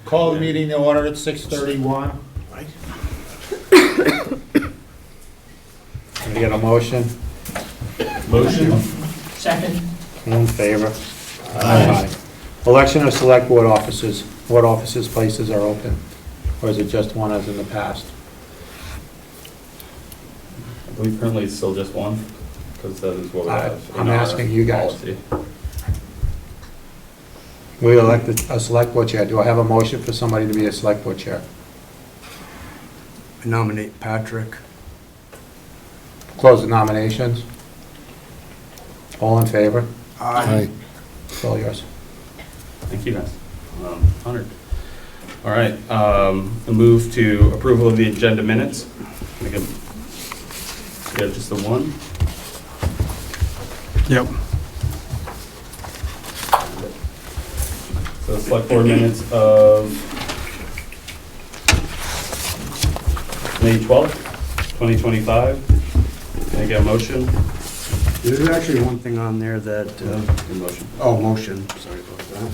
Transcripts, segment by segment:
Call the meeting to order at 6:31. Can I get a motion? Motion. Second. All in favor? Aye. Election of select board officers. What offices places are open? Or is it just one as in the past? I believe currently it's still just one, because that is what we have. I'm in our asking you guys. policy. We elected a select board chair. Do I have a motion for somebody to be a select board chair? I nominate Patrick. Close the nominations. All in favor? Aye. It's all yours. Thank you, guys. Honored. All right, a move to approval of the agenda minutes. We have just the one. Yep. So select board minutes of May 12th, 2025. Can I get a motion? There's actually one thing on there that, Good motion. oh, motion, sorry about that.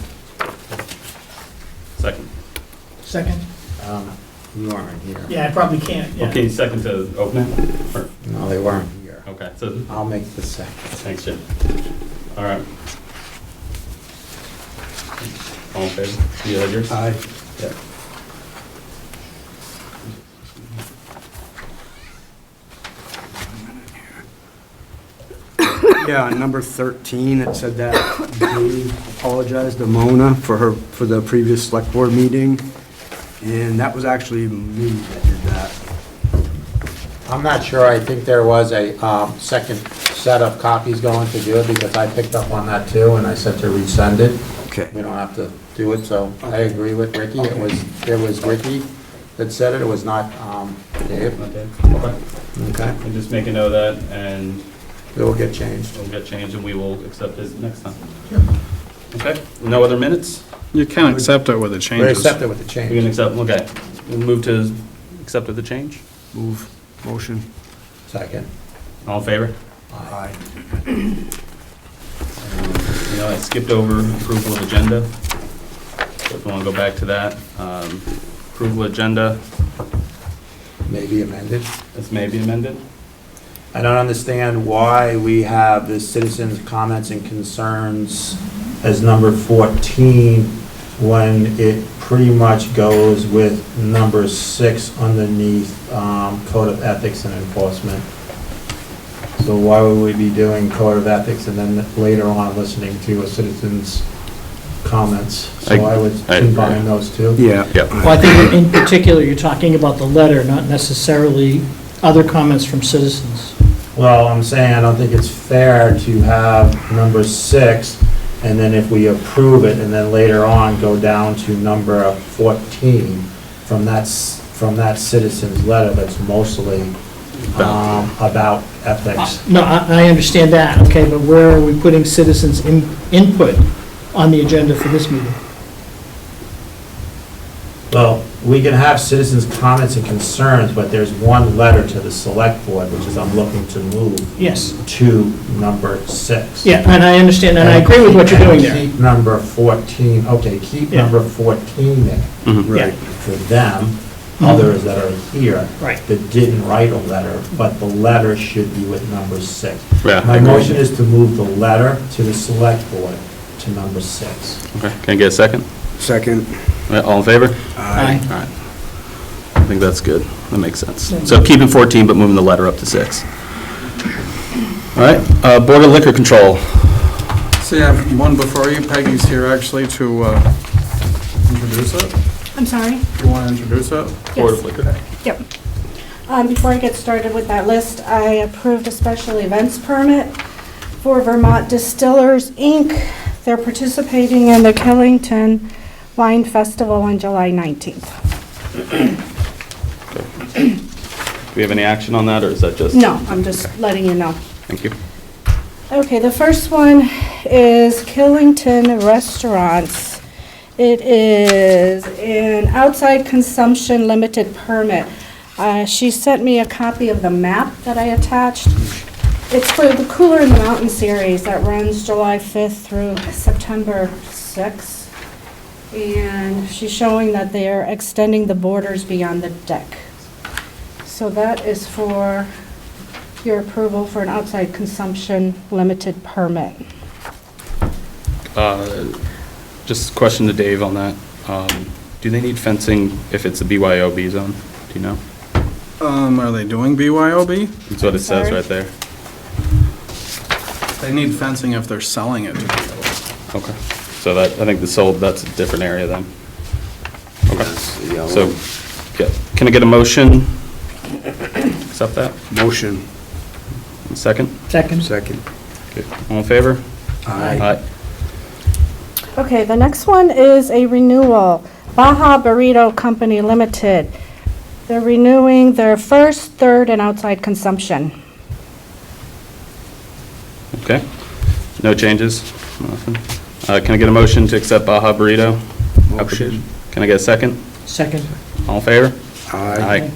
Second. Second? You aren't here. Yeah, I probably can't, yeah. Okay, second to open it? Or- No, they weren't here. Okay, so, I'll make the second. thanks, Jim. All right. All in favor? You had yours? Aye. Yeah. Yeah, on number 13, it said that Dave apologized to Mona for the previous select board meeting, and that was actually me that did that. I'm not sure. I think there was a second set of copies going to do it because I picked up on that too, and I said to resend it. Okay. We don't have to do it, so I agree with Ricky. It was Ricky that said it. It was not Dave. Not Dave? Okay. Okay. And just make a note of that, and It will get changed. it'll get changed, and we will accept it next time. Okay, no other minutes? You can accept it with the We changes. accept it with the We change. can accept, okay. We'll move to accept with the change. Move, motion. Second. All in favor? Aye. You know, I skipped over approval of agenda. So if you want to go back to that, approval agenda, Maybe amended. this may be amended. I don't understand why we have the citizens' comments and concerns as number 14 when it pretty much goes with number 6 underneath Code of Ethics and Enforcement. So why would we be doing Code of Ethics and then later on listening to a citizen's comments? So I would combine those two. Yeah. Well, I think in particular, you're talking about the letter, not necessarily other comments from citizens. Well, I'm saying I don't think it's fair to have number 6, and then if we approve it, and then later on go down to number 14 from that citizen's letter that's mostly about ethics. No, I understand that, okay, but where are we putting citizens' input on the agenda for this meeting? Well, we can have citizens' comments and concerns, but there's one letter to the select board, which is I'm looking to move Yes, to number 6. yeah, and I understand, and I agree with what you're doing there. Keep number 14, okay, keep Yeah. number 14 there Right. for them, others that are here. Right. That didn't write a letter, but the letter should be with number 6. Yeah, I My agree. motion is to move the letter to the select board to number 6. Okay, can I get a second? Second. All in favor? Aye. All right. I think that's good. That makes sense. So keeping 14, but moving the letter up to 6. All right, Board of Liquor Control. So you have one before you. Peggy's here actually to introduce it. I'm sorry? You want to introduce it? Board of Yes. Liquor. Yep. Before I get started with that list, I approved a special events permit for Vermont Distillers, Inc. They're participating in the Killington Wine Festival on July 19th. Do we have any action on that, or is that just? No, I'm just letting you know. Thank you. Okay, the first one is Killington Restaurants. It is an outside consumption limited permit. She sent me a copy of the map that I attached. It's for the Cooler in the Mountain series that runs July 5th through September 6th. And she's showing that they are extending the borders beyond the deck. So that is for your approval for an outside consumption limited permit. Just a question to Dave on that. Do they need fencing if it's a BYOB zone? Do you know? Are they doing BYOB? That's what it says Sorry? right there. They need fencing if they're selling it to people. Okay. So that, I think that's a different area then. Okay. So, yeah, can I get a motion? Accept that? Motion. Second? Second? Second. Okay. All in favor? Aye. Okay, the next one is a renewal. Baja Burrito Company Limited. They're renewing their first, third, and outside consumption. Okay. No changes? Nothing. Can I get a motion to accept Baja Burrito? Motion. Can I get a second? Second? All in favor? Aye.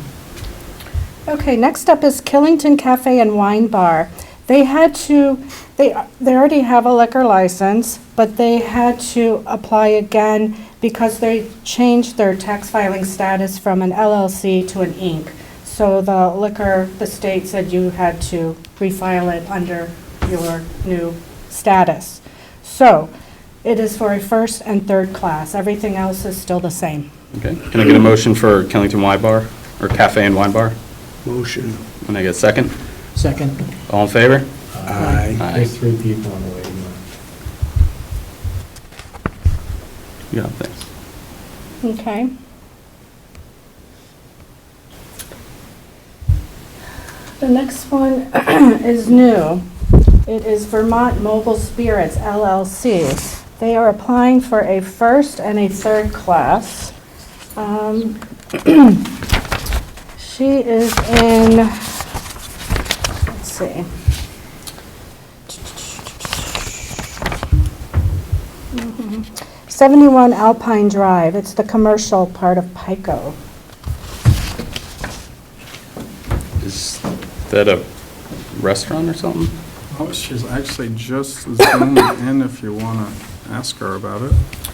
Okay, next up is Killington Cafe and Wine Bar. They already have a liquor license, but they had to apply again because they changed their tax filing status from an LLC to an Inc. So the state said you had to refile it under your new status. So it is for a first and third class. Everything else is still the same. Okay. Can I get a motion for Killington Wine Bar, or Cafe and Wine Bar? Motion. Can I get a second? Second? All in favor? Aye. There's 3 people on the waiting list. Yeah, thanks. Okay. The next one is new. It is Vermont Mobile Spirits LLC. They are applying for a first and a third class. She is in, let's see. 71 Alpine Drive. It's the commercial part of Pico. Is that a restaurant or something? Oh, she's actually just zoomed in if you want to ask her about it.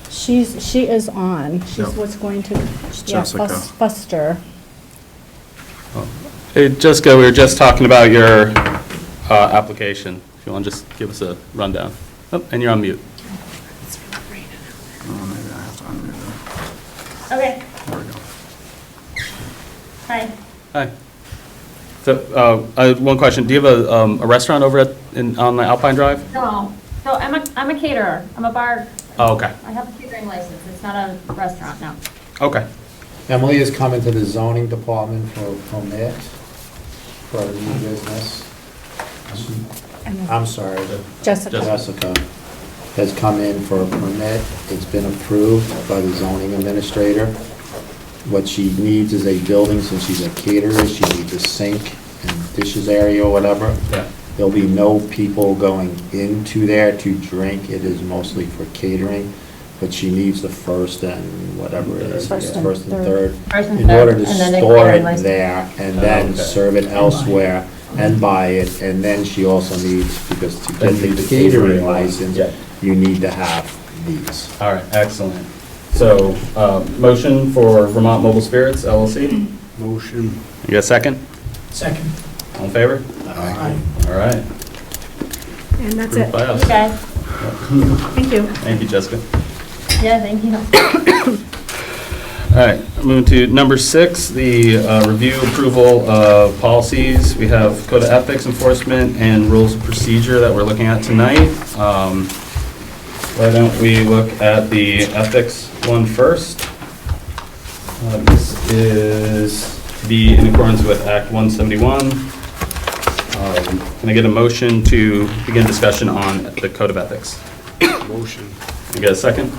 She is on. She's Yep. what's going to, yeah, Jessica. Buster. Hey, Jessica, we were just talking about your application. If you want to just give us a rundown. Oh, and you're on mute. Oh, maybe I have to unmute her. Okay, There we go. Hi. hi. So, one question. Do you have a restaurant over on the Alpine Drive? No, so I'm a caterer. I'm a bar. Oh, okay. I have a catering license. It's not a restaurant, no. Okay. Emily is coming to the zoning department for a permit for a new business. I'm sorry, Jessica. Jessica has come in for a permit. It's been approved by the zoning administrator. What she needs is a building, since she's a caterer, she needs a sink and dishes area or whatever. Yeah. There'll be no people going into there to drink. It is mostly for catering, but she needs the first and whatever it is, First and first and third. third. First and In order to third, and then they store can it carry there and Oh, then okay. serve it elsewhere and buy it. And then she also needs, because to get Then the need the catering catering license, yeah. you need to have these. All right, excellent. So, motion for Vermont Mobile Spirits LLC. Motion. You got a second? Second. All in favor? Aye. All right. And that's Approved it. by us. You guys? Thank you. Thank you, Jessica. Yeah, thank you. All right, moving to number 6, the review approval of policies. We have code of ethics enforcement and rules of procedure that we're looking at tonight. Why don't we look at the ethics one first? This is to be in accordance with Act 171. Can I get a motion to begin discussion on the code of ethics? Motion. You get a second?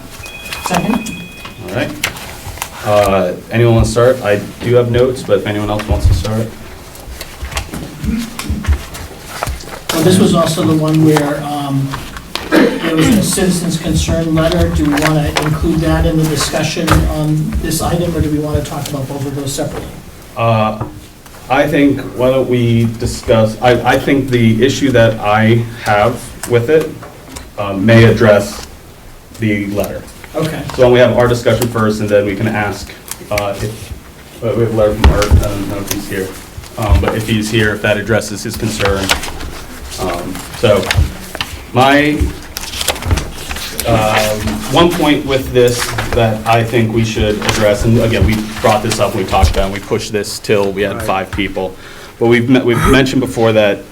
Second? All right. Anyone want to start? I do have notes, but if anyone else wants to start. Well, this was also the one where there was a citizen's concern letter. Do we want to include that in the discussion on this item, or do we want to talk about both of those separately? I think, why don't we discuss, I think the issue that I have with it may address the letter. Okay. So when we have our discussion first, and then we can ask if, we have a letter from Art, I don't know if he's here. But if he's here, if that addresses his concern. So my, one point with this that I think we should address, and again, we brought this up, we talked about it, and we pushed this till we had 5 people. But we've mentioned before that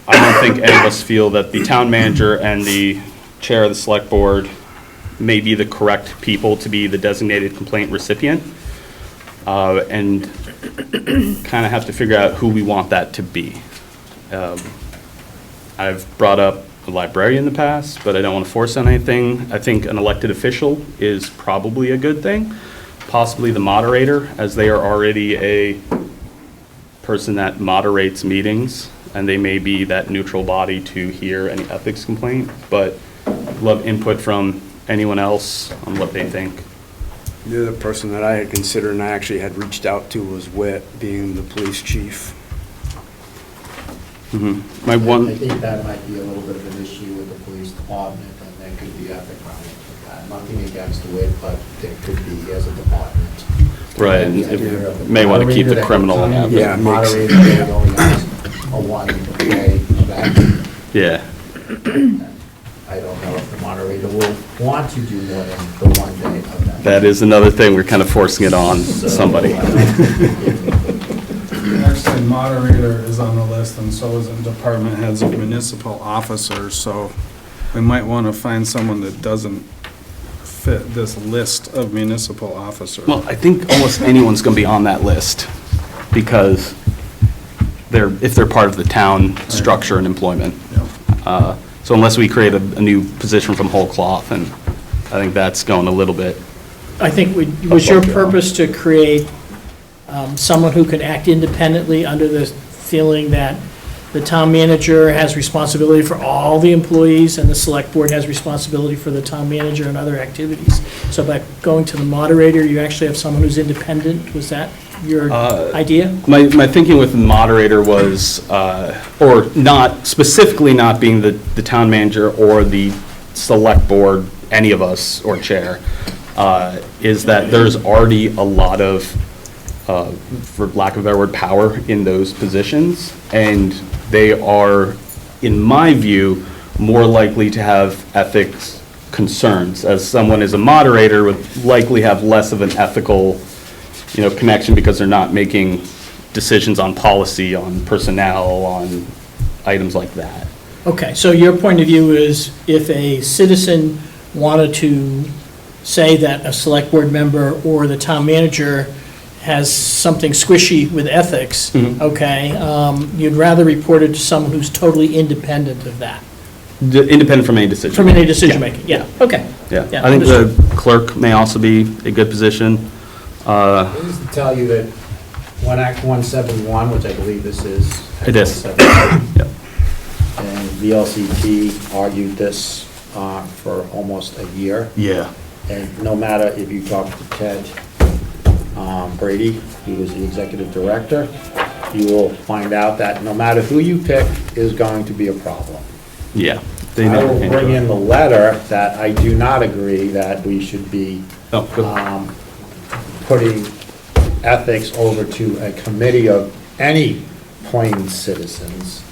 I don't think any of us feel that the town manager and the chair of the select board may be the correct people to be the designated complaint recipient. And kind of have to figure out who we want that to be. I've brought up a librarian in the past, but I don't want to force on anything. I think an elected official is probably a good thing. Possibly the moderator, as they are already a person that moderates meetings, and they may be that neutral body to hear any ethics complaint, but love input from anyone else on what they think. The other person that I had considered and I actually had reached out to was Whit, being the police chief. My one. I think that might be a little bit of an issue with the police department, and there could be ethic problems with that. Nothing against the WIT, but there could be as a department. Right, and if- may want to keep the criminal in that. Yeah, makes sense. Moderator, they only ask a one-day event. Yeah, I don't know if the moderator will want to do more than the one-day event. that is another thing, we're kind of forcing it on somebody. Actually, moderator is on the list, and so is the department heads of municipal officers, so we might want to find someone that doesn't fit this list of municipal officers. Well, I think almost anyone's going to be on that list, because if they're part of the town structure and employment. Yeah. So unless we create a new position from whole cloth, and I think that's going a little bit. I think, was your purpose to create someone who could act independently under the feeling that the town manager has responsibility for all the employees and the select board has responsibility for the town manager and other activities? So by going to the moderator, you actually have someone who's independent? Was that your idea? My thinking with the moderator was, or not, specifically not being the town manager or the select board, any of us, or chair, is that there's already a lot of, for lack of a better word, power in those positions, and they are, in my view, more likely to have ethics concerns, as someone as a moderator would likely have less of an ethical, connection, because they're not making decisions on policy, on personnel, on items like that. Okay, so your point of view is if a citizen wanted to say that a select board member or the town manager has something squishy with ethics, okay, you'd rather report it to someone who's totally independent of that, Independent from any decision. from any decision-making, yeah, okay. Yeah, Yeah, I think understood. the clerk may also be a good position. Just to tell you that when Act 171, which I believe this is. Act It is. 171, Yep. And VLCT argued this for almost a year. Yeah. And no matter if you talk to Ted Brady, who was the executive director, you will find out that no matter who you pick is going to be a problem. Yeah. They I never will came to bring it. in the letter that I do not agree that we should be Oh, good. putting ethics over to a committee of any plain citizens.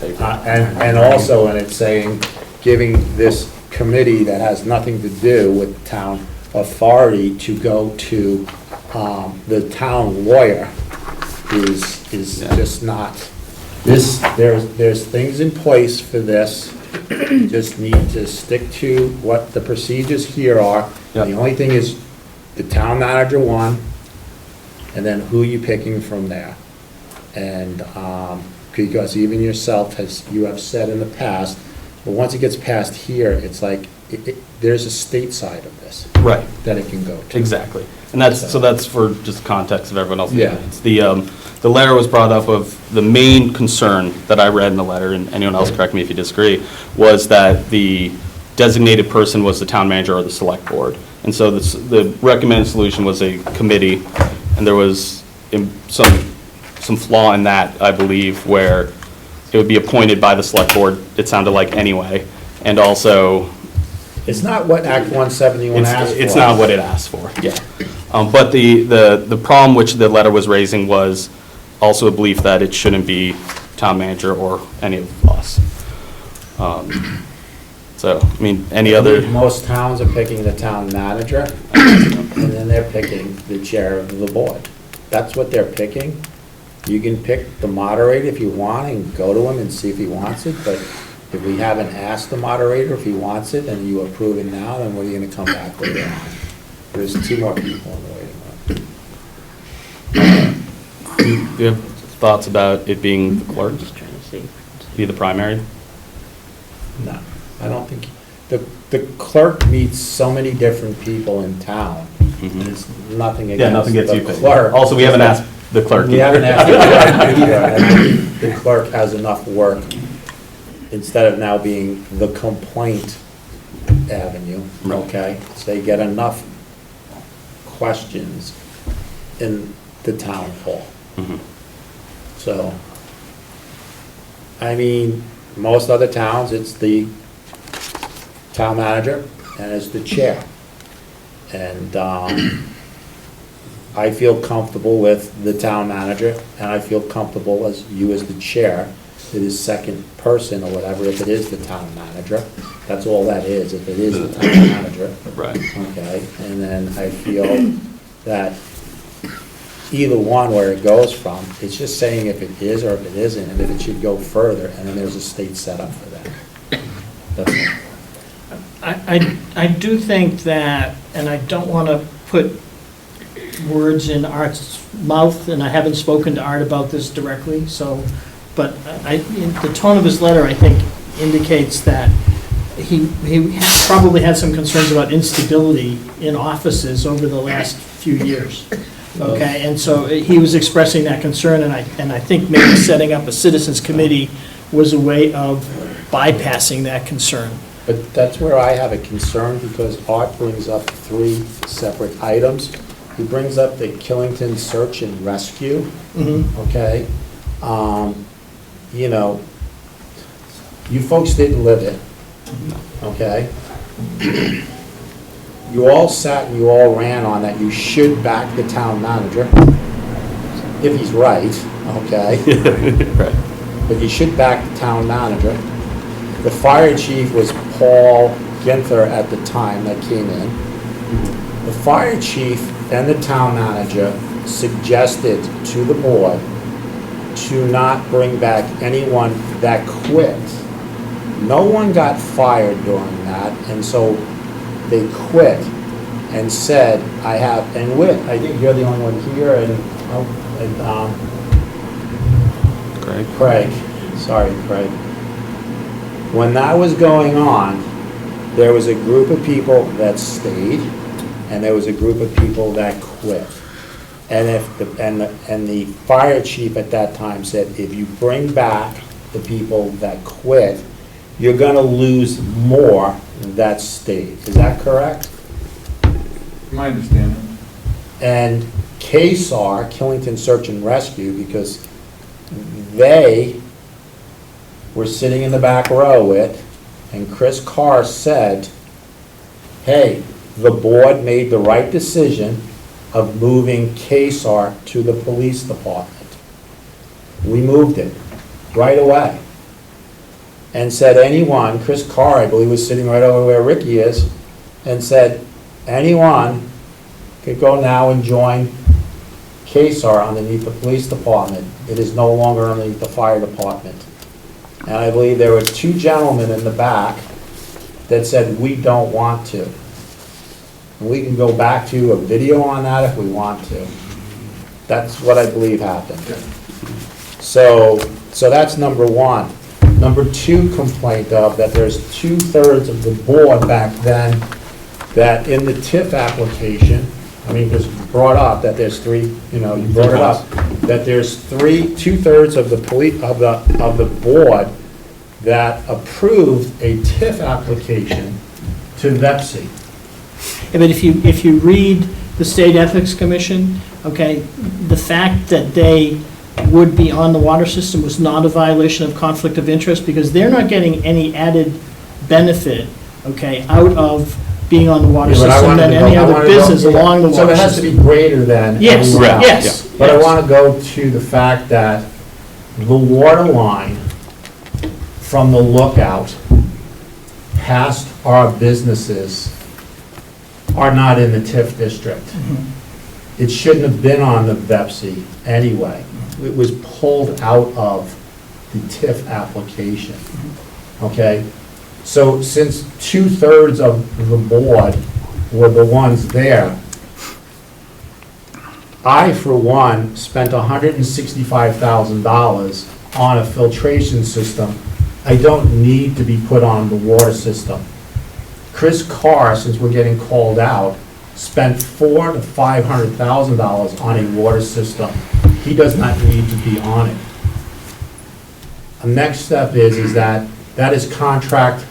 And also, and it's saying, giving this committee that has nothing to do with town authority to go to the town lawyer is Yeah. just not, there's things in place for this. You just need to stick to what the procedures here are. Yeah. The only thing is, the town manager one, and then who you picking from there. And, because even yourself, you have said in the past, but once it gets past here, it's like, there's a state side of this Right. that it can go to. Exactly. And that's for just context of everyone else. Yeah. It's the letter was brought up of the main concern that I read in the letter, and anyone else correct me if you disagree, was that the designated person was the town manager or the select board. And so the recommended solution was a committee, and there was some flaw in that, I believe, where it would be appointed by the select board, it sounded like anyway, and also It's not what Act 171 asked for. It's not what it asked for, yeah. But the problem which the letter was raising was also a belief that it shouldn't be town manager or any of us. So, I mean, any other, Most towns are picking the town manager, and then they're picking the chair of the board. That's what they're picking. You can pick the moderator if you want and go to him and see if he wants it, but if we haven't asked the moderator if he wants it and you approve it now, then what are you gonna come back later on? There's 2 more people in the waiting room. do you have thoughts about it being the clerk, be the primary? No, I don't think, the clerk meets so many different people in town, and it's nothing Yeah, nothing against gets the you. clerk. Also, we haven't asked the clerk. We haven't asked the clerk either. I think the clerk has enough work, instead of now being the complaint avenue, Right. okay? So they get enough questions in the town hall. Mhm. So, I mean, most other towns, it's the town manager and it's the chair. And I feel comfortable with the town manager, and I feel comfortable as you as the chair, it is second person or whatever, if it is the town manager. That's all that is, if it is the town manager. Right. Okay, and then I feel that either one where it goes from, it's just saying if it is or if it isn't, and if it should go further, and then there's a state setup for that. That's all. I do think that, and I don't want to put words in Art's mouth, and I haven't spoken to Art about this directly, so, but the tone of his letter, I think, indicates that he probably had some concerns about instability in offices over the last few years. Okay, and so he was expressing that concern, and I think maybe setting up a citizens committee was a way of bypassing that concern. But that's where I have a concern, because Art brings up 3 separate items. He brings up the Killington search and rescue, okay? You know, you folks didn't live it, okay? You all sat and you all ran on that you should back the town manager, if he's right, okay? Right. But you should back the town manager. The fire chief was Paul Ginther at the time that came in. The fire chief and the town manager suggested to the board to not bring back anyone that quit. No one got fired during that, and so they quit and said, I think you're the only one here, Craig, sorry, Craig. When that was going on, there was a group of people that stayed, and there was a group of people that quit. And the fire chief at that time said, if you bring back the people that quit, you're gonna lose more that stayed. Is that correct? My understanding. And KSAR, Killington Search and Rescue, because they were sitting in the back row with, and Chris Carr said, hey, the board made the right decision of moving KSAR to the police department. We moved it right away. And said anyone, Chris Carr, I believe, was sitting right over where Ricky is, and said anyone could go now and join KSAR underneath the police department. It is no longer underneath the fire department. And I believe there were 2 gentlemen in the back that said, we don't want to. And we can go back to a video on that if we want to. That's what I believe happened. So that's number 1. Number 2 complaint of that there's 2/3 of the board back then that in the TIF application, I mean, it was brought up that there's 3, you brought it up, that there's 2/3 of the board that approved a TIF application to VEPSI. Yeah, but if you read the State Ethics Commission, okay, the fact that they would be on the water system was not a violation of conflict of interest, because they're not getting any added benefit okay, out of being on the water Yeah, but I system wanted than to any go- I other wanted to go- business yeah. along the So water it has to system. be greater than Yes, everyone else. yes. But I yes. want to go to the fact that the water line from the lookout past our businesses are not in the TIF district. Mm-hmm. It shouldn't have been on the VEPSI anyway. It was pulled out of the TIF application, okay? So since 2/3 of the board were the ones there, I, for one, spent $165,000 on a filtration system. I don't need to be put on the water system. Chris Carr, since we're getting called out, spent $400,000 to $500,000 on a water system. He does not need to be on it. The next step is that is contract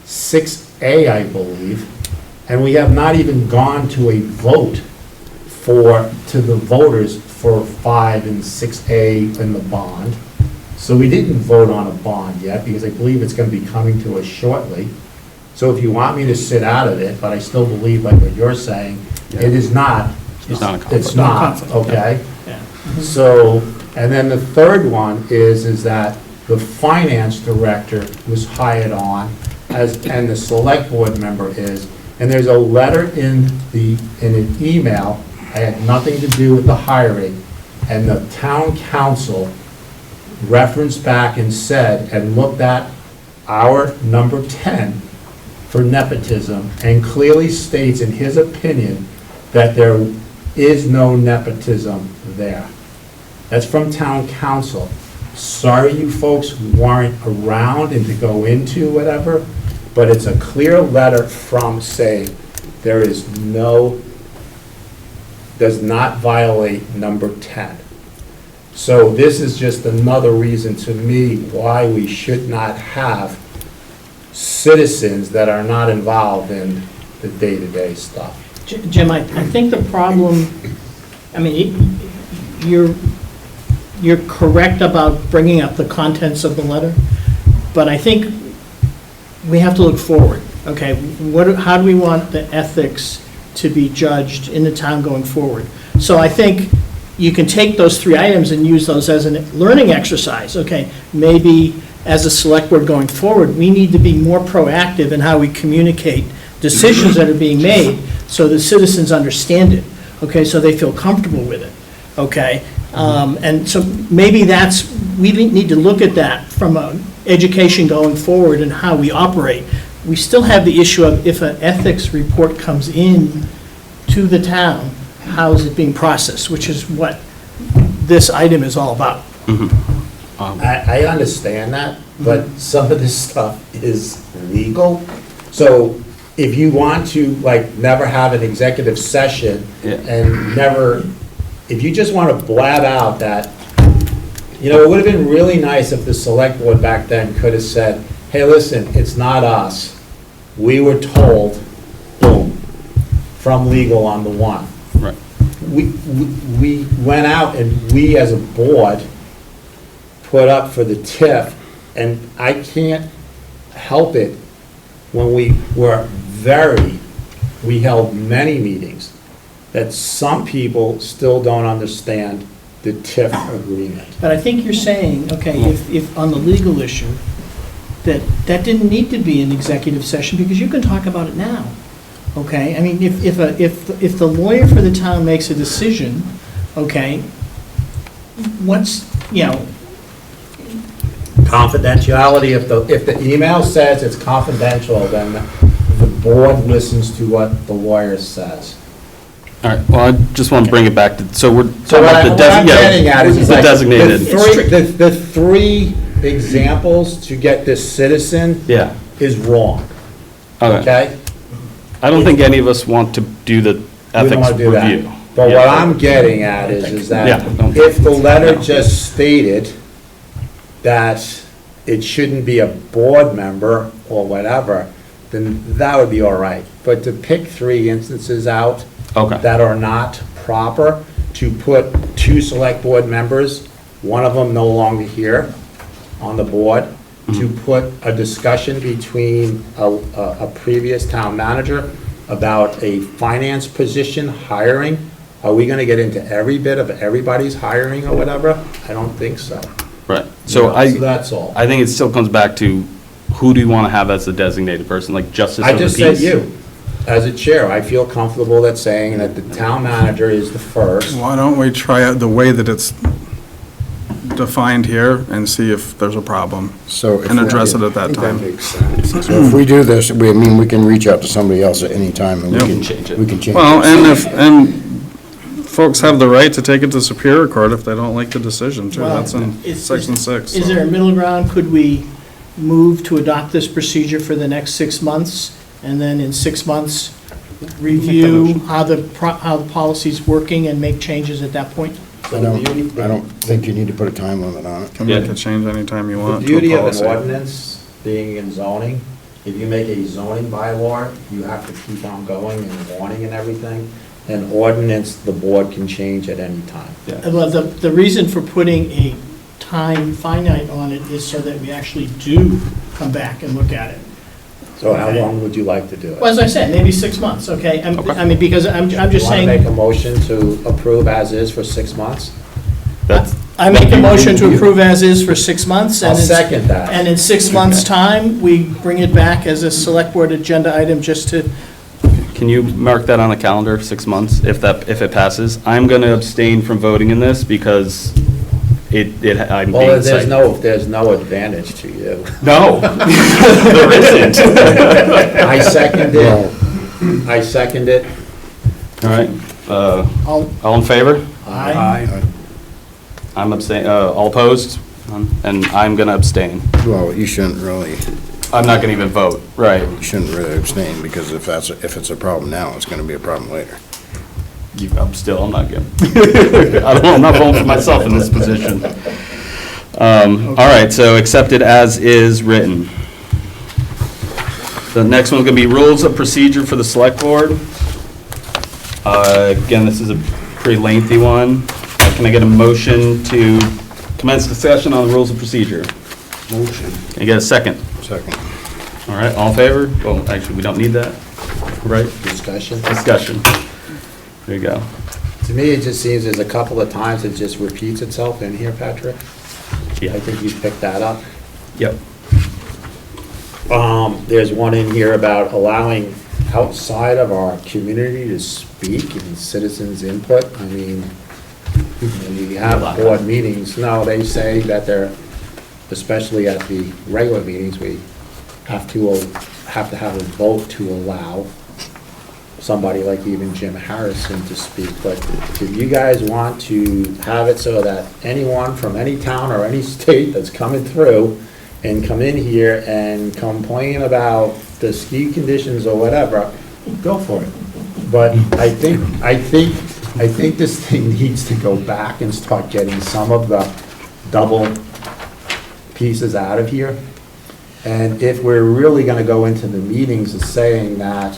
6A, I believe, and we have not even gone to a vote to the voters for 5 and 6A in the bond. So we didn't vote on a bond yet, because I believe it's going to be coming to us shortly. So if you want me to sit out of it, but I still believe, like what you're saying, it is not. It's not a conflict. It's not, Conflict, okay? Yeah. So, and then the third one is that the finance director was hired on and the select board member is, and there's a letter in an email, I had nothing to do with the hiring, and the town council referenced back and said, and looked at our number 10 for nepotism, and clearly states in his opinion that there is no nepotism there. That's from town council. Sorry you folks weren't around and to go into whatever, but it's a clear letter from saying there is does not violate number 10. So this is just another reason to me why we should not have citizens that are not involved in the day-to-day stuff. Jim, I think the problem, I mean, you're correct about bringing up the contents of the letter, but I think we have to look forward, okay? How do we want the ethics to be judged in the town going forward? So I think you can take those 3 items and use those as a learning exercise, okay? Maybe as a select board going forward, we need to be more proactive in how we communicate decisions that are being made so the citizens understand it, okay, so they feel comfortable with it, okay? And so maybe we need to look at that from an education going forward and how we operate. We still have the issue of if an ethics report comes in to the town, how is it being processed, which is what this item is all about. I understand that, but some of this stuff is legal. So if you want to, like, never have an executive session and if you just want to blab out that, it would have been really nice if the select board back then could have said, hey, listen, it's not us. We were told, boom, from legal on the one. Right. We went out and we as a board put up for the TIF, and I can't help it when we held many meetings, that some people still don't understand the TIF agreement. But I think you're saying, okay, if on the legal issue, that didn't need to be an executive session because you can talk about it now, okay? I mean, if the lawyer for the town makes a decision, okay, Confidentiality, if the email says it's confidential, then the board listens to what the lawyer says. All right, well, I just want to bring it back to, so we're So talking about what the I'm getting at is the like, designated. the 3 examples to get this citizen Yeah, is wrong, okay. okay? I don't think any of us want to do the We don't ethics want to do that. review. But Yeah. what I'm getting at is that Yeah. if the letter just stated that it shouldn't be a board member or whatever, then that would be all right. But to pick 3 instances out Okay, that are not proper, to put 2 select board members, one of them no longer here on the board, to put a discussion between a previous town manager about a finance position hiring. Are we gonna get into every bit of everybody's hiring or whatever? I don't think so. Right. So So that's all. I think it still comes back to, who do you want to have as the designated person, like justice I of the just peace? said you. As a chair, I feel comfortable that saying that the town manager is the first. Why don't we try it the way that it's defined here and see if there's a problem So if and we- address it at I that think that time. makes sense. So if we do this, we can reach out to somebody else at any time and we Yep. can Change it. We can change Well, it. and folks have the right to take it to Superior Court if they don't like the decision, too. Well, That's in is- section 6. Is there a middle ground? Could we move to adopt this procedure for the next 6 months, and then in 6 months, review how the policy's working and make changes at that point? I don't think you need to put a time limit on it. Can make a change anytime you The want to beauty a of an policy. ordinance being in zoning, if you make a zoning bylaw, you have to keep on going and warning and everything. An ordinance, the board can change at any time. Well, the reason for putting a time finite on it is so that we actually do come back and look at it. So how Okay. long would you like to do it? Well, as I said, maybe 6 months, okay? Okay. I mean, because I'm just Want to make saying, a motion to approve as is for 6 months? That's, I make a motion to approve as is for 6 months. I'll and in- second that. And in 6 months' time, we bring it back as a select board agenda item just to, can you mark that on the calendar, 6 months, if it passes? I'm going to abstain from voting in this because I'm Well, being there's no advantage to you. No, there isn't. I second it. I second it. All right, I'll, all in favor? I, I'm abstain, all opposed? And I'm going to abstain. Well, you shouldn't really vote, right. abstain, because if it's a problem now, it's gonna be a problem later. I'm not good. I'm not voting for myself in this position. All right, so accepted as is written. The next one's gonna be rules of procedure for the select board. Again, this is a pretty lengthy one. Can I get a motion to commence discussion on the rules of procedure? Motion. Can I get a second? Second. All right, all in favor? Well, actually, we don't need that, right? Discussion. Discussion. There you go. To me, it just seems there's a couple of times it just repeats itself in here, Patrick. Yeah. I think you picked that up. Yep. There's one in here about allowing outside of our community to speak and citizens' input. I mean, when you have board meetings, no, they say that they're, especially at the regular meetings, we have to have a vote to allow somebody like even Jim Harrison to speak. But if you guys want to have it so that anyone from any town or any state that's coming through and come in here and complain about the ski conditions or whatever, go for it. But I think this thing needs to go back and start getting some of the double pieces out of here. And if we're really gonna go into the meetings of saying that,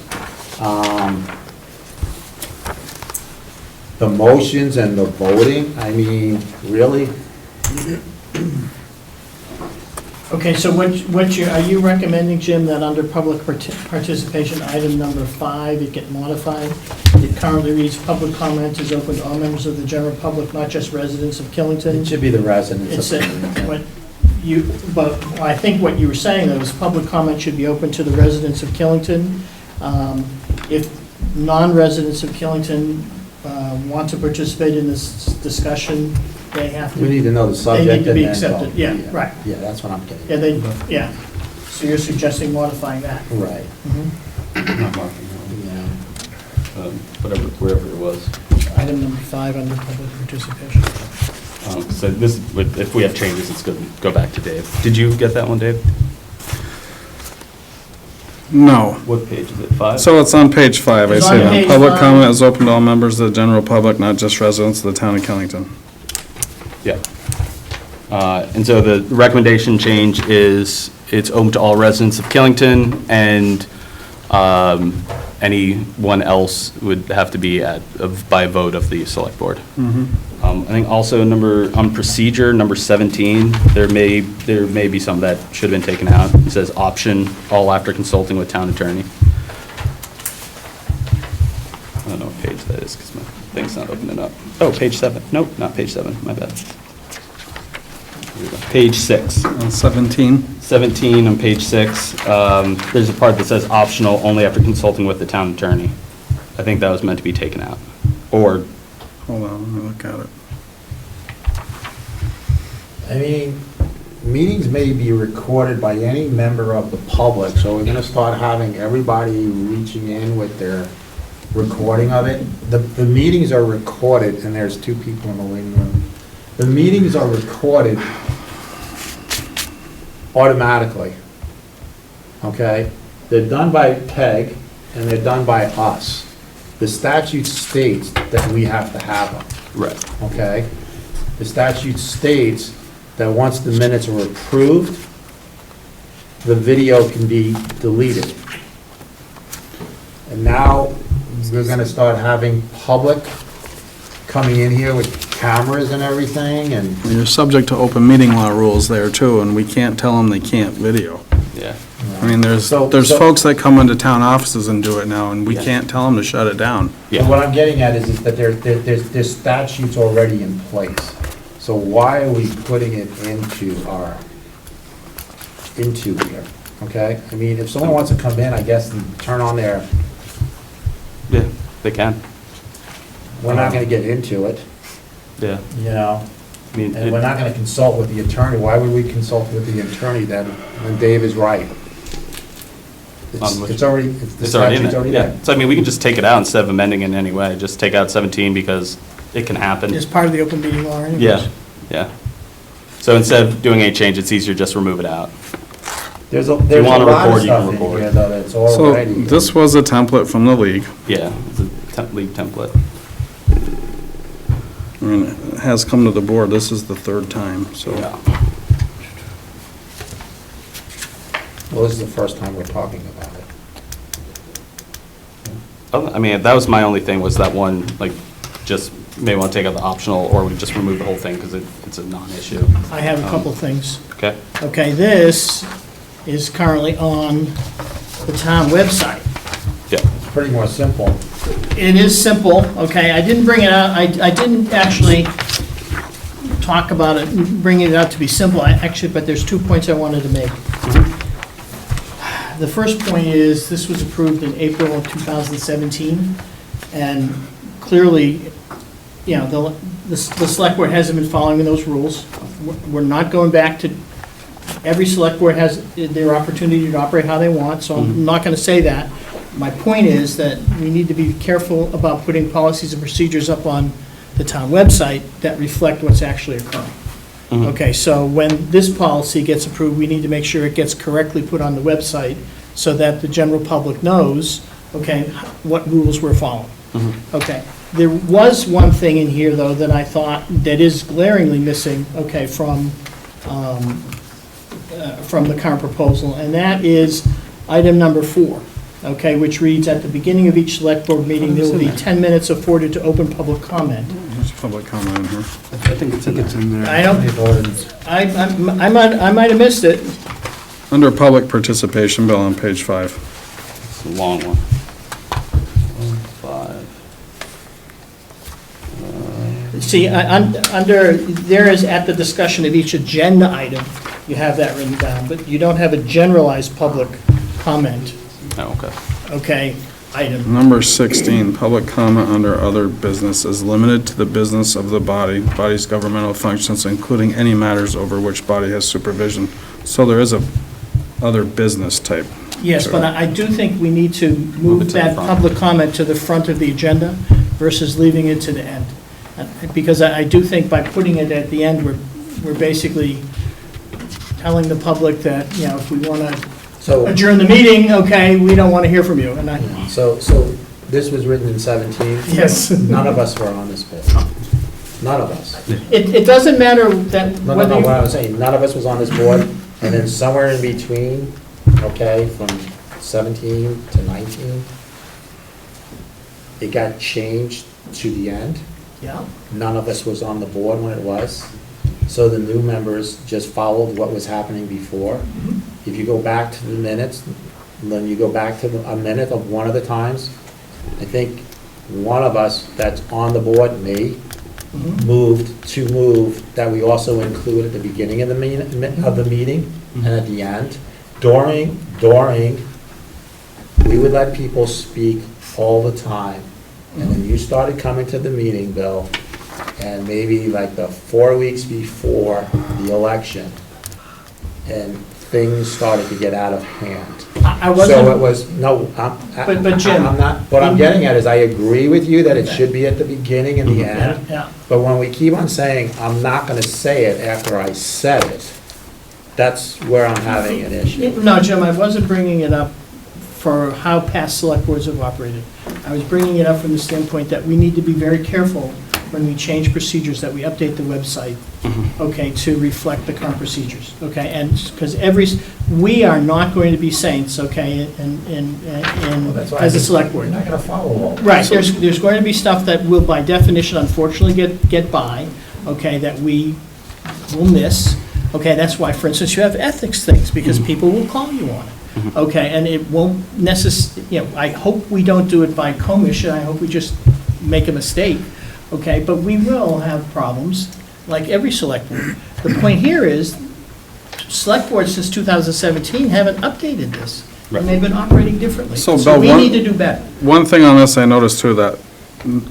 the motions and the voting, I mean, really? okay, so are you recommending, Jim, that under public participation, item number 5, it get modified? It currently reads, public comment is open to all members of the general public, not just residents of Killington. It should be the residents It's of a, Killington. but I think what you were saying, though, is public comment should be open to the residents of Killington. If non-residents of Killington want to participate in this discussion, they have to. We need to know the subject. They need to be and then accepted, vote. yeah, right. Yeah, that's what I'm getting. Yeah, yeah. So you're suggesting modifying that? Right. Not marking Yeah. that. Wherever it was. Item number 5 under public participation. So this, if we have changes, it's going to go back to Dave. Did you get that one, Dave? No. What page is it, 5? So it's on page 5, I It's say on that. page Public 5. comment is open to all members of the general public, not just residents of the town of Killington. Yeah. And so the recommendation change is it's open to all residents of Killington, and anyone else would have to be by vote of the select board. I think also on procedure, number 17, there may be some that should have been taken out. It says option, all after consulting with town attorney. I don't know what page that is because my thing's not opening up. Oh, page 7. Nope, not page 7, my bad. Here we go. Page 6. On 17? 17 on page 6, there's a part that says optional only after consulting with the town attorney. I think that was meant to be taken out. Or, Hold on, let me look at it. I mean, meetings may be recorded by any member of the public, so we're gonna start having everybody reaching in with their recording of it. The meetings are recorded, and there's 2 people in the waiting room. The meetings are recorded automatically, okay? They're done by PEG, and they're done by us. The statute states that we have to have them, right. okay? The statute states that once the minutes are approved, the video can be deleted. And now, we're gonna start having public coming in here with cameras and everything, and You're subject to open meeting law rules there too, and we can't tell them they can't video. Yeah. I mean, there's So- folks that come into town offices and do it now, and we Yeah. can't tell them to shut it down. so what I'm getting at is that there's statutes already in place. So why are we putting it into here, okay? I mean, if someone wants to come in, I guess, and turn on their, Yeah, they can. we're not gonna get into it, Yeah. you know? I mean, And we're not gonna consult with the attorney. Why would we consult with the attorney then, when Dave is right? On which- It's already, the it's already in statute's there. already Yeah. there. So I mean, we can just take it out instead of amending it in any way. Just take out 17 because it can happen. It's part of the open meeting law anyways. Yeah, yeah. So instead of doing any change, it's easier just remove it out. There's a wanna lot of record, you can stuff in record. here, though, that's So already. this was a template from the league. Yeah, it's a league template. I mean, it has come to the board. This is the 3rd time, so. Yeah. Well, this is the first time we're talking about it. I mean, that was my only thing, was that one, like, just may want to take out the optional, or we just remove the whole thing because it's a non-issue. I have a couple things. Okay? Okay, this is currently on the town website. Yeah. It's pretty more simple. It is simple, okay, I didn't bring it out, I didn't actually talk about it, bringing it out to be simple, but there's 2 points I wanted to make. The first point is, this was approved in April of 2017, and clearly, you know, the select board hasn't been following those rules. We're not going back to, every select board has their opportunity to operate how they want, so I'm not gonna say that. My point is that we need to be careful about putting policies and procedures up on the town website that reflect what's actually occurring. Okay, so when this policy gets approved, we need to make sure it gets correctly put on the website so that the general public knows, okay, what rules we're following. Okay, there was one thing in here, though, that I thought that is glaringly missing, okay, from the current proposal, and that is item number 4. Okay, which reads, at the beginning of each select board meeting, there will be 10 minutes afforded to open public comment. There's public comment in here. I think it's in there. I don't, I might have missed it. Under public participation, Bill, on page 5. It's a long one. 5. See, under, there is at the discussion of each agenda item, you have that written down, but you don't have a generalized public comment, Oh, okay. okay, item. Number 16, public comment under other business is limited to the business of the body's governmental functions, including any matters over which body has supervision. So there is a other business type. Yes, but I do think we need to Move it move to the that front. public comment to the front of the agenda versus leaving it to the end. Because I do think by putting it at the end, we're basically telling the public that, you know, if we want to So, adjourn the meeting, okay, we don't want to hear from you. And so this was written in 17? yes, None of us were on this board. None of us. it doesn't matter that No, whether what I you, was saying, none of us was on this board, and then somewhere in between, okay, from 17 to 19, it got changed to the end. Yeah, None of us was on the board when it was. So the new members just followed what was happening before. If you go back to the minutes, then you go back to a minute of one of the times, I think one of us that's on the board, me, moved that we also include at the beginning of the meeting and at the end. During, we would let people speak all the time. And then you started coming to the meeting, Bill, and maybe like the 4 weeks before the election, and things started to get out of hand. I So it wasn't, was, no, But Jim- I'm not, what I'm getting at is I agree with you that it should be at the beginning and the end. yeah, But when we keep on saying, I'm not gonna say it after I said it, that's where I'm having an issue. no, Jim, I wasn't bringing it up for how past select boards have operated. I was bringing it up from the standpoint that we need to be very careful when we change procedures, that we update the website, okay, to reflect the current procedures, okay? And, because we are not going to be saints, okay, as a select board. You're not gonna follow all. Right, there's going to be stuff that will, by definition, unfortunately get by, okay, that we will miss. Okay, that's why, for instance, you have ethics things, because people will call you on it. Okay, and it won't I hope we don't do it by commission, I hope we just make a mistake, okay? But we will have problems, like every select board. The point here is, select boards since 2017 haven't updated this, and they've been operating differently. So, So Bill, we one- need to do better. One thing on this I noticed too, that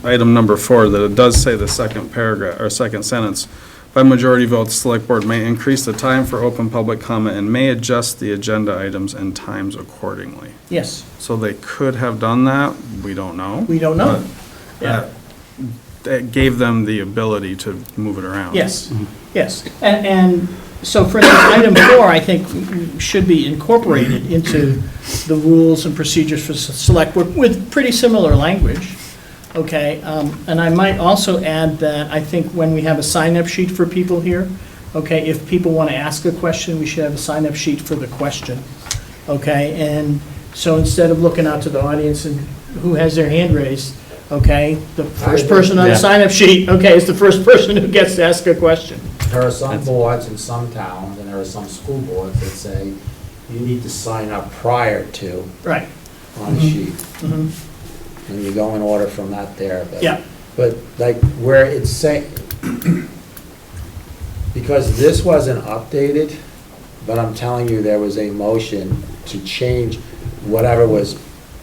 item number 4, that it does say the second paragraph, or second sentence, by majority vote, the select board may increase the time for open public comment and may adjust the agenda items and times accordingly. Yes, So they could have done that, we don't know. we don't know. But Yeah. that gave them the ability to move it around. Yes, yes. And so for instance, item 4, I think, should be incorporated into the rules and procedures for select board with pretty similar language, okay? And I might also add that I think when we have a sign-up sheet for people here, okay, if people want to ask a question, we should have a sign-up sheet for the question, okay? And so instead of looking out to the audience and who has their hand raised, okay, the first person on the Yeah. sign-up sheet, okay, is the first person who gets to ask a question. There are some boards in some towns, and there are some school boards that say, you need to sign up prior to Right. on the sheet. Mhm. And you go in order from that there, but. Yeah. But like where it's saying, because this wasn't updated, but I'm telling you, there was a motion to change whatever was,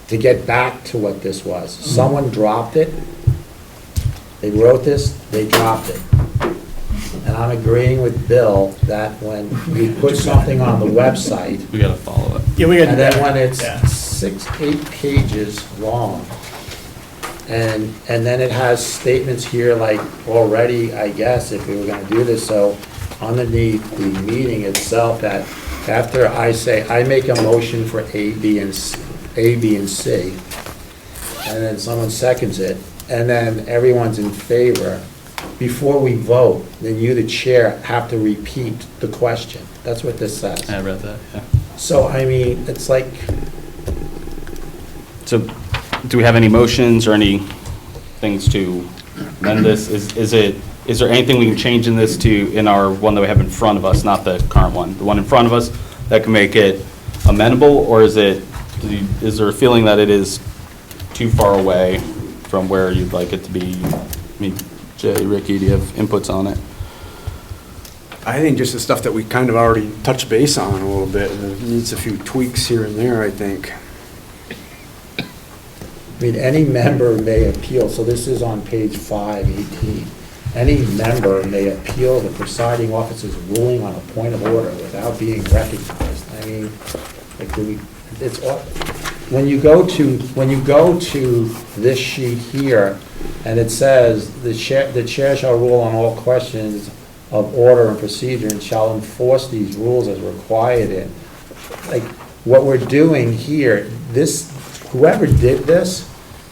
to get back to what this was. Someone dropped it, they wrote this, they dropped it. And I'm agreeing with Bill that when you put something on the website, We gotta follow it. Yeah, we got to and do then that. when it's Yeah. 6, 8 pages long, and then it has statements here like already, I guess, if we were gonna do this, so underneath the meeting itself, that after I say, I make a motion for A, B, and C, and then someone seconds it, and then everyone's in favor, before we vote, then you, the chair, have to repeat the question. That's what this says. I read that, yeah. So, I mean, it's like, So, do we have any motions or any things to amend this? Is there anything we can change in this in our one that we have in front of us, not the current one? The one in front of us that can make it amendable, or is there a feeling that it is too far away from where you'd like it to be? I mean, Jay, Ricky, do you have inputs on it? I think just the stuff that we kind of already touched base on a little bit, and it needs a few tweaks here and there, I think. I mean, any member may appeal, so this is on page 518. Any member may appeal the presiding officer's ruling on a point of order without being recognized. I mean, like, when you go to this sheet here, and it says, the chair shall rule on all questions of order and procedure and shall enforce these rules as required in. Like, what we're doing here, whoever did this,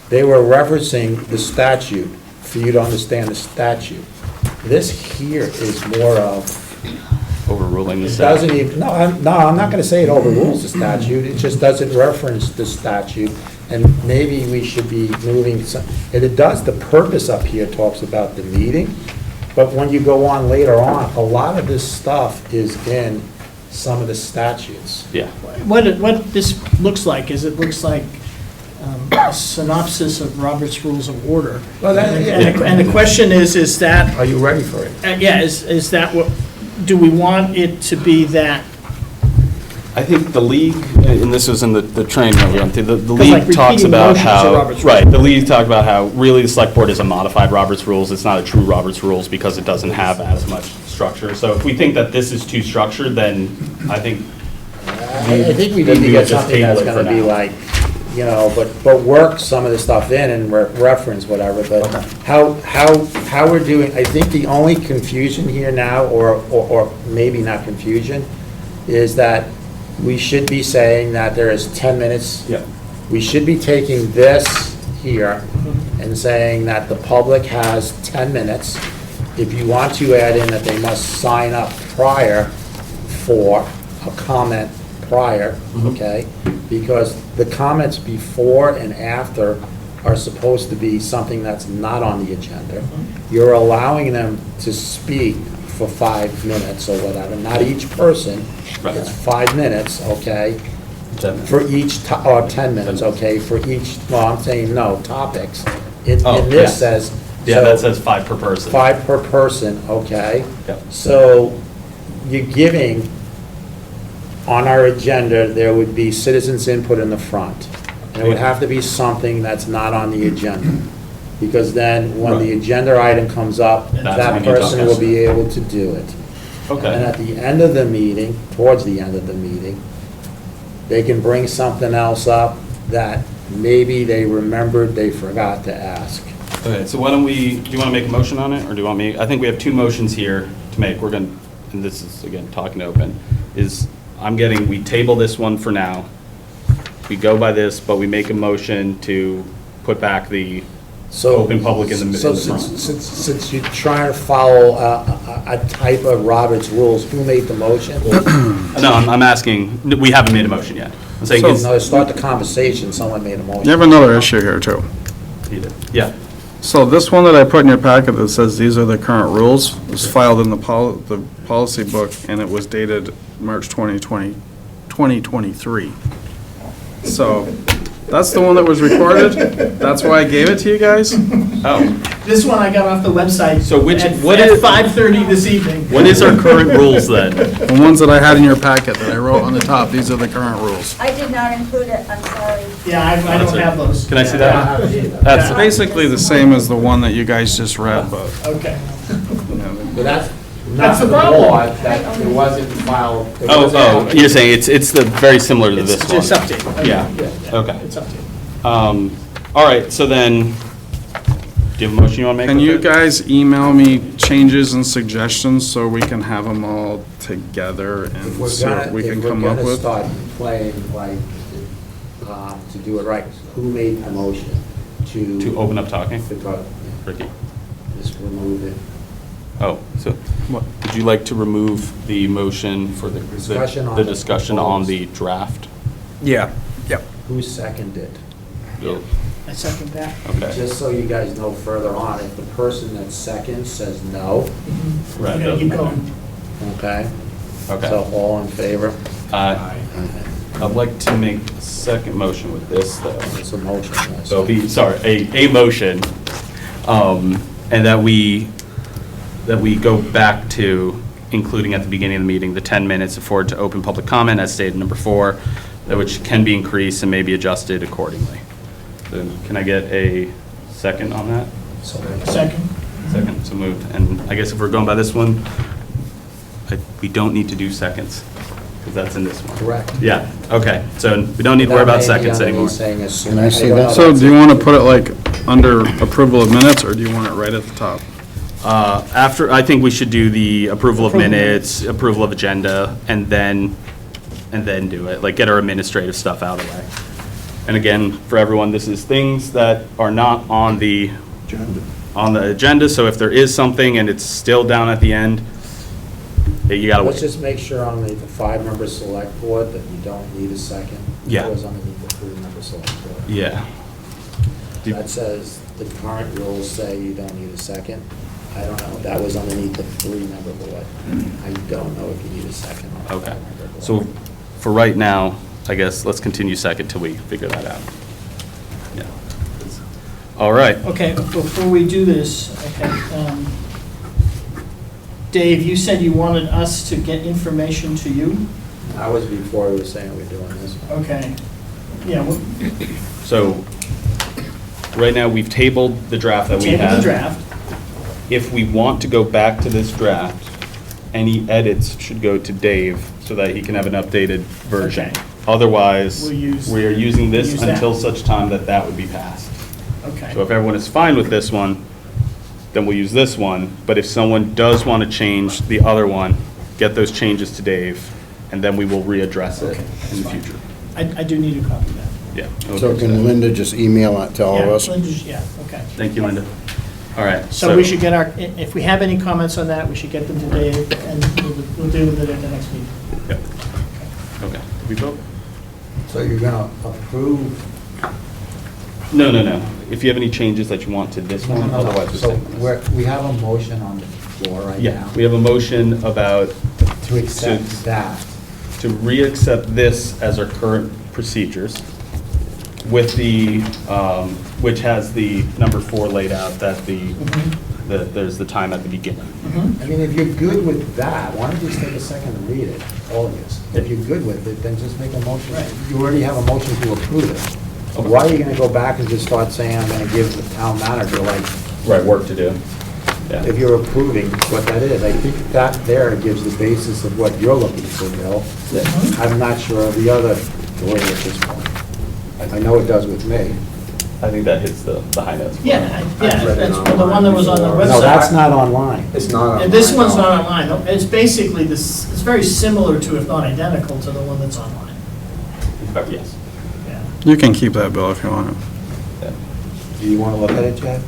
they were referencing the statute, for you to understand the statute. This here is more of, Overruling the it statute? doesn't even, I'm not gonna say it overrules the statute, it just doesn't reference the statute, and maybe we should be moving some, and it does, the purpose up here talks about the meeting, but when you go on later on, a lot of this stuff is in some of the statutes. Yeah. What this looks like is it looks like a synopsis of Robert's Rules of Order. Well, that- And the question is that, Are you ready for it? yeah, is that what, do we want it to be that? I think the league, and this was in the training that we went through, the like, league talks repeating about motions are how, Robert's right, rules. the league talked about how really the select board is a modified Robert's rules. It's not a true Robert's rules because it doesn't have as much structure. So if we think that this is too structured, then I think I think we Then need to we get would just something that's table it gonna for be now. like, you know, but work some of the stuff in and reference whatever, but how we're doing, I think the only confusion here now, or maybe not confusion, is that we should be saying that there is 10 minutes. Yeah. We should be taking this here and saying that the public has 10 minutes. If you want to add in that they must sign up prior for a comment prior, okay? Because the comments before and after are supposed to be something that's not on the agenda. You're allowing them to speak for 5 minutes or whatever, not each person. Right. It's 5 minutes, okay? 10 minutes. For each, or 10 minutes, okay, for each, well, I'm saying no, topics. In Oh, this yeah. says. Yeah, so that says 5 per person. 5 per person, okay? Yep. So you're giving, on our agenda, there would be citizens' input in the front. And it would have to be something that's not on the agenda. Because then, when the Right. agenda item comes up, That's that when you talk person about will it. be able to do it. And Okay. at the end of the meeting, towards the end of the meeting, they can bring something else up that maybe they remembered they forgot to ask. Okay, so why don't we, do you want to make a motion on it, or do you want me? I think we have 2 motions here to make. We're going, to and this is, again, talking open, is we table this one for now. We go by this, but we make a motion to put back the So. open public in the So front. since you're trying to follow a type of Robert's rules, who made the motion? No, I'm asking, we haven't made a motion yet. I'm saying, So- it's- No, to start the conversation, someone made a motion. You have another issue here, too. yeah, So this one that I put in your packet that says these are the current rules was filed in the policy book, and it was dated March 2023. So that's the one that was recorded. That's why I gave it to you guys. oh, This one I got off the website. So which- at what at is- 5:30 this evening. what is our current rules then? The ones that I had in your packet that I wrote on the top, these are the current rules. I did not include it, I'm sorry. Yeah, I don't have those. Can I see that? It's That's, basically the same as the one that you guys just read, but, Okay. you know, But that's That's not the the problem. law, that it wasn't filed. it oh, wasn't- you're saying it's the, very similar to this It's one? just updated. Yeah, okay. It's updated. All right, so then, do you have a motion you want to make? can with you it? guys email me changes and suggestions so we can have them all together If and we're see what gonna, we if can we're come up gonna with? start playing like, to do it right, who made the motion to? To open up talking? To talk, Ricky? just remove it. Oh, so, would you like to remove the motion for the Discussion on the the discussion on the proposed. draft? Yeah, yep. Who seconded? I second that. Okay. Just so you guys know further on, if the person that seconds says no, Right, We're gonna keep going. okay? Okay. So all in favor? I'd like to make a second motion with this, though. It's a motion. yes. So be, sorry, a motion, and that we go back to including at the beginning of the meeting, the 10 minutes afforded to open public comment, as stated in number 4, that which can be increased and may be adjusted accordingly. So can I get a second on that? So Second. Second, so moved. And I guess if we're going by this one, we don't need to do seconds, because that's in this one. Correct. Yeah, okay, so we don't need to worry about seconds anymore. Can I see that? So do you want to put it like under approval of minutes, or do you want it right at the top? After, I think we should do the approval of minutes, approval of agenda, and then do it, like get our administrative stuff out of the way. And again, for everyone, this is things that are not on the agenda, so if there is something and it's still down at the end, you gotta Let's wait. just make sure on the 5-member select board that you don't need a second. Yeah. It goes underneath the 3-member the select board. Yeah. That says, the current rules say you don't need a second. I don't know, that was underneath the three-member board. I don't know if you need a second. on the Okay. five-member board. So for right now, I guess let's continue second till we figure that out. Yeah. All right. Okay, before we do this, okay, Dave, you said you wanted us to get information to you? That was before we were saying we're doing this. Okay. Yeah, we'll So right now, we've tabled the draft that we table had. the draft. If we want to go back to this draft, any edits should go to Dave so that he can have an updated version. Okay. Otherwise, We'll use- we are using we'll this use that. until such time that that would be passed. Okay. So if everyone is fine with this one, then we'll use this one. But if someone does want to change the other one, get those changes to Dave, and then we will readdress it Okay, that's in the fine. future. I do need a copy of that. Yeah. we'll So get to can that. Linda just email it to all of Yeah, us? Yeah, okay. Thank you, Linda. All right. So we should get our, if we have any comments on that, we should get them to Dave, and we'll deal with it at the next meeting. Yep. Okay. Did we vote? So you're gonna approve? No. If you have any changes that you want to this one, otherwise we're So saying this. we have a motion on the floor right Yeah, now we have a motion about to accept that. to re-accept this as our current procedures with the, which has the number 4 laid out, that that there's the time at the beginning. I mean, if you're good with that, why don't you just take a second and read it, all of this? If you're good with it, then just make a motion. Right. You already have a motion to approve it. Okay. Why are you gonna go back and just start saying, I'm gonna give the town manager, like, Right, work to do. Yeah. if you're approving what that is? I think that there gives the basis of what you're looking for, Bill. I'm not sure of the other way at this point. I know it does with me. I think that hits the high notes. Yeah, I've read it that's the one that was on the online website. No, that's not online. It's not. And this one's not online. It's basically this, it's very similar to, if not identical to, the one that's online. Yes. Yeah. You can keep that, Bill, if you want it. Do you wanna look at it, Chad?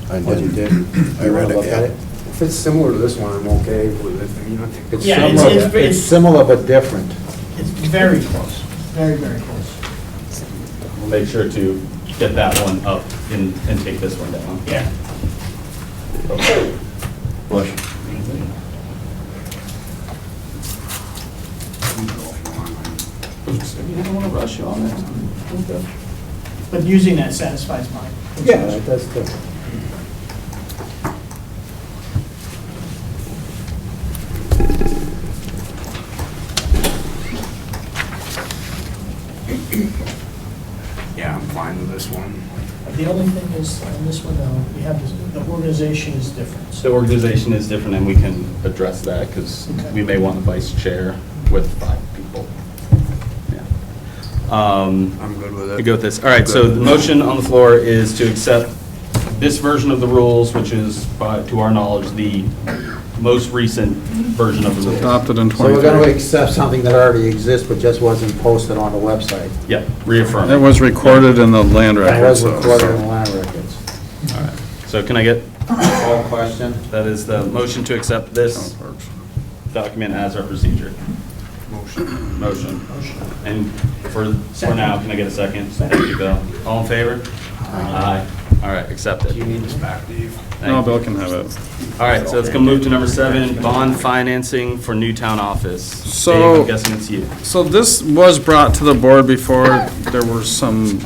I What you did. did? I You read wanna it, look at yeah. it? If it's similar to this one, I'm okay with it. I mean, I think It's Yeah, similar, it's- it's similar but different. It's very close, very, very close. We'll make sure to get that one up and take this one down. Yeah. Bush. You don't want to rush you on it. Okay. But using that satisfies mine. Yeah, that does too. Yeah, I'm fine with this one. The only thing is, on this one though, we have, the organization is different. The organization is different, and we can address that, because Okay. we may want a vice chair with 5 people. Yeah. I'm good with it. We go with this. All right, so the motion on the floor is to accept this version of the rules, which is, to our knowledge, the most recent version of the rules. Adopted in So we're gonna 23. accept something that already exists but just wasn't posted on the website. Yep, reaffirm. It was recorded in the land That records. was so- recorded in the land records. All right. So can I get, Call question? that is the motion to accept this document as our procedure? Motion. And for now, can I get a second? Thank you, Bill. All in favor? Aye. All right, accept it. Do you need this back, Dave? Thank No, you. Bill can have it. All right, so let's go move to number 7, bond financing for new town office. So- Dave, I'm guessing it's you. So this was brought to the board before. There were some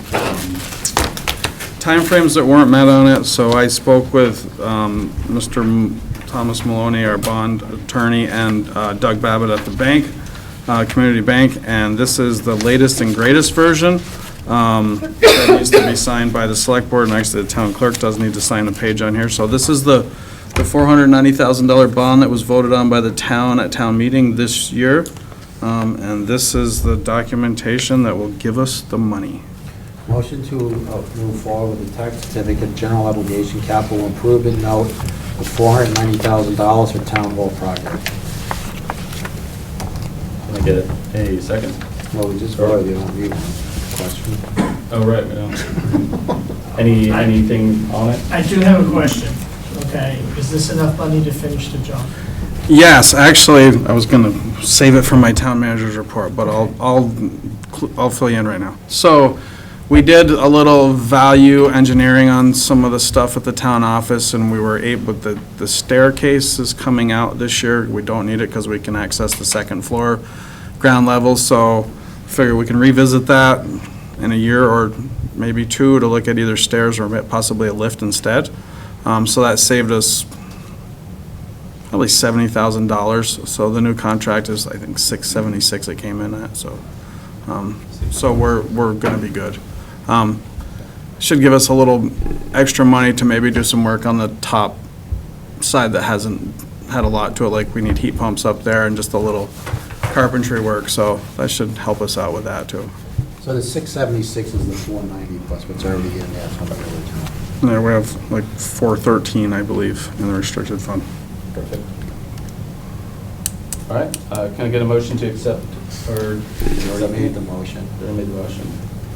timeframes that weren't met on it, so I spoke with Mr. Thomas Maloney, our bond attorney, and Doug Babbitt at the bank, Community Bank, and this is the latest and greatest version. That needs to be signed by the select board, and actually the town clerk does need to sign a page on here. So this is the $490,000 bond that was voted on by the town at town meeting this year. And this is the documentation that will give us the money. Motion to move forward with the tax certificate, general obligation capital improvement note of $490,000 for town hall project. Can I get a second? Well, we just voted, you don't need one. Question? Oh, right, we don't. Anything on it? I do have a question, okay? Is this enough money to finish the job? Yes, actually, I was gonna save it for my town manager's report, but I'll fill you in right now. So, We did a little value engineering on some of the stuff at the town office, and we were able, the staircase is coming out this year. We don't need it because we can access the second floor ground level, so figure we can revisit that in a year or maybe two to look at either stairs or possibly a lift instead. So that saved us probably $70,000. So the new contract is, I think, $676 it came in at, so we're gonna be good. Should give us a little extra money to maybe do some work on the top side that hasn't had a lot to it, like we need heat pumps up there and just a little carpentry work, so that should help us out with that too. So the 676 is the 490 plus what's already in there from the original. Yeah, we have like 413, I believe, in the restricted fund. Perfect. All right, can I get a motion to accept, or? You already made the motion. You already made the motion.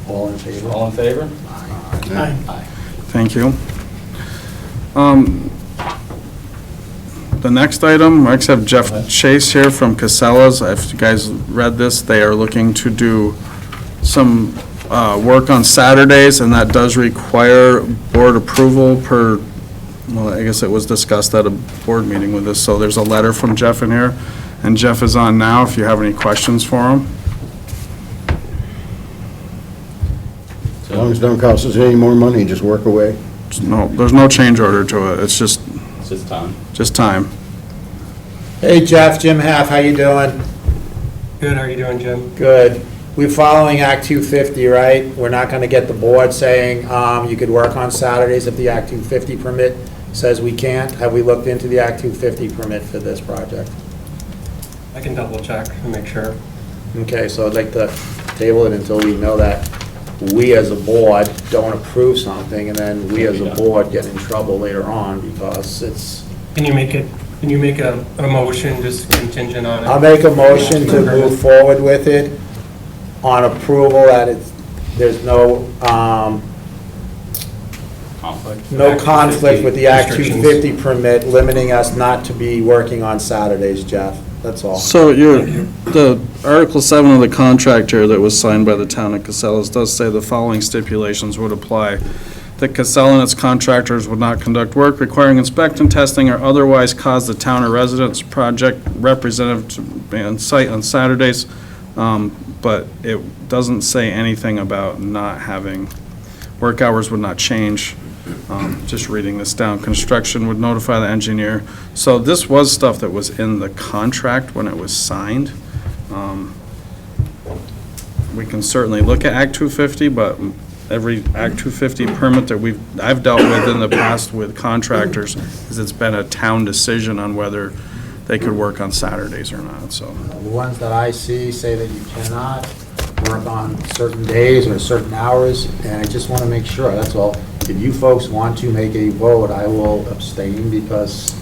All in favor? All in favor? Aye. Aye. Thank you. The next item, I actually have Jeff Chase here from Casella's. If you guys read this, they are looking to do some work on Saturdays, and that does require board approval per, well, I guess it was discussed at a board meeting with us, so there's a letter from Jeff in here, and Jeff is on now if you have any questions for him. As long as it don't cost us any more money, just work away. No, there's no change order to it, it's just It's just time. time. Hey Jeff, Jim Half, how you doing? Good, how are you doing, Jim? Good. We're following Act 250, right? We're not gonna get the board saying, you could work on Saturdays if the Act 250 permit says we can't. Have we looked into the Act 250 permit for this project? I can double check and make sure. Okay, so I'd like to table it until we know that we as a board don't approve something, and then we as a board get in trouble later on because it's... Can you make a motion just contingent on it? I'll make a motion to move forward with it on approval that there's no, Conflict. no conflict with the Act Restrictions. 250 permit limiting us not to be working on Saturdays, Jeff. That's all. So the Article 7 of the contract here that was signed by the town of Casellas does say the following stipulations would apply. That Casella and its contractors would not conduct work requiring inspection, testing, or otherwise cause the town or residence project representative to be on site on Saturdays. But it doesn't say anything about not having, work hours would not change. Just reading this down, construction would notify the engineer. So this was stuff that was in the contract when it was signed. We can certainly look at Act 250, but every Act 250 permit that I've dealt with in the past with contractors is it's been a town decision on whether they could work on Saturdays or not, so. The ones that I see say that you cannot work on certain days or certain hours, and I just want to make sure, that's all. If you folks want to make a vote, I will abstain because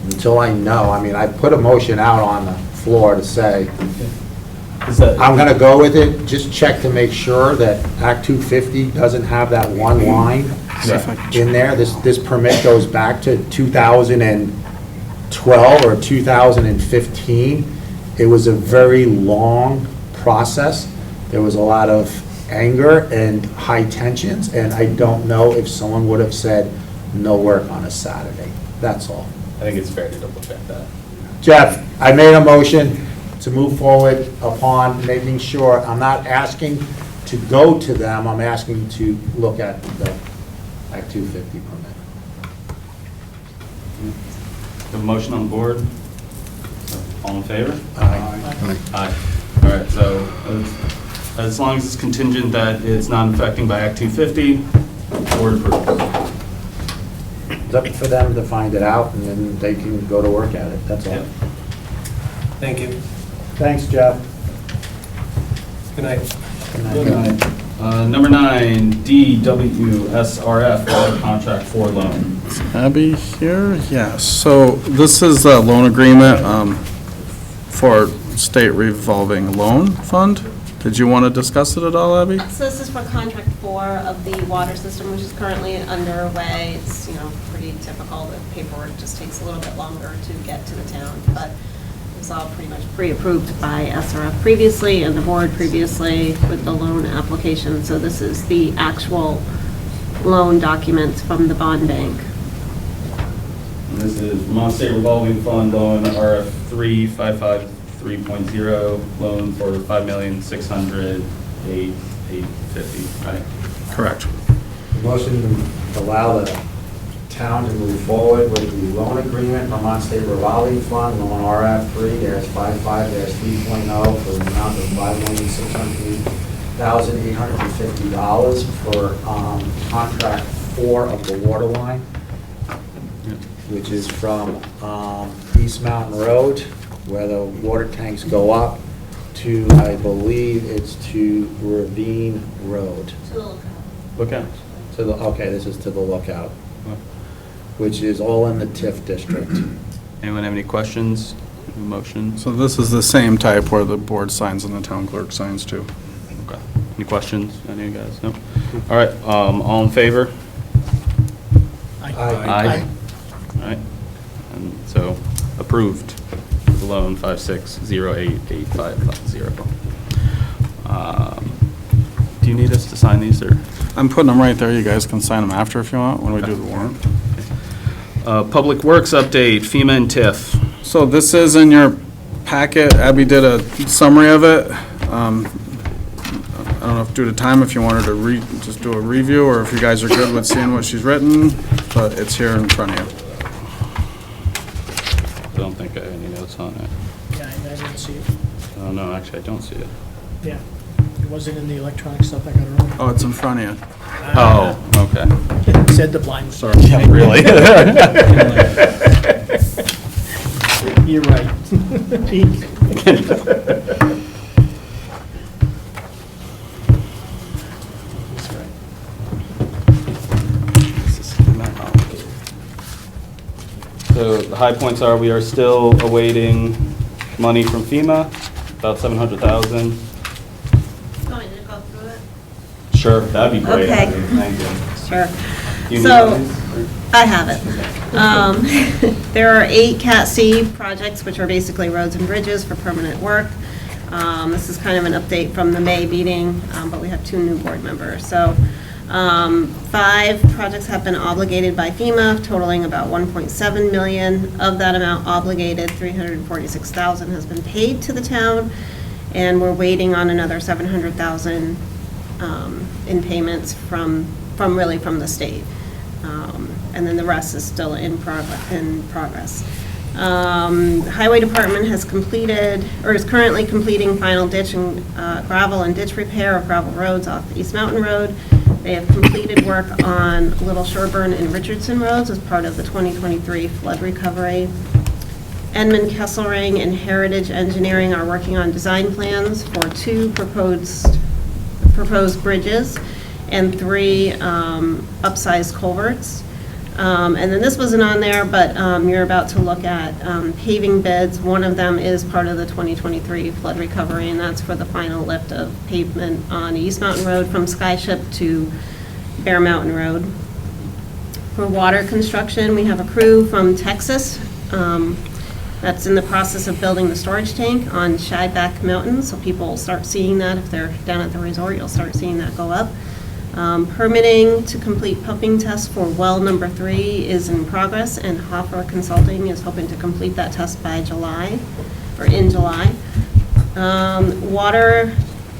until I know, I mean, I put a motion out on the floor to say, Is that? I'm going to go with it, just check to make sure that Act 250 doesn't have that one line in there. This permit goes back to 2012 or 2015. It was a very long process. There was a lot of anger and high tensions, and I don't know if someone would have said no work on a Saturday. That's all. I think it's fair to double check that. Jeff, I made a motion to move forward upon making sure, I'm not asking to go to them, I'm asking to look at the Act 250 permit. The motion on the board? All in favor? Aye. Aye. All right, so as long as it's contingent that it's not affecting by Act 250, board approval. It's up for them to find it out, and then they can go to work at it, that's all. Yep. Thank you. Thanks, Jeff. Good night. Good night. Number 9, DWSRF water contract for loan. Abby here? Yes. So this is a loan agreement for state revolving loan fund. Did you want to discuss it at all, Abby? So this is for contract 4 of the water system, which is currently underway. It's, pretty typical. The paperwork just takes a little bit longer to get to the town. But It was all pretty much pre-approved by SRF previously and the board previously with the loan application. So this is the actual loan documents from the bond bank. And this is Vermont State Revolving Fund loan RF 3553.0 loan for $5,600,850, right? Correct. Motion to allow the town to move forward with the loan agreement, Vermont State Revolving Fund, loan RF 3-55-3.0 for the amount of $5,600,850 for contract 4 of the water line, which is from East Mountain Road, where the water tanks go up, to, I believe it's to Ravine Road. Lookout. To the, okay, this is to the Lookout, which is all in the TIF district. Anyone have any questions? Motion? So this is the same type where the board signs and the town clerk signs too. Okay. Any questions? Any of you guys? No? All right, all in favor? Aye. Aye. All right, and so approved, the loan 56088550. Do you need us to sign these, or? I'm putting them right there. You guys can sign them after if you want, when we do the warrant. Public Works update, FEMA and TIF. So this is in your packet. Abby did a summary of it. I don't know if due to time, if you wanted to just do a review, or if you guys are good with seeing what she's written, but it's here in front of you. I don't think I have any notes on it. Yeah, I didn't see it. Oh, no, actually, I don't see it. Yeah, it wasn't in the electronic stuff I got wrong. Oh, it's in front of you. Oh, okay. Said the blind. Sorry. Yeah, really? You're right. That's right. This is not complicated. So the high points are, we are still awaiting money from FEMA, about $700,000. Going to go through it? Sure, that'd be great. Okay. Thank you. Sure. Do you need So, these, or- I have it. There are 8 Cat C projects, which are basically roads and bridges for permanent work. This is kind of an update from the May meeting, but we have 2 new board members. So 5 projects have been obligated by FEMA, totaling about $1.7 million. Of that amount obligated, $346,000 has been paid to the town, and we're waiting on another $700,000 in payments from the state. And then the rest is still in progress. Highway Department has completed, or is currently completing final ditch and gravel and ditch repair of gravel roads off East Mountain Road. They have completed work on Little Sherburne and Richardson Roads as part of the 2023 flood recovery. Edmund Kesselring and Heritage Engineering are working on design plans for 2 proposed bridges and 3 upsized culverts. And then this wasn't on there, but you're about to look at paving bids. One of them is part of the 2023 flood recovery, and that's for the final lift of pavement on East Mountain Road from Skyship to Bear Mountain Road. For water construction, we have a crew from Texas that's in the process of building the storage tank on Shibeck Mountain, so people will start seeing that. If they're down at the resort, you'll start seeing that go up. Permitting to complete pumping tests for well number 3 is in progress, and Hoffer Consulting is hoping to complete that test by July, or in July. Water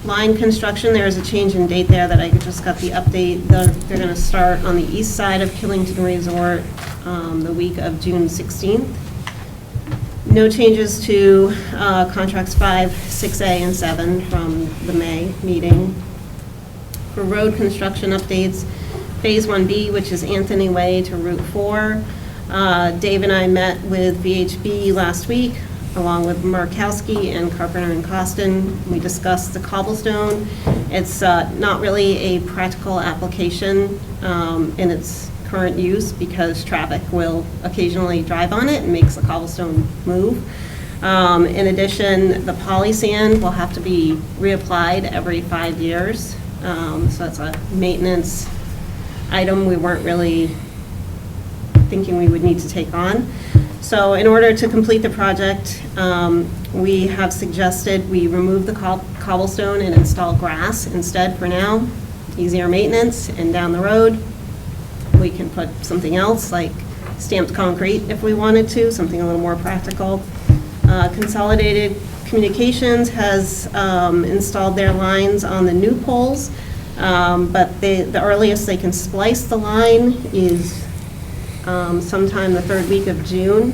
line construction, there is a change in date there that I just got the update. They're going to start on the east side of Killington Resort the week of June 16th. No changes to contracts 5, 6A, and 7 from the May meeting. For road construction updates, Phase 1B, which is Anthony Way to Route 4. Dave and I met with VHB last week, along with Markowski and Carpenter and Costin. We discussed the cobblestone. It's not really a practical application in its current use because traffic will occasionally drive on it and makes the cobblestone move. In addition, the poly sand will have to be reapplied every 5 years. So that's a maintenance item we weren't really thinking we would need to take on. So in order to complete the project, we have suggested we remove the cobblestone and install grass instead for now. Easier maintenance, and down the road, we can put something else like stamped concrete if we wanted to, something a little more practical. Consolidated Communications has installed their lines on the new poles, but the earliest they can splice the line is sometime the third week of June,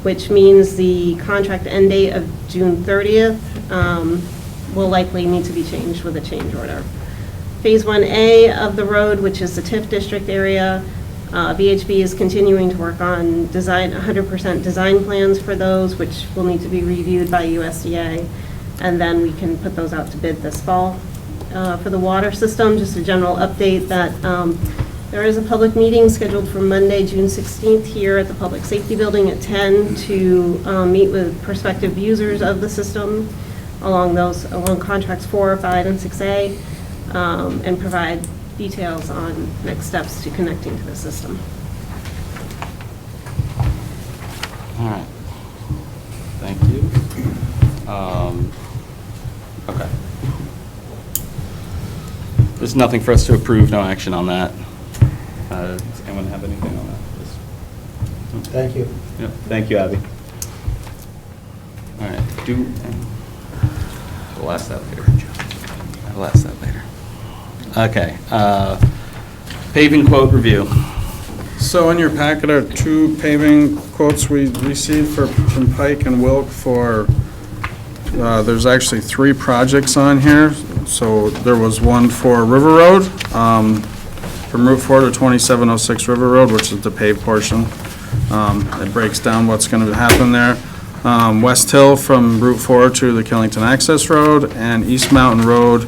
which means the contract end date of June 30th will likely need to be changed with a change order. Phase 1A of the road, which is the TIF district area, VHB is continuing to work on 100% design plans for those, which will need to be reviewed by USDA, and then we can put those out to bid this fall. For the water system, just a general update that there is a public meeting scheduled for Monday, June 16th here at the Public Safety Building at 10 to meet with prospective users of the system along contracts 4, 5, and 6A, and provide details on next steps to connecting to the system. All right. Thank you. Okay. There's nothing for us to approve, no action on that. Does anyone have anything on that? Thank you. Yep, thank you, Abby. All right, we'll ask that later. I'll ask that later. Okay, paving quote review. So in your packet are 2 paving quotes we received from Pike and Wilk for, there's actually 3 projects on here. So there was one for River Road, from Route 4 to 2706 River Road, which is the paved portion. It breaks down what's going to happen there. West Hill from Route 4 to the Killington Access Road, and East Mountain Road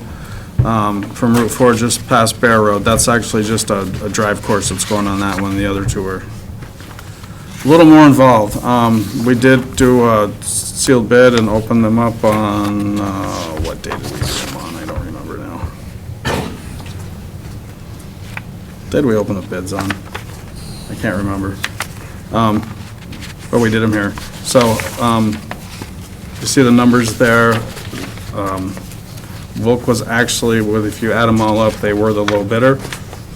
from Route 4 just past Bear Road. That's actually just a drive course that's going on that one. The other 2 are a little more involved. We did do a sealed bid and open them up on, what date did we do them on? I don't remember now. Did we open the bids on? I can't remember. But we did them here. So, you see the numbers there. Volk was actually, if you add them all up, they were the low bidder.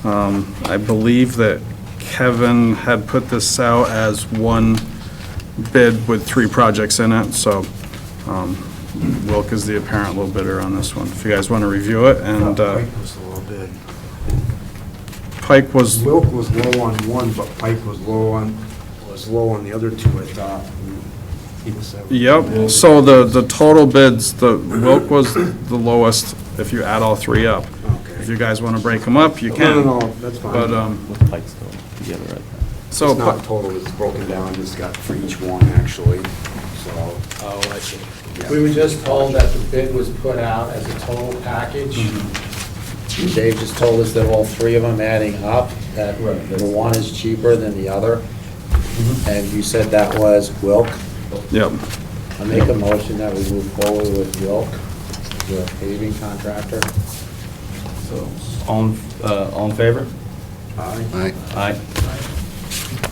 I believe that Kevin had put this out as one bid with 3 projects in it, so Wilk is the apparent low bidder on this one. If you guys want to review it, and Pike was a little bit. Pike was, Wilk was low on one, but Pike was low on the other 2, I thought. He was yep, so the total bids, the Wilk was the lowest if you add all 3 up. Okay. If you guys want to break them up, you can. No, that's fine. But, With Pike's still together right there. so, It's not total, it's broken down, it's got for each one, actually, so. Oh, I see. We were just told that the bid was put out as a total package. Dave just told us that all 3 of them adding up, that the one is cheaper than the other. And you said that was Wilk. yep. I make a motion that we move forward with Wilk, the paving contractor. So, all in favor? Aye. Aye.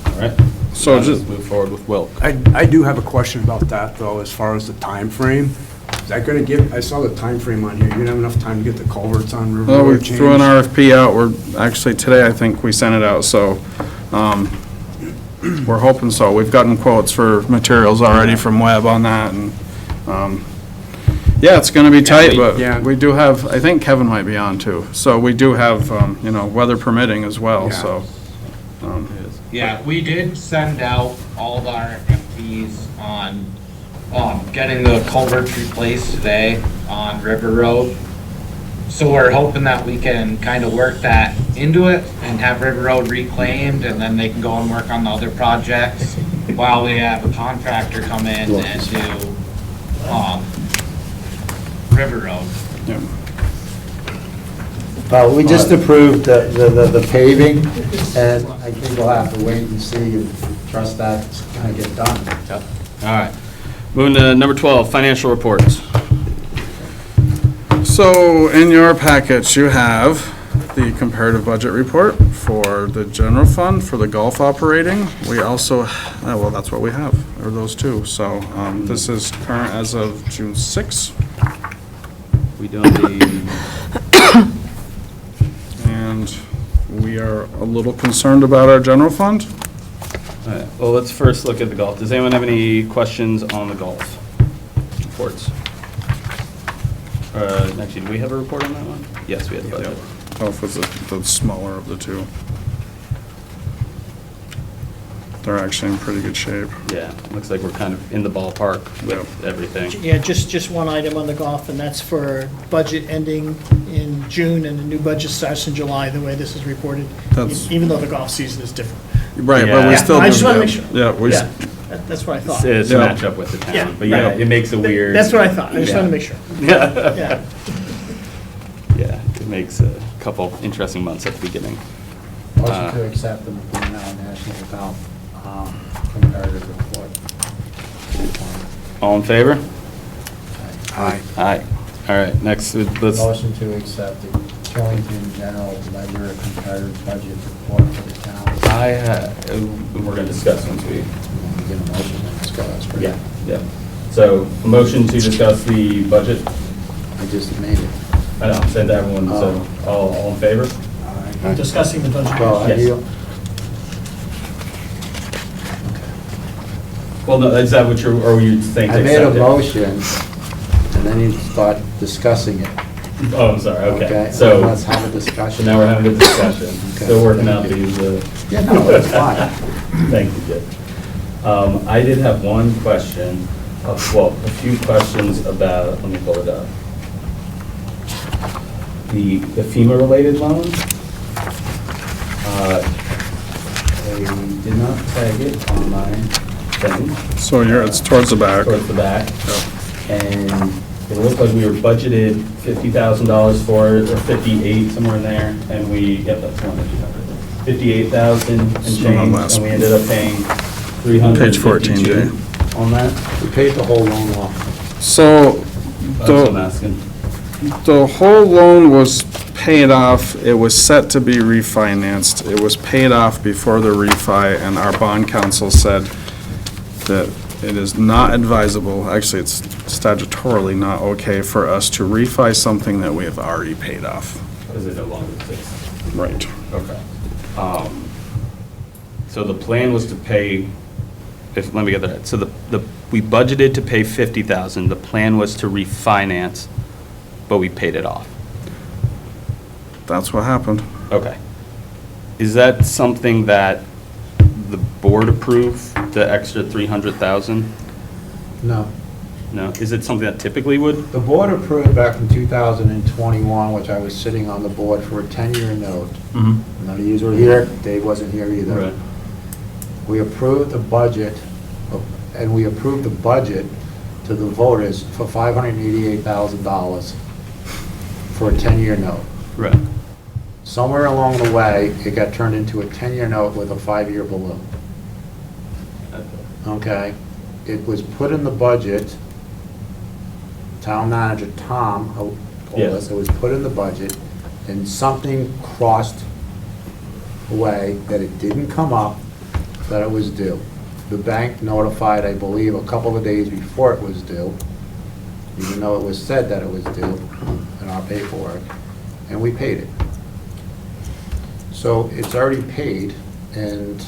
All right. So Now just- move forward with Wilk. I do have a question about that, though, as far as the time frame. Is that gonna give, I saw the time frame on here, you're gonna have enough time to get the culverts on River Well, we Road threw an changed? RFP out, actually today, I think we sent it out, so, we're hoping so. We've gotten quotes for materials already from Webb on that, and, yeah, it's gonna be tight, yeah. but we do have, I think Kevin might be on too, so we do have, weather permitting as well, Yeah. so. Yeah, we did send out all the RFPs on getting the culverts replaced today on River Road. So we're hoping that we can kind of work that into it and have River Road reclaimed, and then they can go and work on the other projects while we have a contractor come in and do River Road. Yeah. We just approved the paving, and I think we'll have to wait and see and trust that's gonna get done. All right. Moving to number 12, financial reports. So in your package, you have the comparative budget report for the general fund, for the golf operating. We also, well, that's what we have, are those two. So this is current as of June 6th. We doing the, And we are a little concerned about our general fund. all right, well, let's first look at the golf. Does anyone have any questions on the golf reports? Actually, do we have a report on that one? Yes, we have the budget. Golf was the smaller of the two. They're actually in pretty good shape. Yeah, looks like we're kind of in the ballpark with everything. Yeah, just one item on the golf, and that's for budget ending in June, and the new budget starts in July, the way this is reported, That's- even though the golf season is different. Right, but we Yeah. still. I just wanna yeah, make sure. Yeah, we, Yeah, that's what I thought. It's Yeah. match up with the Yeah, town, but yeah, right. it makes a weird. That's what I thought, I just wanted to Yeah. make sure. Yeah, Yeah. yeah, it makes a couple interesting months at the beginning. Motion to accept the National Account comparative report. All in favor? Aye. Aye. All right, next, let's, Motion to accept the Killington General Ledger comparative budget report for the town. we're gonna discuss once we. Get a motion and discuss, right? Yeah. So, a motion to discuss the budget. I just made it. I know, send to everyone, so, all in favor? Discussing the budget. Well, I Yes. do. Well, no, is that what you're, or were you saying to I made accept a it? motion, and then you start discussing it. Oh, I'm sorry, okay. Let's So, have a discussion. now we're having a discussion. Okay. Still working out these, Yeah, no, it's fine. Thank you, Jim. I did have one question, well, a few questions about, let me pull it up. The FEMA-related loan. I did not tag it on my thing. so it's towards the back. Towards the back. And it looked like we were budgeted $50,000 for it, or 58, somewhere in there, and yep, that's the one that you have right there. 58,000 and So change, last and we one. ended up paying 352 Page 14, Jay. on that. We paid the whole loan off. So That's what I'm asking. the whole loan was paid off. It was set to be refinanced. It was paid off before the refi, and our bond counsel said that it is not advisable, actually, it's statutorily not okay for us to refi something that we have already paid off. Is it no longer fixed? Right. Okay. So the plan was to pay, let me get that right. So we budgeted to pay 50,000. The plan was to refinance, but we paid it off. That's what happened. Okay. Is that something that the board approved, the extra 300,000? No. No? Is it something that typically would? The board approved back in 2021, which I was sitting on the board for a 10-year note. Mm-hmm. None of you were here, Dave wasn't here either. Right. We approved the budget, and we approved the budget to the voters for $588,000 for a 10-year note. Right. Somewhere along the way, it got turned into a 10-year note with a 5-year balloon. Okay? It was put in the budget, town manager Tom told us, it was put in the budget, and something crossed away that it didn't come up, that it was due. The bank notified, I believe, a couple of days before it was due, even though it was said that it was due in our paperwork, and we paid it. So it's already paid, and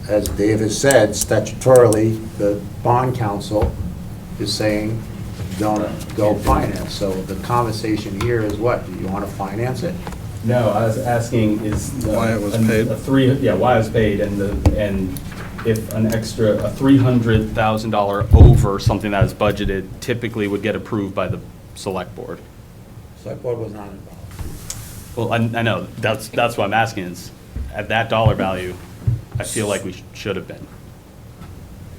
as Dave has said, statutorily, the bond counsel is saying, don't go finance. So the conversation here is what? Do you want to finance it? No, I was asking is. Why it was paid? Why it was paid, and if an extra, a $300,000 over something that is budgeted typically would get approved by the select board. Select board was not involved. Well, I know, that's what I'm asking, is at that dollar value, I feel like we should have been.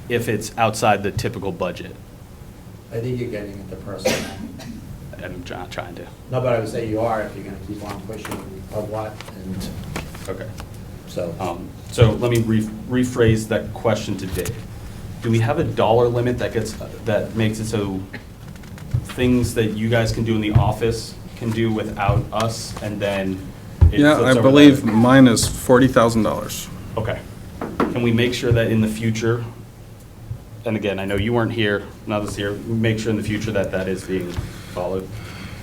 If it's outside the typical budget, I think you're getting into personnel. I'm not trying to. No, but I would say you are if you're going to keep on pushing a lot, and Okay. so. So let me rephrase that question to Dave. Do we have a dollar limit that makes it so things that you guys can do in the office can do without us, and then Yeah, I it's over believe there. mine is $40,000. Okay. Can we make sure that in the future, and again, I know you weren't here, none of us here, we make sure in the future that that is being followed?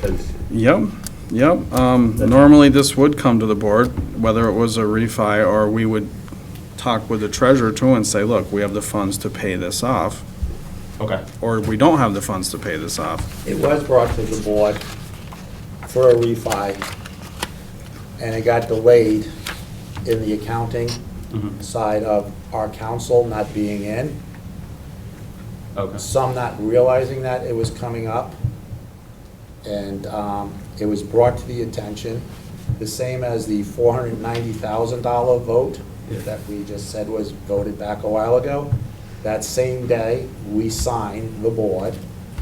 'Cause- Yep. Normally, this would come to the board, whether it was a refi or we would talk with the treasurer too and say, look, we have the funds to pay this off, Okay. or we don't have the funds to pay this off. It was brought to the board for a refi, and it got delayed in the accounting Mhm. side of our council not being in, Okay. some not realizing that it was coming up, and it was brought to the attention, the same as the $490,000 vote Yeah. that we just said was voted back a while ago. That same day, we signed, the board,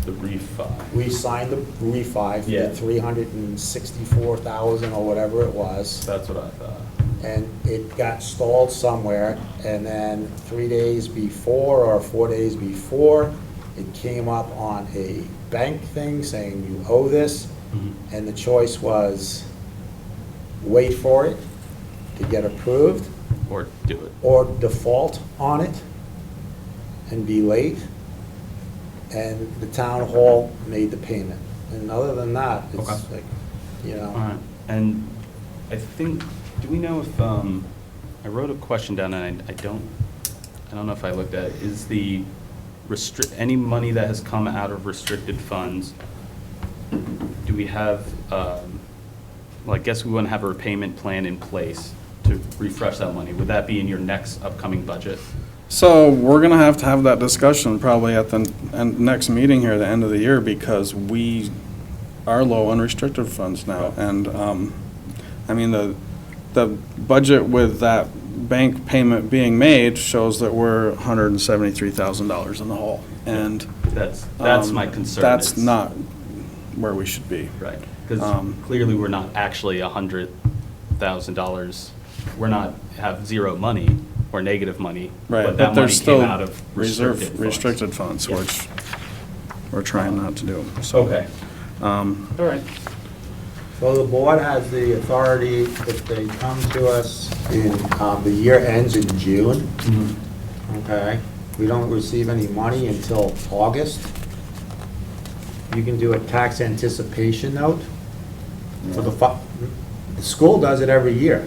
The refi. we signed the refi for Yeah. the 364,000 or whatever it was, That's what I thought. and it got stalled somewhere, and then 3 days before or 4 days before, it came up on a bank thing saying you owe this, and the choice was wait for it to get approved, Or do it. or default on it and be late, and the town hall made the payment. And other than that, it's Okay. like, you know. All right. And I think, do we know if, I wrote a question down and I don't know if I looked at it. Is the any money that has come out of restricted funds, do we have, well, I guess we want to have a repayment plan in place to refresh that money. Would that be in your next upcoming budget? So we're gonna have to have that discussion probably at the next meeting here at the end of the year, because we are low on restricted funds now. And, I mean, the budget with that bank payment being made shows that we're $173,000 in the hole. And That's my concern. that's is- not where we should be. Right, because Um, clearly we're not actually $100,000, we're not, have zero money or negative money. Right, But but that money there's came still out of restricted funds, Yeah. which we're trying not to do. So, Okay, all right. So the board has the authority, if they come to us in, the year ends in June, okay? We don't receive any money until August. You can do a tax anticipation note for the school does it every year.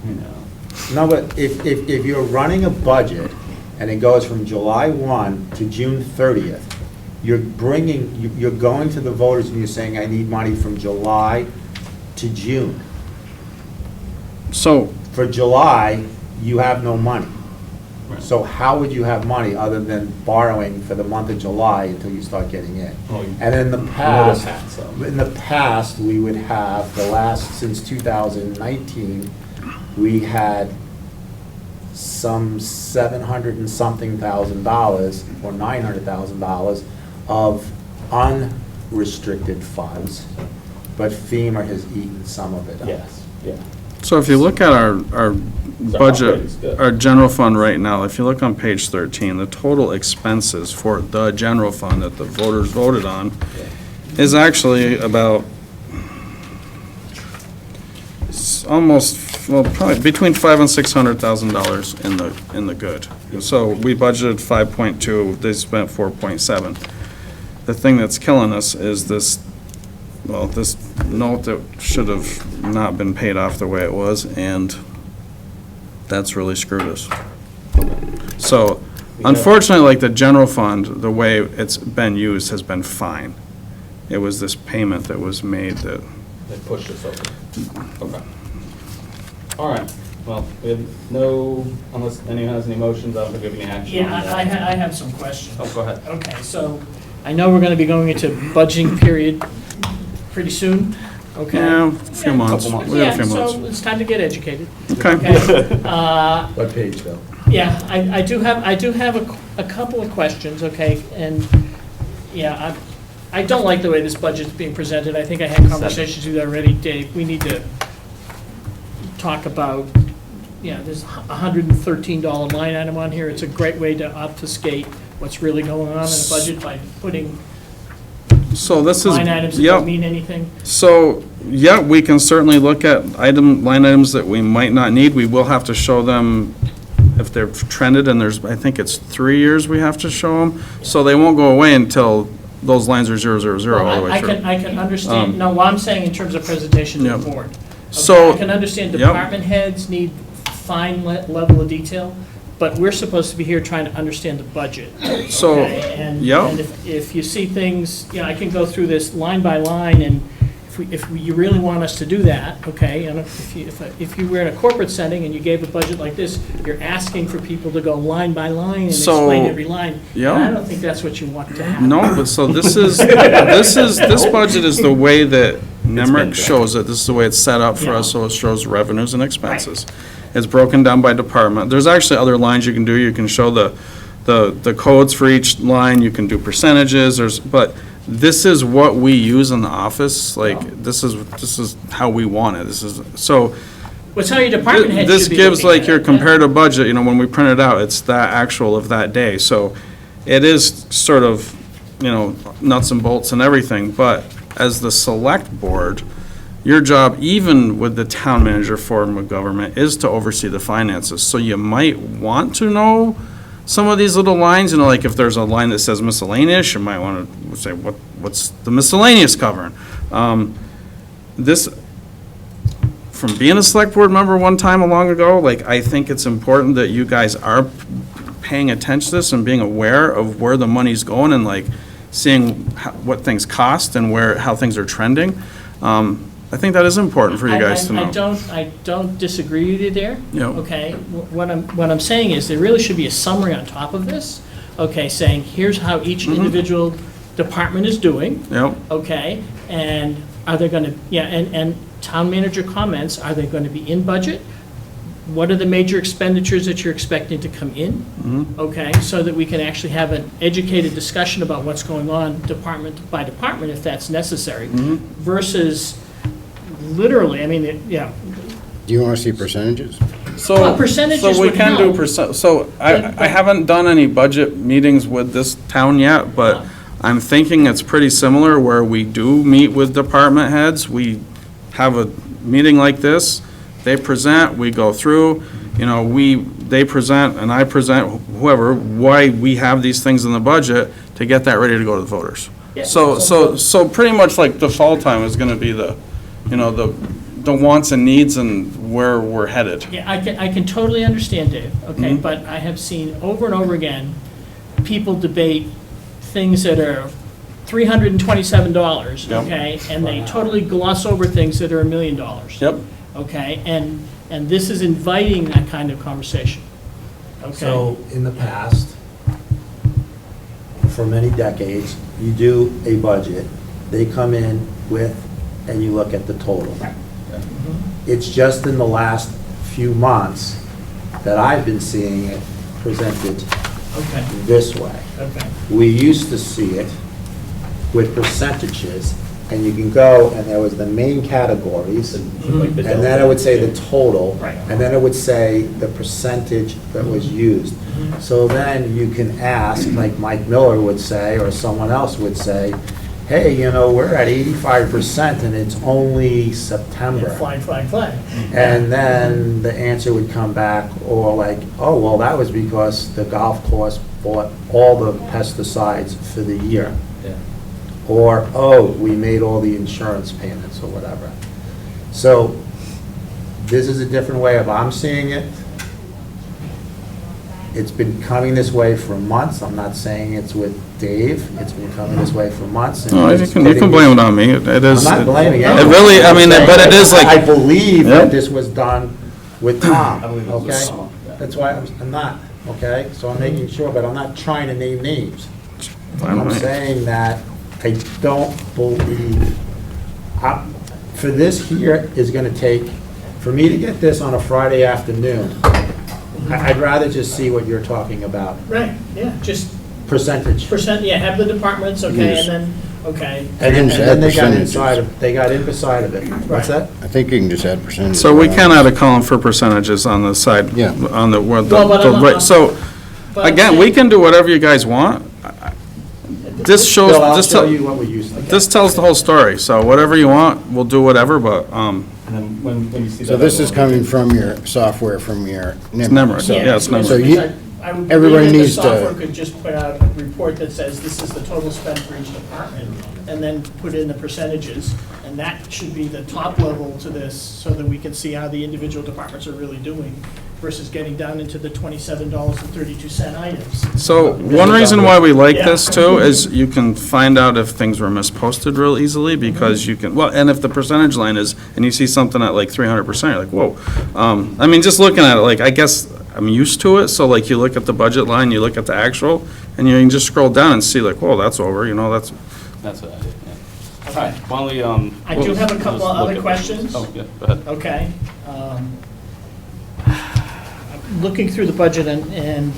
You know, No, but if you're running a budget and it goes from July 1 to June 30th, you're going to the voters and you're saying, I need money from July to June. so For July, you have no money. Right. So how would you have money other than borrowing for the month of July until you start getting in? Oh, you- And in the would've past, had some. we would have, since 2019, we had some 700 and something thousand dollars, or $900,000 of unrestricted funds, but FEMA has eaten some of it up. Yes, yeah. So if you look at our budget, operating's good. our general fund right now, if you look on page 13, the total expenses for the general fund that the voters voted on is actually about, it's almost, well, probably between $500,000 and $600,000 in the good. So we budgeted 5.2, they spent 4.7. The thing that's killing us is this, well, this note that should have not been paid off the way it was, and that's really screwed us. So unfortunately, like the general fund, the way it's been used has been fine. It was this payment that was made that, They pushed us over. Okay. All right, well, we have no, unless anyone has any motions, I don't think we have any action on Yeah, that. I have some questions. Oh, go ahead. Okay, so I know we're going to be going into budgeting period pretty soon, okay? yeah, a few months. Couple months. We got a Yeah, few so months. it's time to get educated. Okay. What page, Bill? Yeah, I do have a couple of questions, okay? And, yeah, I don't like the way this budget's being presented. I think I had conversations with you already, Dave. We need to talk about, there's a $113 line item on here. It's a great way to obfuscate what's really going on in the budget by putting So this is, line items that yep. don't mean anything? So, yeah, we can certainly look at line items that we might not need. We will have to show them if they're trended, and there's, I think it's 3 years we have to show them. So they won't go away until those lines are 0, 0, 0 all the way I through. can understand, no, what I'm saying in terms of presentation to the Yep. board. Okay, So- I can understand Yep. department heads need fine level of detail, but we're supposed to be here trying to understand the budget. So, Okay, and yep. if you see things, you know, I can go through this line by line, and if you really want us to do that, okay, and if you were in a corporate setting and you gave a budget like this, you're asking for people to go line by line and So, explain every line. yeah. And I don't think that's what you want to happen. No, but so this budget is the way that NEMRIC shows it. This is the way it's set up for us, so it shows revenues and expenses. It's broken down by department. There's actually other lines you can do. You can show the codes for each line, you can do percentages, but this is what we use in the office, like, this is how we want it. This is, so. What's how your department head This should be gives looking like at your it, yeah. comparative budget, you know, when we print it out, it's that actual of that day. So it is sort of, you know, nuts and bolts and everything, but as the select board, your job, even with the town manager form of government, is to oversee the finances. So you might want to know some of these little lines, you know, like if there's a line that says miscellaneous, you might want to say, what's the miscellaneous covering? This, from being a select board member one time long ago, like, I think it's important that you guys are paying attention to this and being aware of where the money's going and like seeing what things cost and how things are trending. I think that is important for you guys to know. I don't disagree with you there. Yep. Okay, what I'm saying is there really should be a summary on top of this, okay, saying here's how each individual department is doing. Yep. Okay, and are they gonna, and town manager comments, are they gonna be in budget? What are the major expenditures that you're expecting to come in? Okay, so that we can actually have an educated discussion about what's going on department by department if that's necessary, versus literally, I mean, Do you want to see percentages? Well, percentages So we would can do help. percent, so I haven't done any budget meetings with this town yet, but I'm thinking it's pretty similar where we do meet with department heads. We have a meeting like this, they present, we go through, you know, they present and I present, whoever, why we have these things in the budget to get that ready to go to the voters. Yeah. So pretty much like the fall time is gonna be the, you know, the wants and needs and where we're headed. Yeah, I can totally understand, Dave, okay, Mhm. but I have seen over and over again, people debate things that are $327, Yep. okay, and they totally gloss over things that are $1 million. Yep. Okay, and this is inviting that kind of conversation, okay? So, in the past, for many decades, you do a budget, they come in with, and you look at the total. It's just in the last few months that I've been seeing it presented Okay, this way. okay. We used to see it with percentages, and you can go, and there was the main categories, and then it would say the total, Right. and then it would say the percentage that was used. So then you can ask, like Mike Miller would say, or someone else would say, hey, you know, we're at 85% and it's only September. Fine. And then the answer would come back, or like, oh, well, that was because the golf course bought all the pesticides for the year. Or, oh, we made all the insurance payments or whatever. So this is a different way of I'm seeing it. It's been coming this way for months. I'm not saying it's with Dave. It's been coming this way for months. and No, he's you can blame it on me. It is. I'm not blaming It anyone. really, I mean, but it is like. I believe Yep. that this was done with Tom, believe it was with okay? Tom, That's why I'm not, okay? So I'm making sure, but I'm not trying to name names. Fine I'm with me. saying that I don't believe, for this here is gonna take, for me to get this on a Friday afternoon, I'd rather just see what you're talking about, Right, yeah, just percentage. have the departments, okay, Yes. and then, okay. And You can just then add they got percentages. they got inside of it. What's that? I think you can just add percentages. So we can add a column for percentages on the side. Yeah. On the, where Well, but I'm not- right, so, but I'm again, we saying- can do whatever you guys want. this shows, Bill, I'll show you what we used to get. this tells the whole story, so whatever you want, we'll do whatever, but, And then when you see that. So this is coming from your software, from your Nemrick, NIMRIC. So- yeah, it's So Nemrick. you, I would everybody believe that needs to- The software could just put out a report that says this is the total spent for each department, and then put in the percentages, and that should be the top level to this, so that we can see how the individual departments are really doing, versus getting down into the $27.32 items. So, one reason why we like this too is you can find out if things were misposted real easily, because you can, well, and if the percentage line is, and you see something at like 300%, you're like, whoa. I mean, just looking at it, like, I guess I'm used to it, so like, you look at the budget line, you look at the actual, and you can just scroll down and see like, whoa, that's over, that's. That's what I did, yeah. All right, why don't we, I do have a couple we'll of just look other at- questions. Oh, yeah, go ahead. Okay. Looking through the budget and,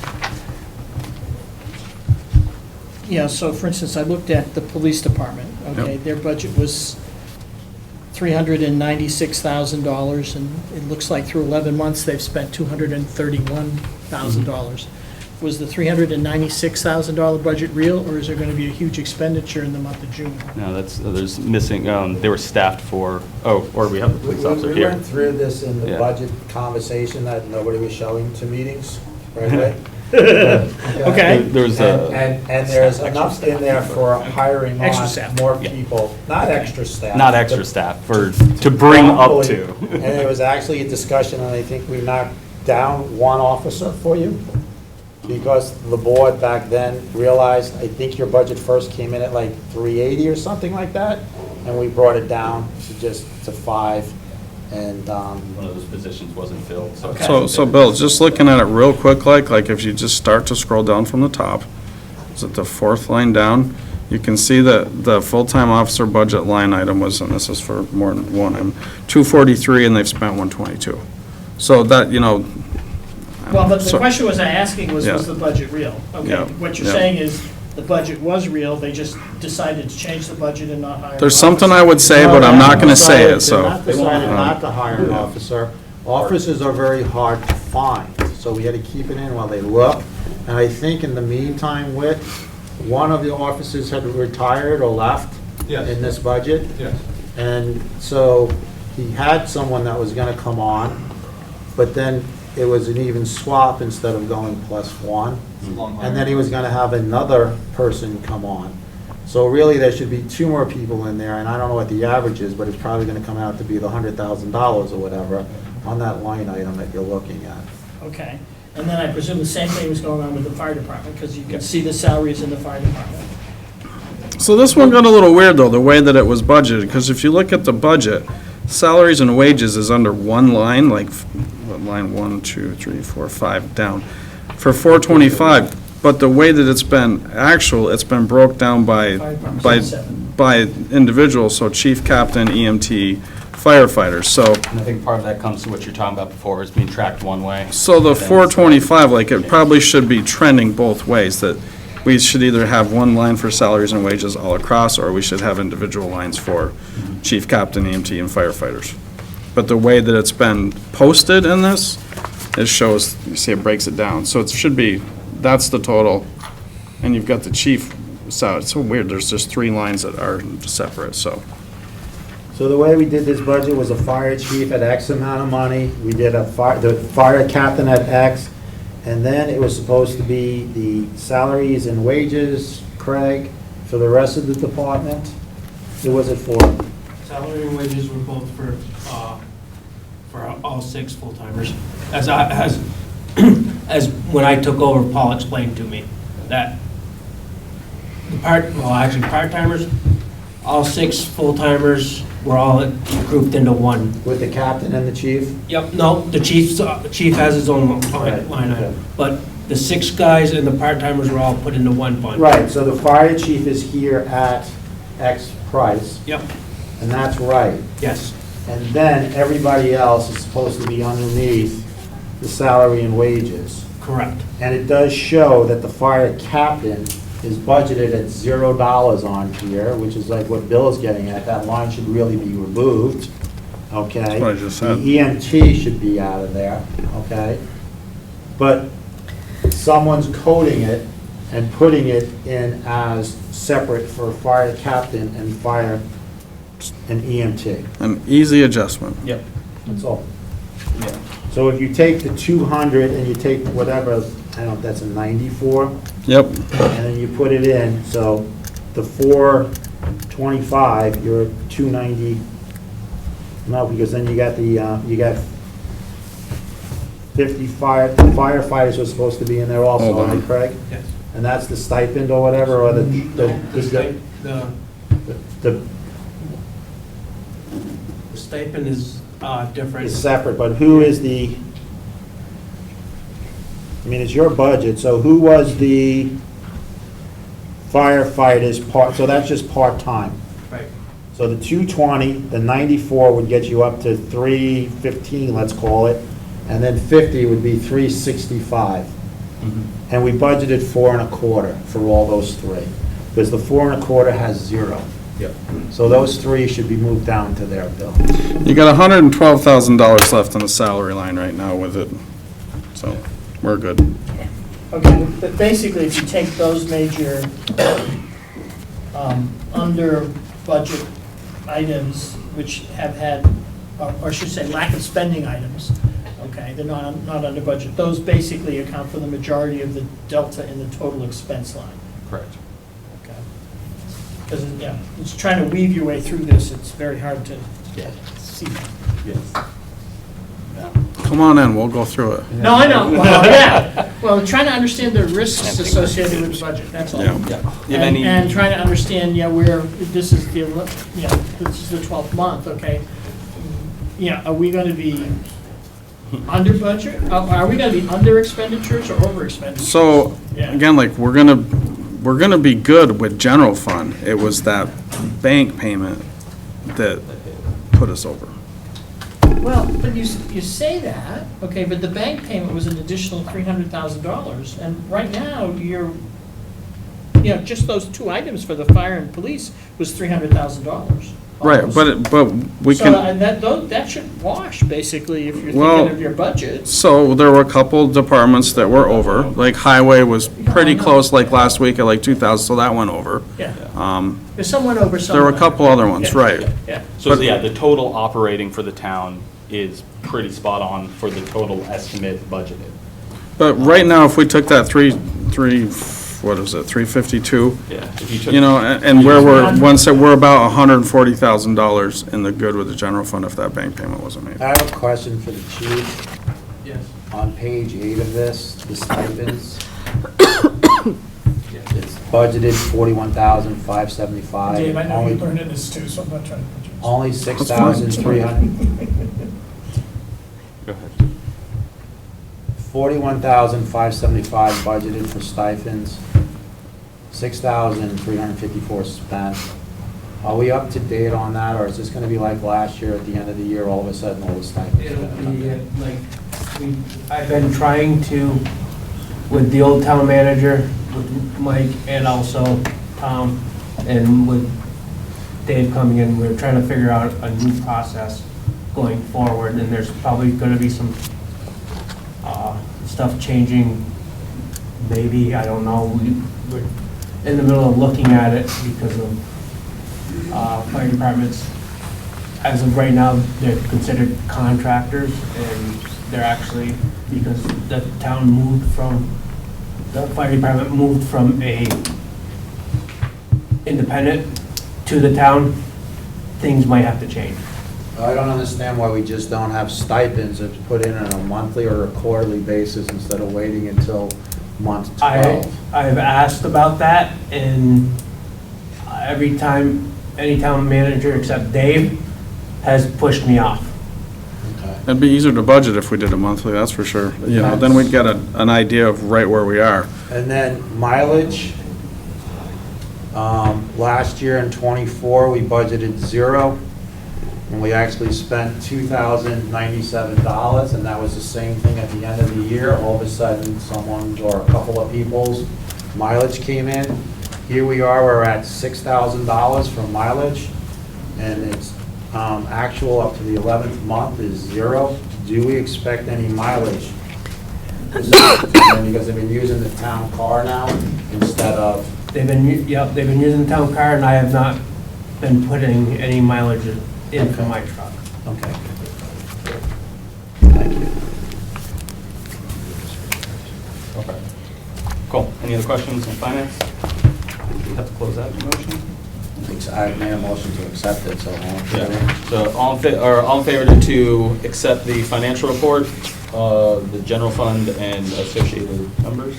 yeah, so for instance, I looked at the police department, okay? Their budget was $396,000, and it looks like through 11 months, they've spent $231,000. Was the $396,000 budget real, or is there going to be a huge expenditure in the month of June? No, there's missing, they were staffed for, or we have the police officer We here. went through this in the Yeah. budget conversation that nobody was showing to meetings, right? Okay. There was a, And there's enough in there for hiring Extra on staff. more people, not extra staff. not extra staff, to bring up to. And it was actually a discussion, and I think we knocked down one officer for you, because the board back then realized, I think your budget first came in at like 380 or something like that, and we brought it down to 5, and, One of those positions wasn't filled, so. So Bill, just looking at it real quick, like if you just start to scroll down from the top, is it the fourth line down? You can see that the full-time officer budget line item was, and this is for more than one, 243, and they've spent 122. So that, Well, but the So- question was I asking was Yeah. the budget real? Okay, Yeah, what you're yeah. saying is the budget was real, they just decided to change the budget and not hire. there's an something I officer. would say, but I'm not gonna say it, so. They decided not to hire an officer. Officers are very hard to find, so we had to keep it in while they look. And I think in the meantime, Whit, one of the officers had retired or left Yes. in this budget. Yes. And so he had someone that was gonna come on, but then it was an even swap instead of going +1. And then he was gonna have another person come on. So really, there should be 2 more people in there, and I don't know what the average is, but it's probably gonna come out to be the $100,000 or whatever on that line item that you're looking at. Okay, and then I presume the same thing was going on with the fire department, because you can see the salaries in the fire department. So this one got a little weird, though, the way that it was budgeted, because if you look at the budget, salaries and wages is under one line, like, what, line 1, 2, 3, 4, 5, down, for 425, but the way that it's been it's been broke down Fire department's at 7. by individual, so chief, captain, EMT, firefighters, so, And I think part of that comes to what you're talking about before, is being tracked one way. so the And then it's, 425, like, it probably should be trending both ways, that we should either have one line for salaries and wages all across, or we should have individual lines for chief, captain, EMT, and firefighters. But the way that it's been posted in this, it shows, you see it breaks it down, so it should be, that's the total, and you've got the chief salary. It's so weird, there's just 3 lines that are separate, so. So the way we did this budget was a fire chief at X amount of money, we did the fire captain at X, and then it was supposed to be the salaries and wages, Craig, for the rest of the department. Who was it for? Salary and wages were both for all 6 full-timers. As when I took over, Paul explained to me that part-timers, all 6 full-timers were all grouped into one. With the captain and the chief? Yep, no, the chief has his own line item, but the 6 guys and the part-timers were all put into one fund. Right, so the fire chief is here at X price, Yep, and that's right. yes. And then everybody else is supposed to be underneath the salary and wages. Correct. And it does show that the fire captain is budgeted at $0 on here, which is like what Bill is getting at. That line should really be removed, okay? That's what I just said. The EMT should be out of there, okay? But someone's coding it and putting it in as separate for fire captain and fire and EMT. An easy adjustment. Yep. That's all. Yeah. So if you take the 200 and you take whatever, I don't know if that's a 94, Yep. and then you put it in, so the 425, you're at 290. No, because then you got the, you got 50 firefighters were supposed to be in there also, Hold on. right, Craig? Yes. And that's the stipend or whatever, or the The stipend is different. is separate, but who is the, I mean, it's your budget, so who was the firefighters part, so that's just part-time. Right. So the 220, the 94 would get you up to 315, let's call it, and then 50 would be 365. And we budgeted 425 for all those three, because the 425 has 0. Yep. So those three should be moved down to their bill. You got $112,000 left on the salary line right now with it, so we're good. Okay, but basically, if you take those major under budget items, which have had, or I should say, lack of spending items, okay, they're not under budget, those basically account for the majority of the delta in the total expense line. Correct. Okay. Because, yeah, it's trying to weave your way through this, it's very hard to see. Yes. Come on in, we'll go through it. No, I know, well, yeah, well, trying to understand the risks associated with the budget, that's all. Yeah. Yeah. You have And any? and trying to understand, where, this is the, this is the 12th month, okay? Are we gonna be under budget? Are we gonna be under expenditures or over expenditures? So, Yeah. again, like, we're gonna be good with general fund. It was that bank payment that put us over. Well, but you say that, okay, but the bank payment was an additional $300,000, and right now, just those two items for the fire and police was $300,000. Right, but we So, can, and that should wash, basically, if you're Well, thinking of your budget. so there were a couple departments that were over, like highway was pretty close, like last week at like 2,000, so that went over. Yeah, Um, there's someone over There someone. were a couple other ones, Yeah, right. Yeah, So, yeah, the total operating for the town is pretty spot on for the total estimate budgeted. But right now, if we took that 352, Yeah. If you took. and where we're about $140,000 in the good with the general fund if that bank payment wasn't made. I have a question for the chief. yes. On page 8 of this, the stipends. It's budgeted 41,575. Dave, I know you Only- learned this too, so I'm not trying to put you. Only 6,300. Go ahead. 41,575 budgeted for stipends, 6,354 spent. Are we up to date on that, or is this gonna be like last year at the end of the year, all of a sudden all the stipends? are It'll gonna come be down? I've been trying to, with the old town manager, with Mike and also Tom, and with Dave coming in, we're trying to figure out a new process going forward, and there's probably gonna be some stuff changing, maybe, I don't know. We're in the middle of looking at it because of fire departments. As of right now, they're considered contractors, and they're actually, because the town moved from, the fire department moved from a independent to the town, things might have to change. I don't understand why we just don't have stipends that's put in on a monthly or a quarterly basis instead of waiting until month 12. I've asked about that, and every time, any town manager except Dave has pushed me off. Okay. It'd be easier to budget if we did it monthly, that's for sure. Then we'd get an idea of right where we are. And then mileage, last year in '24, we budgeted 0, and we actually spent $2,097, and that was the same thing at the end of the year. All of a sudden, someone's or a couple of people's mileage came in. Here we are, we're at $6,000 for mileage, and it's actual up to the 11th month is 0. Do we expect any mileage? Because I've been using the town car now, and instead of, They've been, they've been using the town car, and I have not been putting any mileage in for my truck. okay. Thank you. Okay. Cool. Any other questions on finance? We have to close out the motion? I made a motion to accept it, so. Yeah. So all in favor to accept the financial report, the general fund and associated numbers?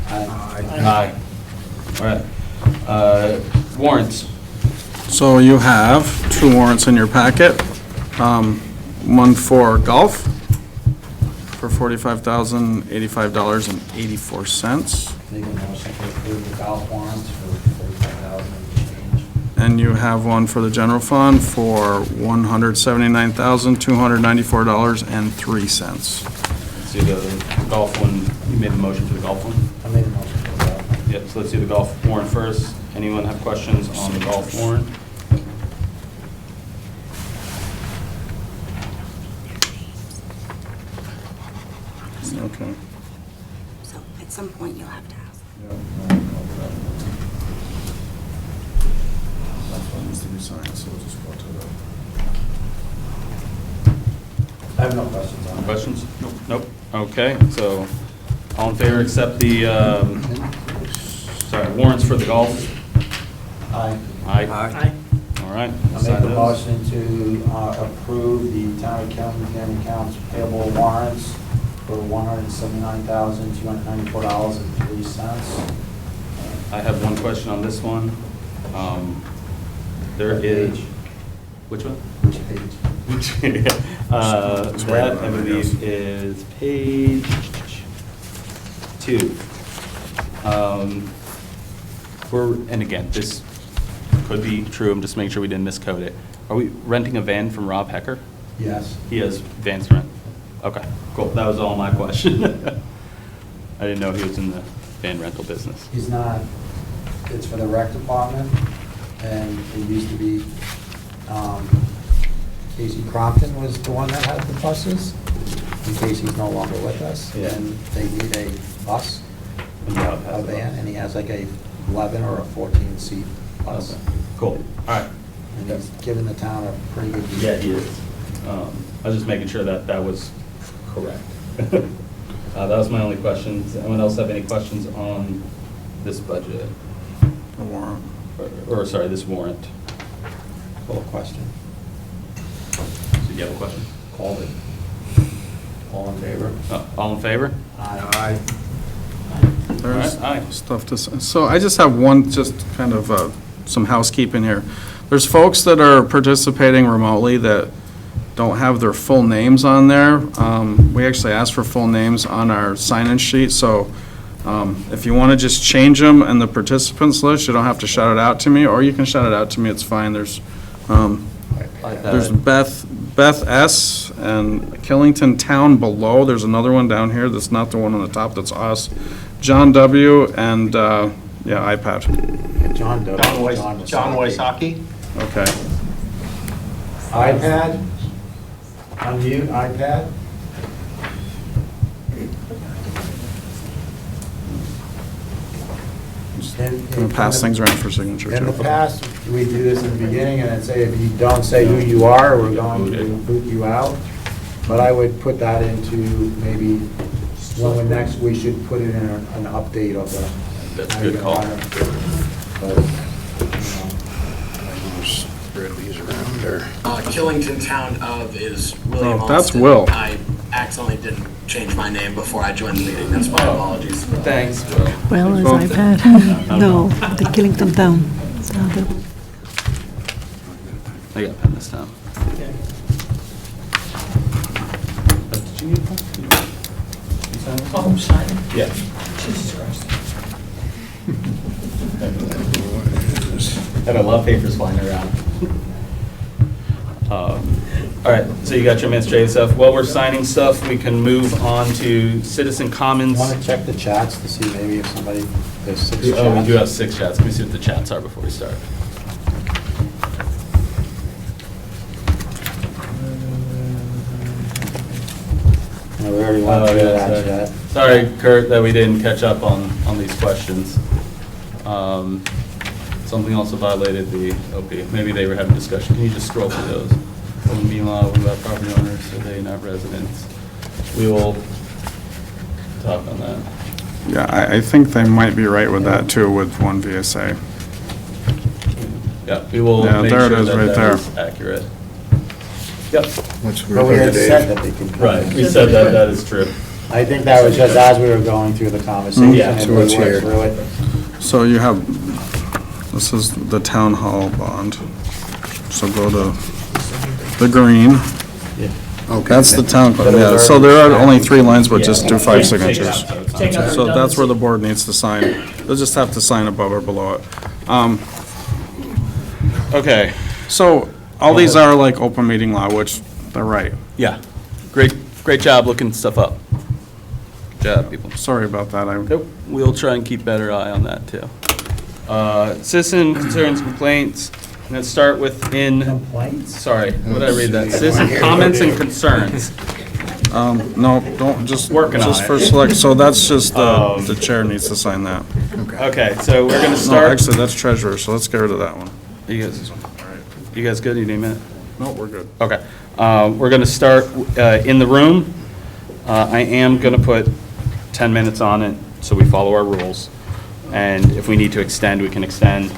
Aye. All right. Warrants. So you have two warrants in your packet. One for golf for $45,085.84. Make a motion to approve the golf warrants for $35,000 and change. And you have one for the general fund for $179,294.03. Let's do the golf one. You made the motion for the golf one? I made a motion for the golf one. Yep, so let's do the golf warrant first. Anyone have questions on the golf warrant? Okay. So at some point you'll have to ask. That's what needs to be signed, so we'll just go to the... I have no questions on it. Questions? Nope. Okay, so all in favor, accept the, warrants for the golf? Aye. Aye. All right. I make a motion to approve the town of Killington accounts payable warrants for $179,294.03. I have one question on this one. There What is. page? Which one? Which page? That, I believe, is page 2. And again, this could be true, I'm just making sure we didn't miscode it. Are we renting a van from Rob Hecker? Yes. He has vans to rent? Okay, cool, that was all my question. I didn't know he was in the van rental business. He's not, it's for the rec department, and it used to be, Casey Crompton was the one that had the buses. And Casey's no longer with us, Yeah. and they need a bus, And Rob has a the van, bus. and he has like a 11 or a 14-seat bus. Okay, cool, all right. And he's given the town a pretty good deal. Yeah, he is. I was just making sure that that was correct. That was my only question. Does anyone else have any questions on this budget? The warrant. Or sorry, this warrant? Full question. So you have a question? Called it. All in favor? All in favor? Aye. There's Aye. stuff to say. So I just have one, just kind of some housekeeping here. There's folks that are participating remotely that don't have their full names on there. We actually asked for full names on our sign-in sheet, so if you want to just change them in the participants list, you don't have to shout it out to me, or you can shout it out to me, it's fine. There's Beth S. and Killington Town below. There's another one down here that's not the one on the top, that's us. John W. and, iPad. John Doe. John Wysocki. Okay. iPad? Unmute, iPad? I'm going to pass things around for signature, In the too. past, we do this in the beginning and then say, if you don't say who you are, we're going to boot you out. But I would put that into maybe, when next, we should put it in an update of the. That's a good call. But, Spread these around, or? Killington Town of is William Oh, that's Alston. Will. I accidentally didn't change my name before I joined the meeting, that's my apologies. Thanks. Well, as Well- iPad. No, the Killington Town. I got a pen this time. Did you need a pen? You sign this? Oh, I'm signing. Yeah. Jesus Christ. I have a lot of papers flying around. All right, so you got your administrative stuff. While we're signing stuff, we can move on to citizen comments. Want to check the chats to see maybe if somebody, there's 6 chats? Oh, we do have 6 chats. Let me see what the chats are before we start. No, we already went through that sorry. chat. Sorry, Kurt, that we didn't catch up on these questions. Something also violated the OP. Maybe they were having discussion. Can you just scroll through those? Open meeting law, what about property owners, are they not residents? We will talk on that. Yeah, I think they might be right with that too, with 1 VSA. Yeah, we will Yeah, make there it sure is, that right that there. is accurate. Yep, But we had said that they could. right, we said that that is true. I think that was just as we were going through the conversation. Yeah. and So we what's went here? through it. So you have, this is the town hall bond. So go to the green. Okay. That's the town, yeah, so there are only 3 lines, but just do 5 signatures. Take out the So that's where the redundancy. board needs to sign. They'll just have to sign above or below it. Okay, so all these are like open meeting law, which they're right. Yeah, great job looking stuff up. Good job, people. Sorry about that. Nope, we'll try and keep better eye on that, too. Citizen concerns, complaints, I'm gonna start with Complaints? sorry, what did I read that? Citizen comments and concerns. No, don't, just Working on it. for select, so that's just, the chair needs to sign that. Okay, so we're gonna No, start. actually, that's treasurer, so let's get rid of that one. You guys good? You need a minute? No, we're good. Okay. We're going to start in the room. I am going to put 10 minutes on it, so we follow our rules. And if we need to extend, we can extend.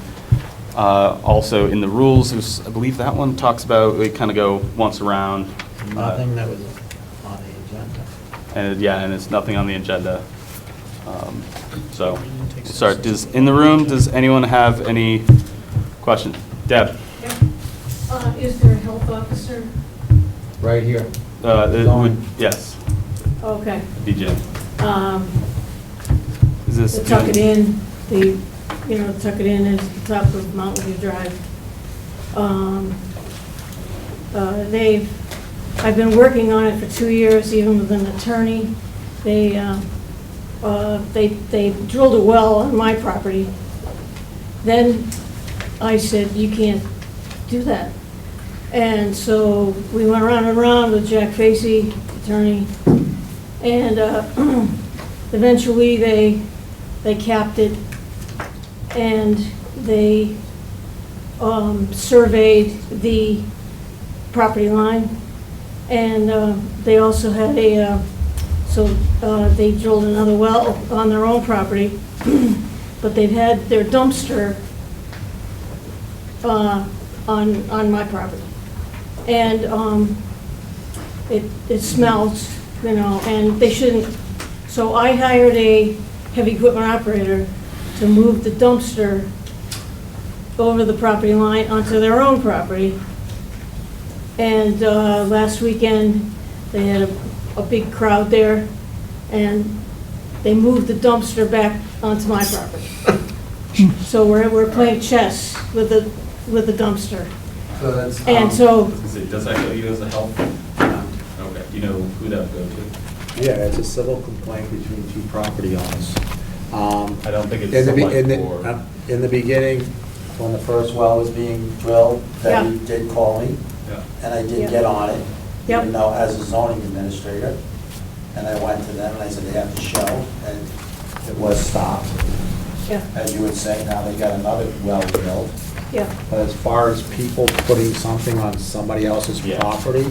Also, in the rules, I believe that one talks about, we kind of go once around. Nothing that was on the agenda. And yeah, and it's nothing on the agenda. So, sorry, in the room, does anyone have any questions? Deb? Is there a health officer? Right here. Yes, Okay. DJ. Is this? To tuck it in, tuck it in is the top of Mountain View Drive. I've been working on it for 2 years, even with an attorney. They drilled a well on my property. Then I said, you can't do that. And so we went around and around with Jack Facey, attorney, and eventually they capped it, and they surveyed the property line, and they also had they drilled another well on their own property, but they've had their dumpster on my property. And it smells, and they shouldn't. So I hired a heavy equipment operator to move the dumpster over the property line onto their own property. And last weekend, they had a big crowd there, and they moved the dumpster back onto my property. So we're playing chess with the dumpster. So that's. And so, Does that go you as a help? Okay, do you know who that would go to? Yeah, it's a civil complaint between 2 property owners. I don't think it's In the be- select in the- board. In the beginning, when the first well was being drilled, Debbie did call me, Yeah. and I did Yeah. get on it, Yep. even though as a zoning administrator. And I went to them and I said they have to show, and it was stopped. yeah, As you would say, now they got another well drilled. yeah, But as far as people putting something on somebody else's Yeah. property,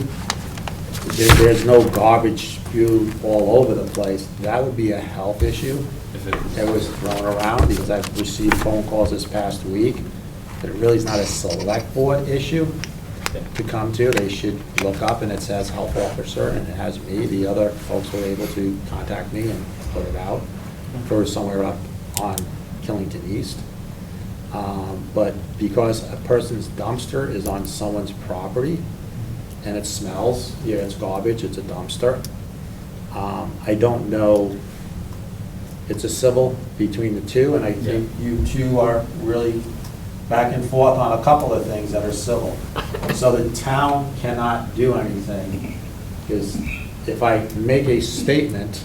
there's no garbage spewed all over the place. That would be a health issue. If it- It was thrown around because I've received phone calls this past week. But it really is not a select board issue to come to. They should look up and it says health officer and it has me. The other folks were able to contact me and put it out for somewhere up on Killington East. But because a person's dumpster is on someone's property and it smells, yeah, it's garbage, it's a dumpster. I don't know, it's a civil between the two, and I think you two are really back and forth on a couple of things that are civil. So the town cannot do anything, because if I make a statement,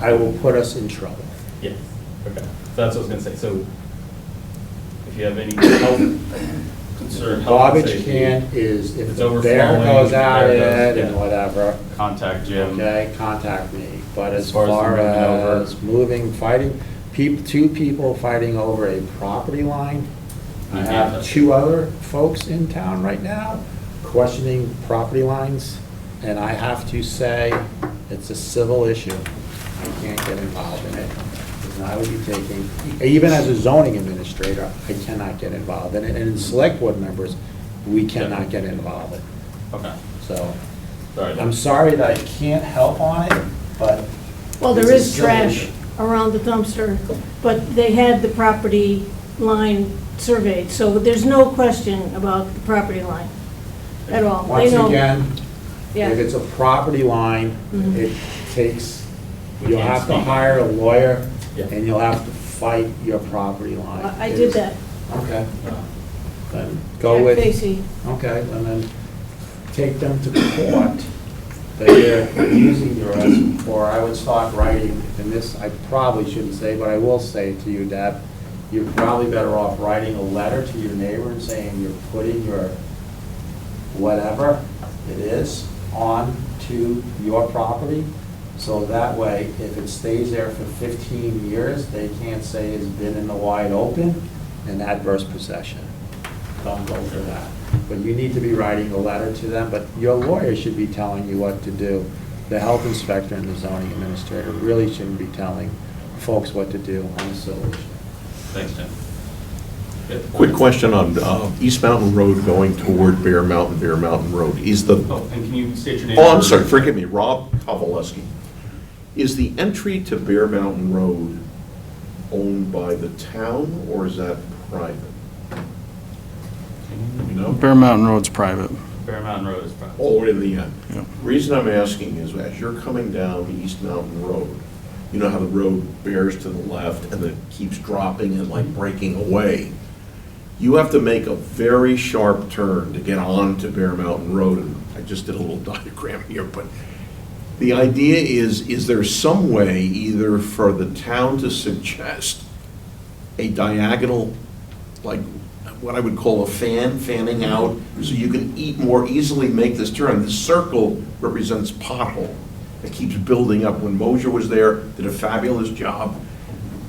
I will put us in trouble. Yes, okay. So that's what I was gonna say. So if you have any health concern, health and Garbage safety, can is, if it's the overflowing, bear goes at bear it goes- and yeah. whatever, contact Jim. okay, contact me. But as As far as far moving over. as moving, fighting, two people fighting over a property line. I have two other folks in town right now questioning property lines, and I have to say, it's a civil issue. I can't get involved in it. And I would be taking, even as a zoning administrator, I cannot get involved in it. And in select board members, we cannot get involved in it. Okay. So, Sorry. I'm sorry that I can't help on it, but. Well, there it's a is civil trash issue. around the dumpster, but they had the property line surveyed, so there's no question about the property line at all. They Once know. again, Yeah. if it's a property line, Mhm. it takes, We you'll can't have to speak. hire a lawyer, Yeah. and you'll have to fight your property line. I did that. Okay. Then go Jack with, Vacy. okay, and then take them to court that you're using yours, or I would start writing, and this I probably shouldn't say, but I will say it to you, Deb, you're probably better off writing a letter to your neighbor and saying you're putting your whatever it is on to your property, so that way, if it stays there for 15 years, they can't say it's been in the wide open and adverse possession. Don't go for that. But you need to be writing a letter to them, but your lawyer should be telling you what to do. The health inspector and the zoning administrator really shouldn't be telling folks what to do on a civil issue. Thanks, Tim. Quick question on East Mountain Road going toward Bear Mountain Road. Is the, Oh, and can you state your name? oh, I'm sorry, forgive me, Rob Kovaleski. Is the entry to Bear Mountain Road owned by the town, or is that private? You know? Bear Mountain Road's private. Bear Mountain Road is private. Oh, in the end. Yeah. Reason I'm asking is, as you're coming down East Mountain Road, you know how the road bears to the left and then keeps dropping and like breaking away? You have to make a very sharp turn to get on to Bear Mountain Road, and I just did a little diagram here, but the idea is there some way either for the town to suggest a diagonal, like what I would call a fanning out, so you can more easily make this turn? This circle represents pothole. It keeps building up. When Mosier was there, did a fabulous job.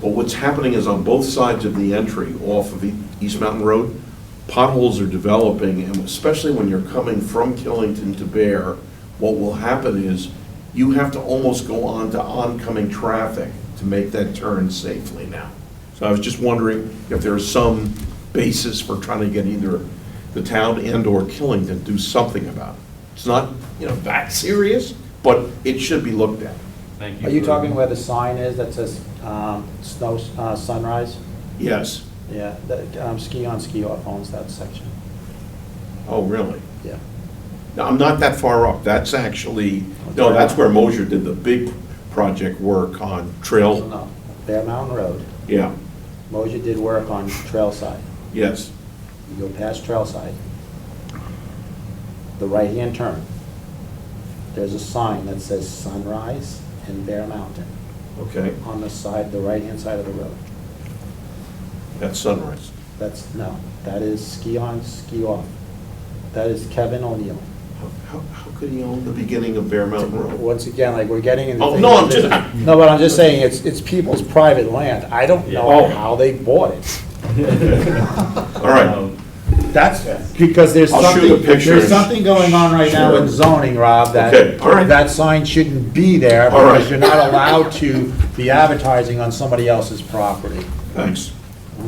But what's happening is on both sides of the entry off of East Mountain Road, potholes are developing, and especially when you're coming from Killington to Bear, what will happen is you have to almost go on to oncoming traffic to make that turn safely now. So I was just wondering if there's some basis for trying to get either the town and/or Killington to do something about it. It's not, that serious, but it should be looked at. Thank you. Are you talking where the sign is that says sunrise? Yes. Yeah, ski on, ski off owns that section. Oh, really? Yeah. No, I'm not that far up. That's actually, no, that's where Mosier did the big project work on Trail. No, Bear Mountain Road. Yeah, Mosier did work on Trailside. yes. You go past Trailside, the right-hand turn, there's a sign that says Sunrise and Bear Mountain Okay, on the side, the right-hand side of the road. that's Sunrise. No, that is ski on, ski off. That is Kevin O'Neill. How could he own the beginning of Bear Mountain Road? Once again, like, we're getting into. Oh, things no, like I'm this. just- No, but I'm just saying, it's people's private land. I don't know Oh. how they bought it. All right, That's because there's I'll shoot a something, picture. there's something going on right now in Sure. zoning, Rob, Okay, all right. that sign shouldn't be there All right. because you're not allowed to be advertising on somebody else's property. thanks.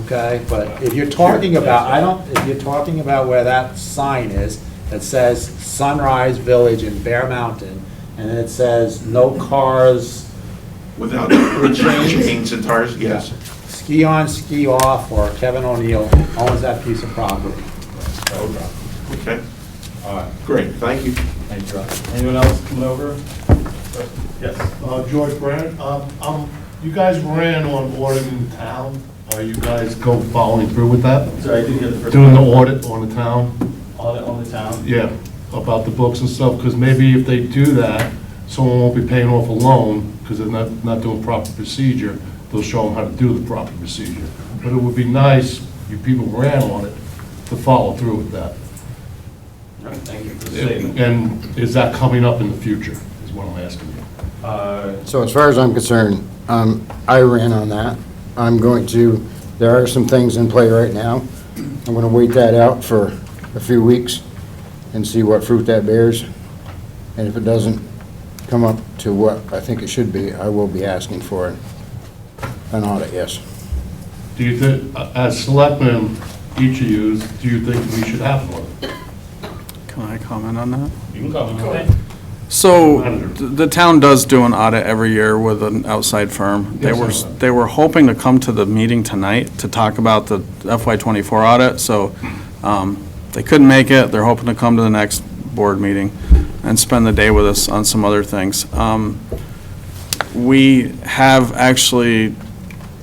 Okay, but if you're talking about, if you're talking about where that sign is, that says Sunrise Village in Bear Mountain, and it says no cars, Without chains. chains and tires, yes. ski on, ski off, or Kevin O'Neill owns that piece of property. Okay, All right. great, thank you. Thank you, Rob. Anyone else coming over? Yes. George Brand, you guys ran on audit in town. Are you guys following through with that? Sorry, I didn't get the first. Doing the part. audit on the town? Audit on the town? Yeah, about the books and stuff, because maybe if they do that, someone won't be paying off a loan because they're not doing proper procedure. They'll show them how to do the proper procedure. But it would be nice, you people who ran on it, to follow through with that. All right, thank you for the statement. And is that coming up in the future, is what I'm asking you. So as far as I'm concerned, I ran on that. I'm going to, there are some things in play right now. I'm going to wait that out for a few weeks and see what fruit that bears. And if it doesn't come up to what I think it should be, I will be asking for an audit, yes. Do you think, as selectmen, each of you, do you think we should have one? Can I comment on that? You can comment. Go ahead. So, the town does do an audit every year with an outside firm. They were hoping to come to the meeting tonight to talk about the FY24 audit, so they couldn't make it. They're hoping to come to the next board meeting and spend the day with us on some other things. We have actually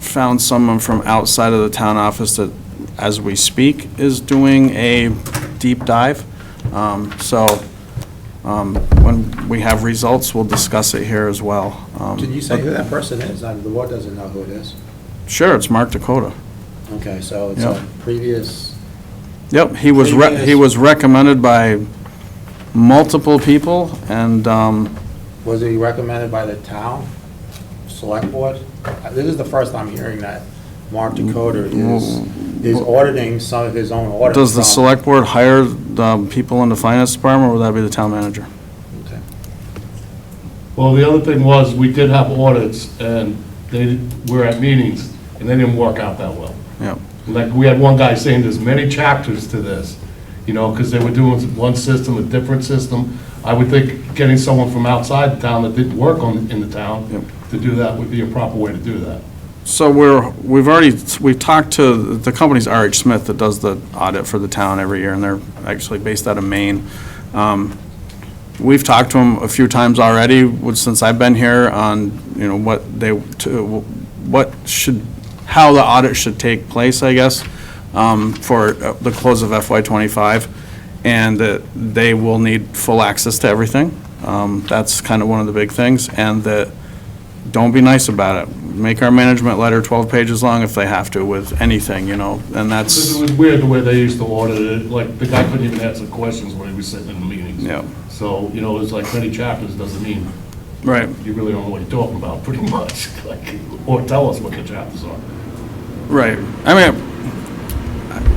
found someone from outside of the town office that, as we speak, is doing a deep dive. When we have results, we'll discuss it here as well. Can you say who that person is? The board doesn't know who it is. Sure, it's Mark Dakota. Okay, so it's Yep. a previous, Yep, he was recommended by multiple people, and, was he recommended by the town select board? This is the first time hearing that Mark Dakota is auditing some of his own audits. does the from- select board hire the people in the finance department, or would that be the town manager? Okay. Well, the other thing was, we did have audits, and they were at meetings, and they didn't work out that well. Yep. Like, we had one guy saying there's many chapters to this, you know, because they were doing one system, a different system. I would think getting someone from outside the town that didn't work in the town to do that would be a proper way to do that. So we've talked to, the company's RH Smith that does the audit for the town every year, and they're actually based out of Maine. We've talked to them a few times already, since I've been here, on, you know, how the audit should take place, I guess, for the close of FY25, and that they will need full access to everything. That's kind of one of the big things, and that, don't be nice about it. Make our management letter 12 pages long if they have to, with anything, you know, and that's. It was weird the way they used to audit it, like, the guy couldn't even answer questions when he was sitting in the meetings. Yeah. So, you know, it's like many chapters doesn't mean. Right. You really don't know what you're talking about, pretty much, like, or tell us what the chapters are. Right. I mean,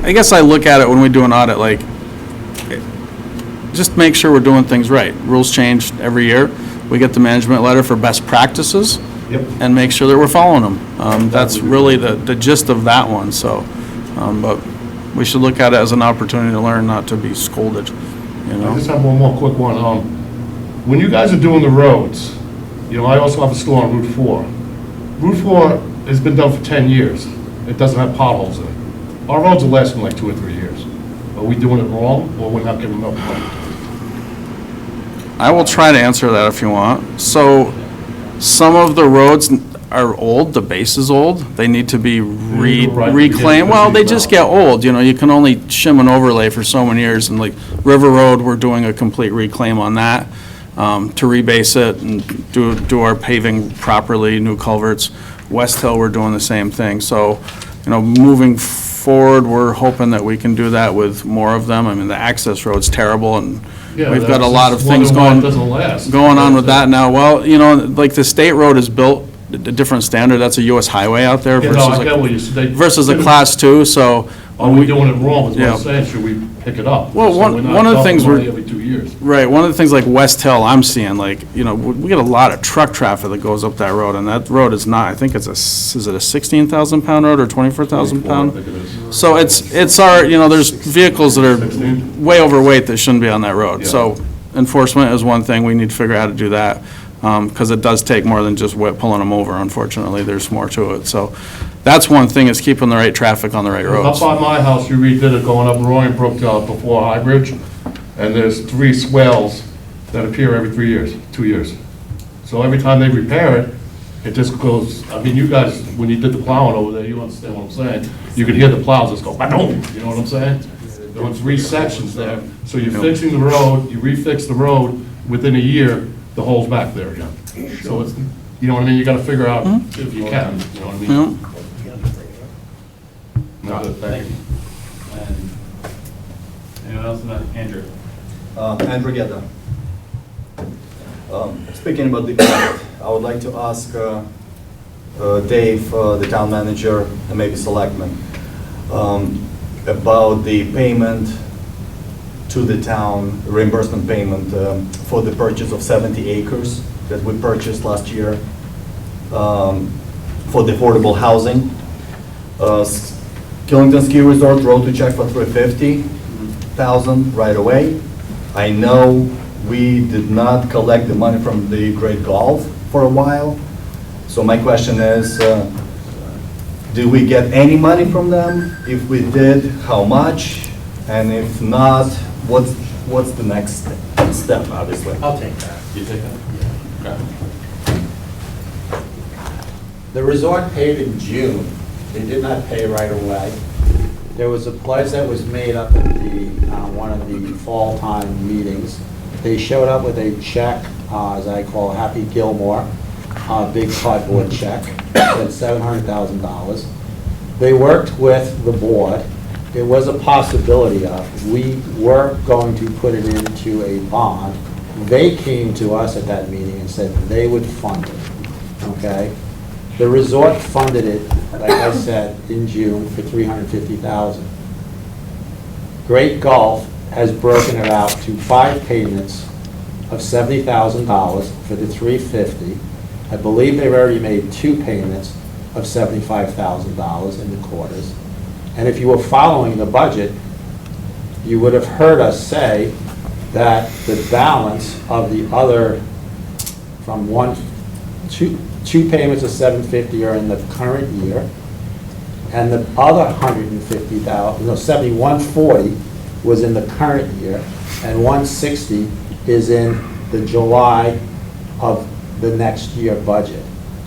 I guess I look at it when we do an audit, like, just make sure we're doing things right. Rules change every year. We get the management letter for best practices. Yep. And make sure that we're following them. That's really the gist of that one, so, but we should look at it as an opportunity to learn, not to be scolded, you I know? just have one more quick one. When you guys are doing the roads, you know, I also have a store on Route 4. Route 4 has been done for 10 years. It doesn't have potholes in it. Our roads are lasting like 2 or 3 years. Are we doing it wrong, or we're not giving enough money? I will try to answer that if you want. So, some of the roads are old, the base is old, they need to be reclaimed. Well, they just get old, you know, you can only shim an overlay for so many years, and like River Road, we're doing a complete reclaim on that, to rebase it and do our paving properly, new culverts. West Hill, we're doing the same thing, so, you know, moving forward, we're hoping that we can do that with more of them. I mean, the access road's terrible, and Yeah, we've got a that's lot of just things wondering why it doesn't last. going on with that now. Well, you know, like the state road is built a different standard. That's a US highway out there Yeah, no, I get what you said. versus a class 2, so. Are we doing it wrong, is what Yeah. I'm saying, should we pick it up? Well, So one we're of not the things dumping we're. money every 2 years. Right, one of the things like West Hill, I'm seeing, like, you know, we get a lot of truck traffic that goes up that road, and that road is not, I think it's is it a 16,000 pound road or 24,000 pound? I think it is. So it's our, you know, there's vehicles that are way overweight that shouldn't be on that road. So enforcement is one thing, we need to figure out how to do that, because it does take more than just pulling them over, unfortunately, there's more to it. So that's one thing, is keeping the right traffic on the right roads. Up by my house, you redid it going up Roaring before High Bridge, and there's 3 swells that appear every 3 years, 2 years. So every time they repair it, it just goes, I mean, you guys, when you did the plowing over there, you understand what I'm saying? You could hear the plows just go, ba-boom, you know what I'm saying? There was 3 sections there, so you're fixing the road, you refix the road, within a year, the hole's back there again. So it's, you know what I mean, you gotta figure out if you can, you know what I mean? No, thank you. Anyone else? Andrew? Andrew Gedda. Speaking about the audit, I would like to ask Dave, the town manager, and maybe selectmen, about the payment to the town, reimbursement payment for the purchase of 70 acres that we purchased last year for the affordable housing. Killington Ski Resort wrote a check for $350,000 right away. I know we did not collect the money from the Great Golf for a while. So my question is, did we get any money from them? If we did, how much? And if not, what's the next step, obviously? I'll take that. You take that? Okay. The resort paid in June. They did not pay right away. There was a pledge that was made up at one of the fall time meetings. They showed up with a check, as I call Happy Gilmore, a big cardboard check, at $700,000. They worked with the board. There was a possibility of, we were going to put it into a bond. They came to us at that meeting and said they would fund it, okay? The resort funded it, like I said, in June for $350,000. Great Golf has broken it out to 5 payments of $70,000 for the $350,000. I believe they've already made 2 payments of $75,000 in the quarters. And if you were following the budget, you would have heard us say that the balance of the other, from two payments of $750,000 are in the current year, and the other $150,000, no, $140,000 was in the current year, and $160,000 is in the July of the next year budget.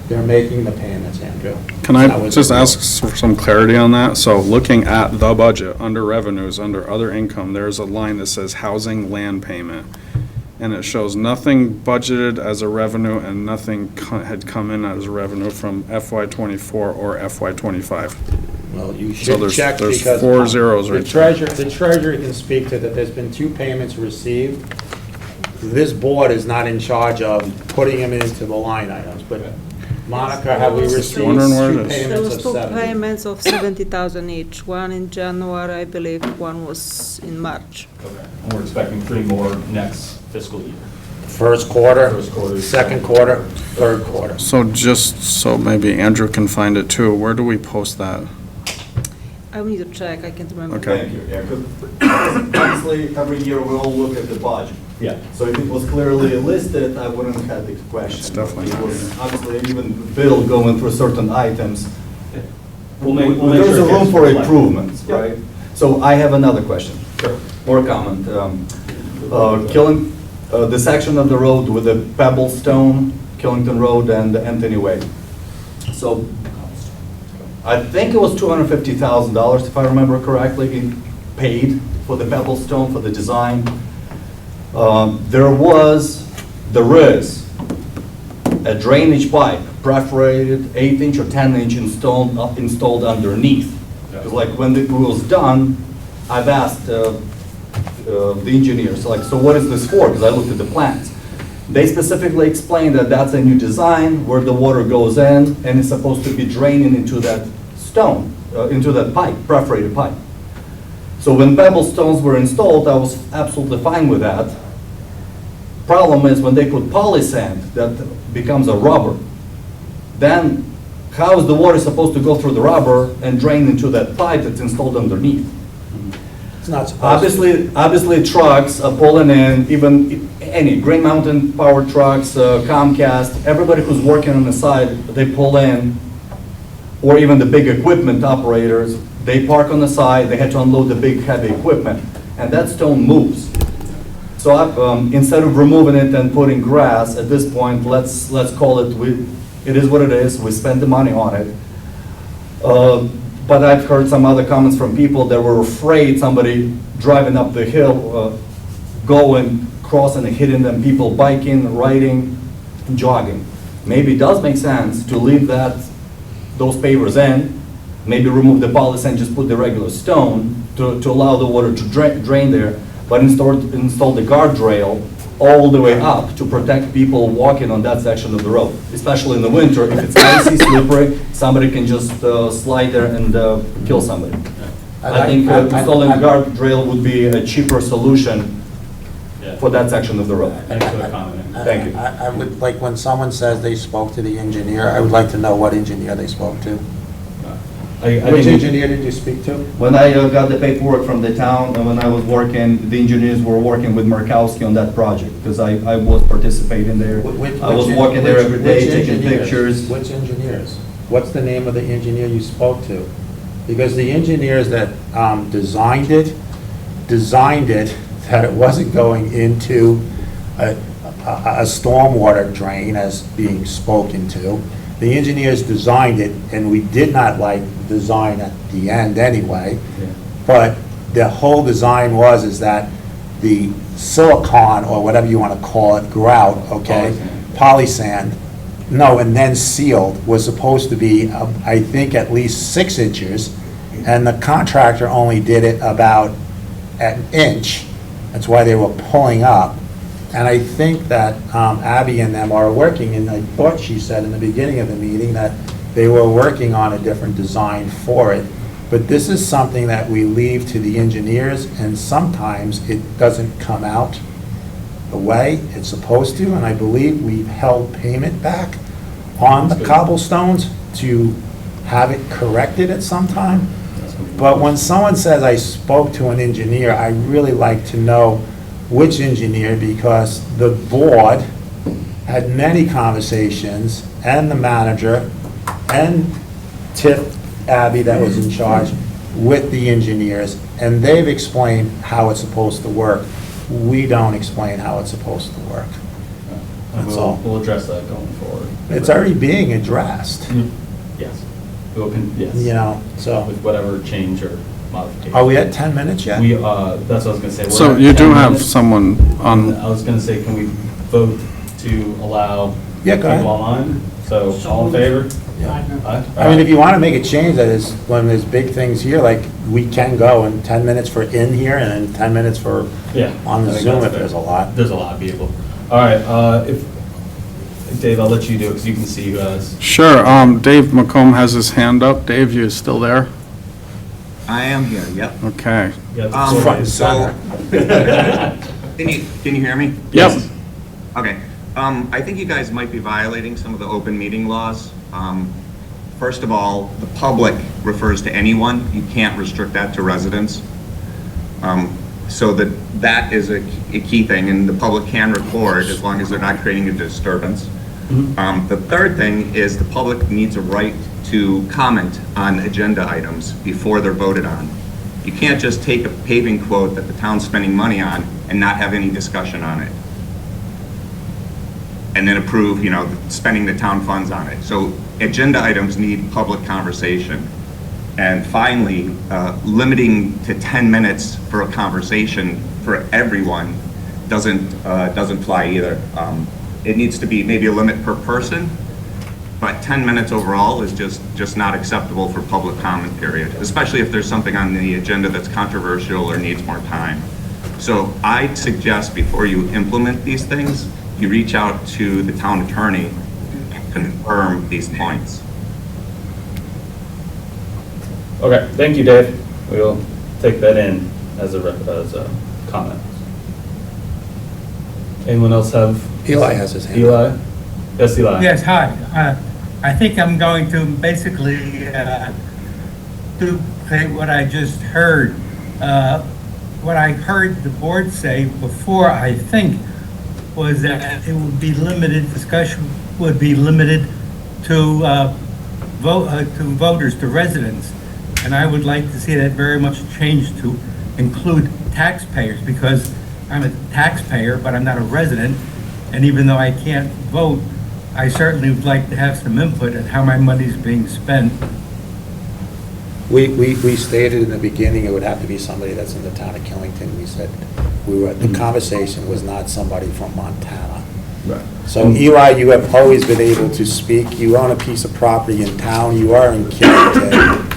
They're making the payments, Andrew. Can I just ask for some clarity on that? So looking at the budget, under revenues, under other income, there's a line that says housing land payment. And it shows nothing budgeted as a revenue and nothing had come in as a revenue from FY '24 or FY '25. Well, you So should check there's because 4 zeros right there. the treasurer can speak to that. There's been 2 payments received. This board is not in charge of putting them into the line items, but Monica, have we received Wondering where it 2 is. There payments was of 2 70? payments of 70,000 each, one in January, I believe, one was in March. Okay. And we're expecting 3 more next fiscal year. First quarter, First quarter. second quarter, third quarter. So just so maybe Andrew can find it too, where do we post that? I will need to check, I can't remember. Okay. Thank you. Yeah, 'cause honestly, every year we all look at the budget. Yeah. So if it was clearly listed, I wouldn't have had the question. It's definitely It not was here. obviously even Bill going through certain items. We'll make There's sure a it room gets for reflected. improvements, Yep. right? So I have another question. Sure. Or comment. The section of the road with the pebble stone, Killington Road and Anthony Way. So I think it was $250,000, if I remember correctly, paid for the pebble stone, for the design. There is a drainage pipe, perforated 8-inch or 10-inch installed underneath. Because like when it was done, I've asked the engineers, like, so what is this for? Because I looked at the plans. They specifically explained that that's a new design where the water goes in and it's supposed to be draining into that stone, into that pipe, perforated pipe. So when pebble stones were installed, I was absolutely fine with that. Problem is when they put polysand, that becomes a rubber. Then how is the water supposed to go through the rubber and drain into that pipe that's installed underneath? It's not supposed to. Obviously trucks are pulling in, even any Green Mountain power trucks, Comcast, everybody who's working on the side, they pull in, or even the big equipment operators, they park on the side, they had to unload the big heavy equipment, and that stone moves. So instead of removing it and putting grass, at this point, let's call it, it is what it is, we spent the money on it. But I've heard some other comments from people that were afraid somebody driving up the hill, going, crossing and hitting them, people biking, riding, jogging. Maybe it does make sense to leave those pavers in, maybe remove the polysand, just put the regular stone to allow the water to drain there, but install the guardrail all the way up to protect people walking on that section of the road, especially in the winter. If it's icy, slippery, somebody can just slide there and kill somebody. I think installing guardrail would be a cheaper solution for that section of the road. Thanks for the comment. Thank you. I would, like, when someone says they spoke to the engineer, I would like to know what engineer they spoke to. Which engineer did you speak to? When I got the paperwork from the town, and when I was working, the engineers were working with Markowski on that project, because I was participating there. I was walking there every day, taking pictures. Which engineers? What's the name of the engineer you spoke to? Because the engineers that designed it that it wasn't going into a stormwater drain as being spoken to. The engineers designed it, and we did not like the design at the end anyway. But the whole design is that the silicon, or whatever you want to call it, grout, okay, polysand, no, and then sealed, was supposed to be, I think, at least 6 inches, and the contractor only did it about an inch. That's why they were pulling up. And I think that Abby and them are working, and I thought she said in the beginning of the meeting that they were working on a different design for it. But this is something that we leave to the engineers, and sometimes it doesn't come out the way it's supposed to, and I believe we've held payment back on the cobblestones to have it corrected at some time. But when someone says I spoke to an engineer, I really like to know which engineer, because the board had many conversations, and the manager, and Tiff Abby that was in charge, with the engineers, and they've explained how it's supposed to work. We don't explain how it's supposed to work. That's all. We'll address that going forward. It's already being addressed. Yes. Yes. You know, so. With whatever change or modification. Are we at 10 minutes yet? We, that's what I was gonna say. We're So at you 10 do have minutes. someone on, I was gonna say, can we vote to allow Yeah, go ahead. people online? So, all in favor? Aye. I mean, if you want to make a change, that is, when there's big things here, like, we can go in 10 minutes for in here, and then 10 minutes for Yeah. on the I think Zoom that's if fair. there's a lot. There's a lot of people. All right, if, Dave, I'll let you do it, because you can see who has. sure, Dave McComb has his hand up. Dave, you still there? I am here, yep. Okay. Front and center. Can you hear me? Yep. Okay. I think you guys might be violating some of the open meeting laws. First of all, the public refers to anyone. You can't restrict that to residents. So that is a key thing, and the public can record as long as they're not creating a disturbance. The third thing is the public needs a right to comment on agenda items before they're voted on. You can't just take a paving quote that the town's spending money on and not have any discussion on it, and then approve, spending the town funds on it. So agenda items need public conversation. And finally, limiting to 10 minutes for a conversation for everyone doesn't fly either. It needs to be maybe a limit per person, but 10 minutes overall is just not acceptable for public comment period, especially if there's something on the agenda that's controversial or needs more time. So I'd suggest before you implement these things, you reach out to the town attorney and confirm these points. Okay, thank you, Dave. We'll take that in as a comment. Anyone else have? Eli has his hand up. Eli? Yes, Eli. Yes, hi. I think I'm going to basically duplicate what I just heard. What I heard the board say before, I think, was that it would be limited, discussion would be limited to voters, to residents. And I would like to see that very much changed to include taxpayers, because I'm a taxpayer, but I'm not a resident. And even though I can't vote, I certainly would like to have some input on how my money's being spent. We stated in the beginning it would have to be somebody that's in the town of Killington. We said the conversation was not somebody from Montana. Right. So Eli, you have always been able to speak. You own a piece of property in town. You are in Killington.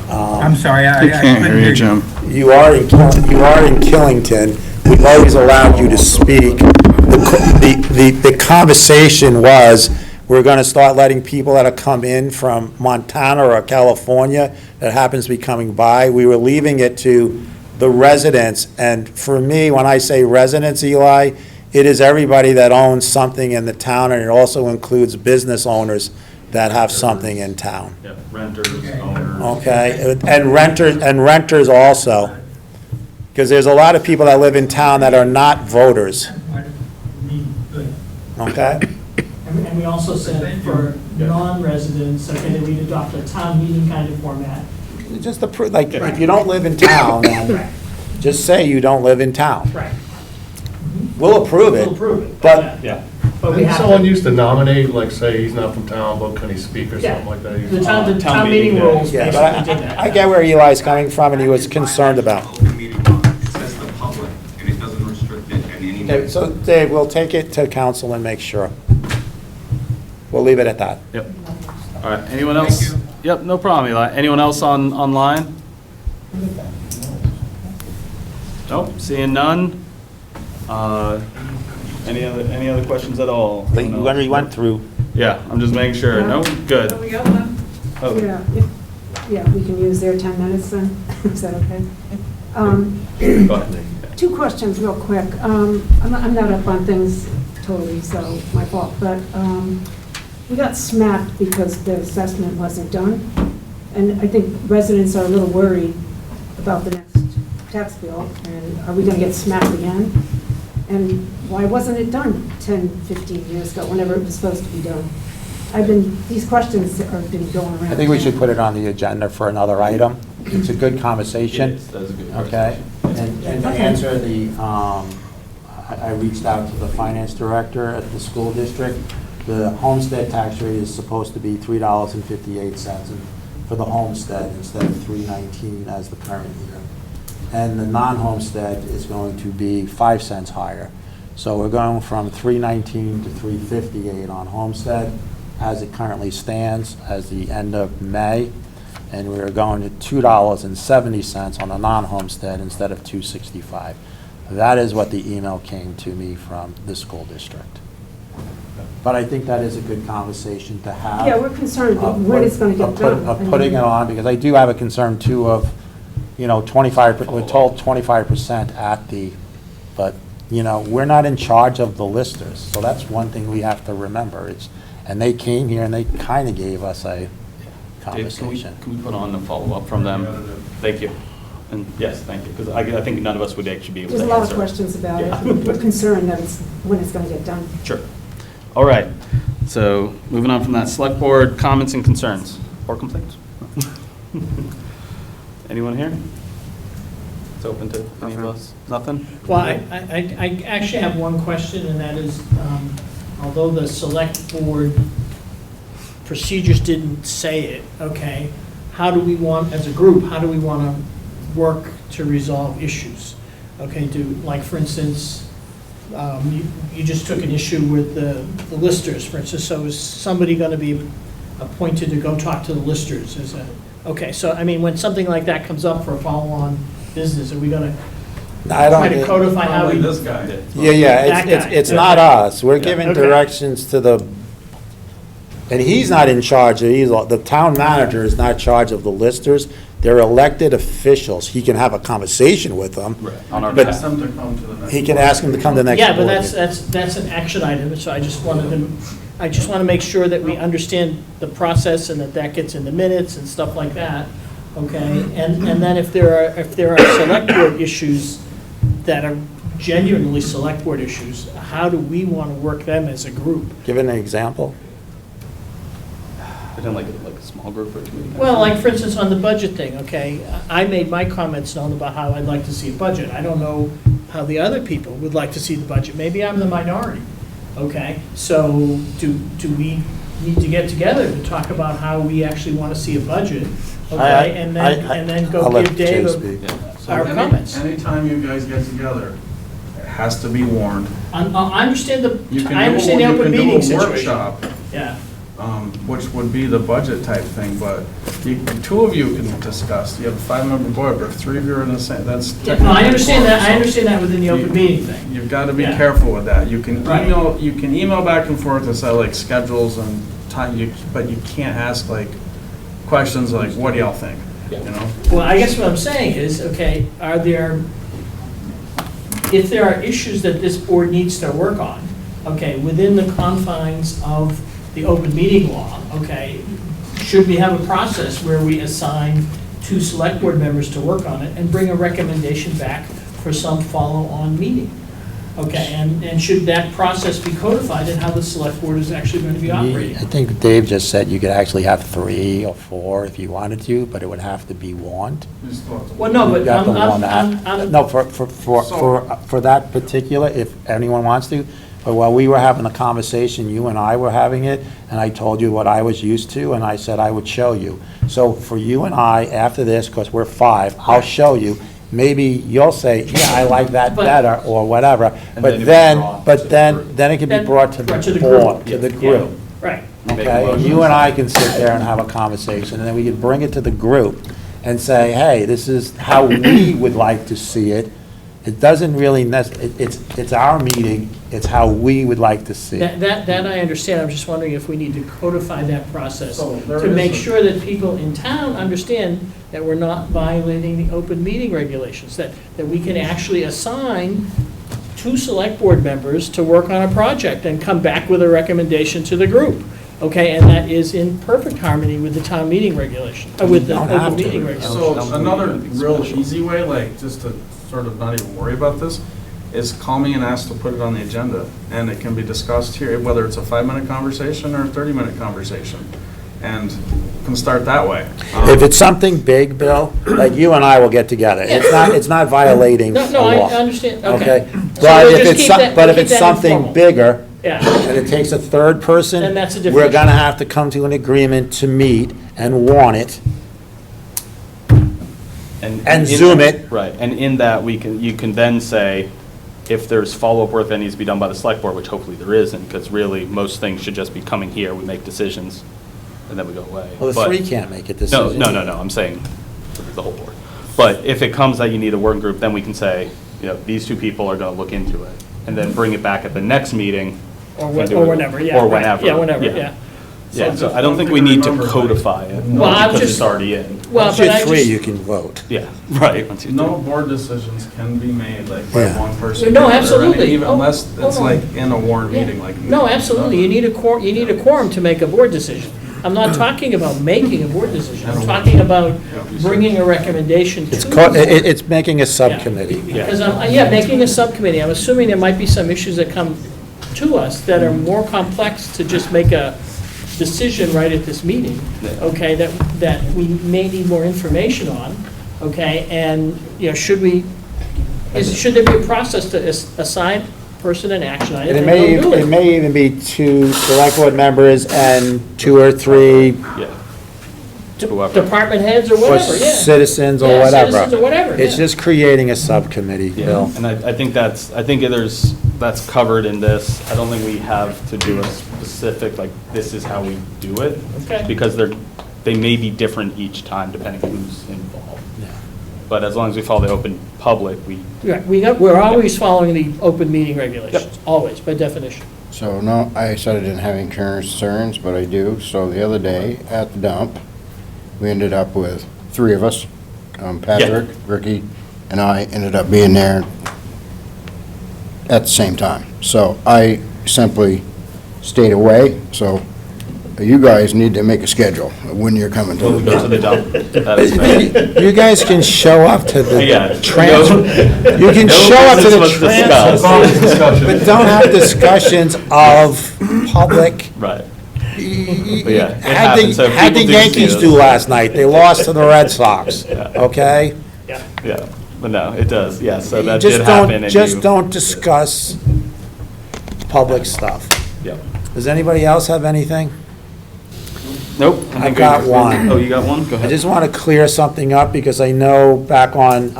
I'm sorry, I can't hear you, Jim. You are in Killington. We've always allowed you to speak. The the conversation was, we're gonna start letting people that have come in from Montana or California that happens to be coming by, we were leaving it to the residents, and for me, when I say residents, Eli, it is everybody that owns something in the town, and it also includes business owners that have something in town. Yeah, renters, owners. Okay, and renters also, because there's a lot of people that live in town that are not voters, okay? And we also said for non-residents, okay, that we'd adopt a town meeting kind of format. Just like, if you don't live in town, then just say you don't live in town. Right. We'll approve it. We'll approve it. But, Yeah. But we have Someone to, used to nominate, like, say, he's not from town, but can he speak or Yeah. something like that? the town meeting rules yeah, basically but did that. I get where Eli's coming from and he was concerned about. Open meeting law. It says the public, and it doesn't restrict it in any Okay, way. so Dave, we'll take it to council and make sure. We'll leave it at that. Yep. All right, anyone else? Yep, no problem, Eli. Anyone else online? Nope, seeing none. Any other questions at all? We went through. Yeah, I'm just making sure. Nope, good. We got one. Oh. Yeah, we can use their 10 minutes then. Is that okay? Go ahead. Two questions real quick. I'm not up on things totally, so my fault, but we got smacked because the assessment wasn't done. And I think residents are a little worried about the next tax bill, and are we gonna get smacked again? And why wasn't it done 10, 15 years ago, whenever it was supposed to be done? These questions have been going around. I think we should put it on the agenda for another item. It's a good conversation. That's a good Okay? And to answer I reached out to the finance director at the school district. The homestead tax rate is supposed to be $3.58 for the homestead instead of $3.19 as the current year. And the non-homestead is going to be 5 cents higher. So we're going from $3.19 to $3.58 on homestead as it currently stands as the end of May. And we're going to $2.70 on a non-homestead instead of $2.65. That is what the email came to me from the school district. But I think that is a good conversation to have. Yeah, we're concerned when it's gonna get done. Of putting it on, because I do have a concern too of, 25, we're told 25% at but, we're not in charge of the listers. So that's one thing we have to remember. And they came here and they kind of gave us a Dave, conversation. can we put on a follow-up from them? Thank you. And yes, thank you, because I think none of us would actually be able to There's answer. a lot of questions about it. We're concerned that when it's gonna get done. Sure. All right, so moving on from that, select board comments and concerns, or complaints? Anyone here? It's open to any of us? Nothing? Well, I actually have one question, and that is, although the select board procedures didn't say it, okay, how do we want, as a group, how do we want to work to resolve issues? Okay, like, for instance, you just took an issue with the listers, for instance, so is somebody going to be appointed to go talk to the listers? Okay, so, I mean, when something like that comes up for a follow-on business, are we going to try to codify how we... This guy. It's not us. We're giving Okay. directions to and he's not in charge, the town manager is not in charge of the listers. They're elected officials. He can have a conversation with them. On our But behalf. Them to come to the next. he can ask them to come to the next Yeah, but board that's an action item, so I just want to make sure that we understand the process and that gets in the minutes and stuff like that, okay? And then if there are select board issues that are genuinely select board issues, how do we want to work them as a group? Give an example. Within like a small group or committee? Well, like, for instance, on the budget thing, okay, I made my comments known about how I'd like to see a budget. I don't know how the other people would like to see the budget. Maybe I'm the minority, okay? So do we need to get together to talk about how we actually want to see a budget, okay? And then go I'll let give Dave Jay speak. our comments. Anytime you guys get together, it has to be warned. I understand You I understand the you open can do meeting a situation. workshop. Yeah. which would be the budget type thing, but two of you can discuss. You have a 5-member board, but if 3 of you are in the same, that's. Yeah, no, I understand that, I so understand that within the open meeting thing. You've got to be Yeah. careful with that. You can Right. email back and forth to say like schedules and time, but you can't ask like questions like, what do y'all think? You know? Well, I guess what I'm saying is, okay, if there are issues that this board needs to work on, okay, within the confines of the open meeting law, okay, should we have a process where we assign 2 select board members to work on it and bring a recommendation back for some follow-on meeting? Okay, and should that process be codified in how the select board is actually going to be operating? I think Dave just said you could actually have 3 or 4 if you wanted to, but it would have to be warned. Well, no, but You have to warn that. I'm, No, for that particular, if anyone wants to, but while we were having the conversation, you and I were having it, and I told you what I was used to, and I said I would show you. So for you and I, after this, because we're 5, I'll show you. Maybe you'll say, yeah, I like that better, or whatever, but then it can be brought to the board, to the group. right. Okay, and you and I can sit there and have a conversation, and then we can bring it to the group and say, hey, this is how we would like to see it. It doesn't really, it's our meeting, it's how we would like to see it. That I understand, I'm just wondering if we need to codify that process So there to is make a- sure that people in town understand that we're not violating the open meeting regulations, that we can actually assign 2 select board members to work on a project and come back with a recommendation to the group. Okay, and that is in perfect harmony with the town meeting regulation, with the Don't have open to. meeting regulation. So another real easy way, like just to sort of not even worry about this, is call me and ask to put it on the agenda. And it can be discussed here, whether it's a 5-minute conversation or a 30-minute conversation. And can start that way. If it's something big, Bill, like you and I will get together. It's not violating the No, law. I understand, okay. Okay? So But we'll if just it's, keep some- that- but we'll if it's keep that something informal. bigger, Yeah. and it takes a third person, Then that's a different we're issue. gonna have to come to an agreement to meet and warn it. And in Zoom that- it. Right, and in that, you can then say, if there's follow-up work that needs to be done by the select board, which hopefully there isn't, because really, most things should just be coming here, we make decisions, and then we go away. Well, the But- 3 can't make a No, decision. no, I'm saying the whole board. But if it comes that you need a working group, then we can say, these 2 people are gonna look into it, and then bring it back at the next meeting. Or and do it- whenever, yeah. Or right. whenever. Yeah, whenever, yeah. Yeah, so I don't think we need to codify it, Well, I'm because just- it's already in. Well, Once but you're I 3, just- you can vote. Yeah, right. Once you do. No board decisions can be made like by Yeah. one person. No, or any- absolutely. Even Oh, unless it's oh, no. like in a warrant Yeah. meeting, like. No, absolutely, you need a quorum to make a board decision. I'm not talking about making a board decision, I'm talking about bringing a recommendation to. It's making a subcommittee. Because making a subcommittee, I'm assuming there might be some issues that come to us that are more complex to just make a decision right at this meeting, okay, that we may need more information on, okay, and, should there be a process to assign person an action item? And and they'll do it may even be 2 select board members and 2 or 3 Department heads or or whatever, yeah. citizens or Yeah, whatever. citizens or whatever, It's yeah. just creating a subcommittee, Yeah, Bill. and I think that's covered in this. I don't think we have to do a specific, like, this is how we do it. Okay. Because they may be different each time depending on who's involved. But as long as we follow the open public, Right, we're always following the open meeting regulations, always, by definition. So, no, I said I didn't have any concerns, but I do. So the other day at the dump, we ended up with 3 of us. Patrick, Ricky, and I ended up being there at the same time. So I simply stayed away, so you guys need to make a schedule of when you're coming to the go to the dump. dump. That is fair. You guys can show up to the Yeah. transfer. You can No show up to business the was transfer, discussed. but don't have discussions of public. Right. But Had yeah, it happens, so the people do Yankees see do us. last night. They lost to the Red Sox, Yeah. okay? Yeah, but no, it does, yeah, so that Just did don't- happen. And Just you- don't discuss public stuff. Yep. Does anybody else have anything? Nope. I I've think got we- one. Oh, you got one? Go I ahead. just want to clear something up because I know back on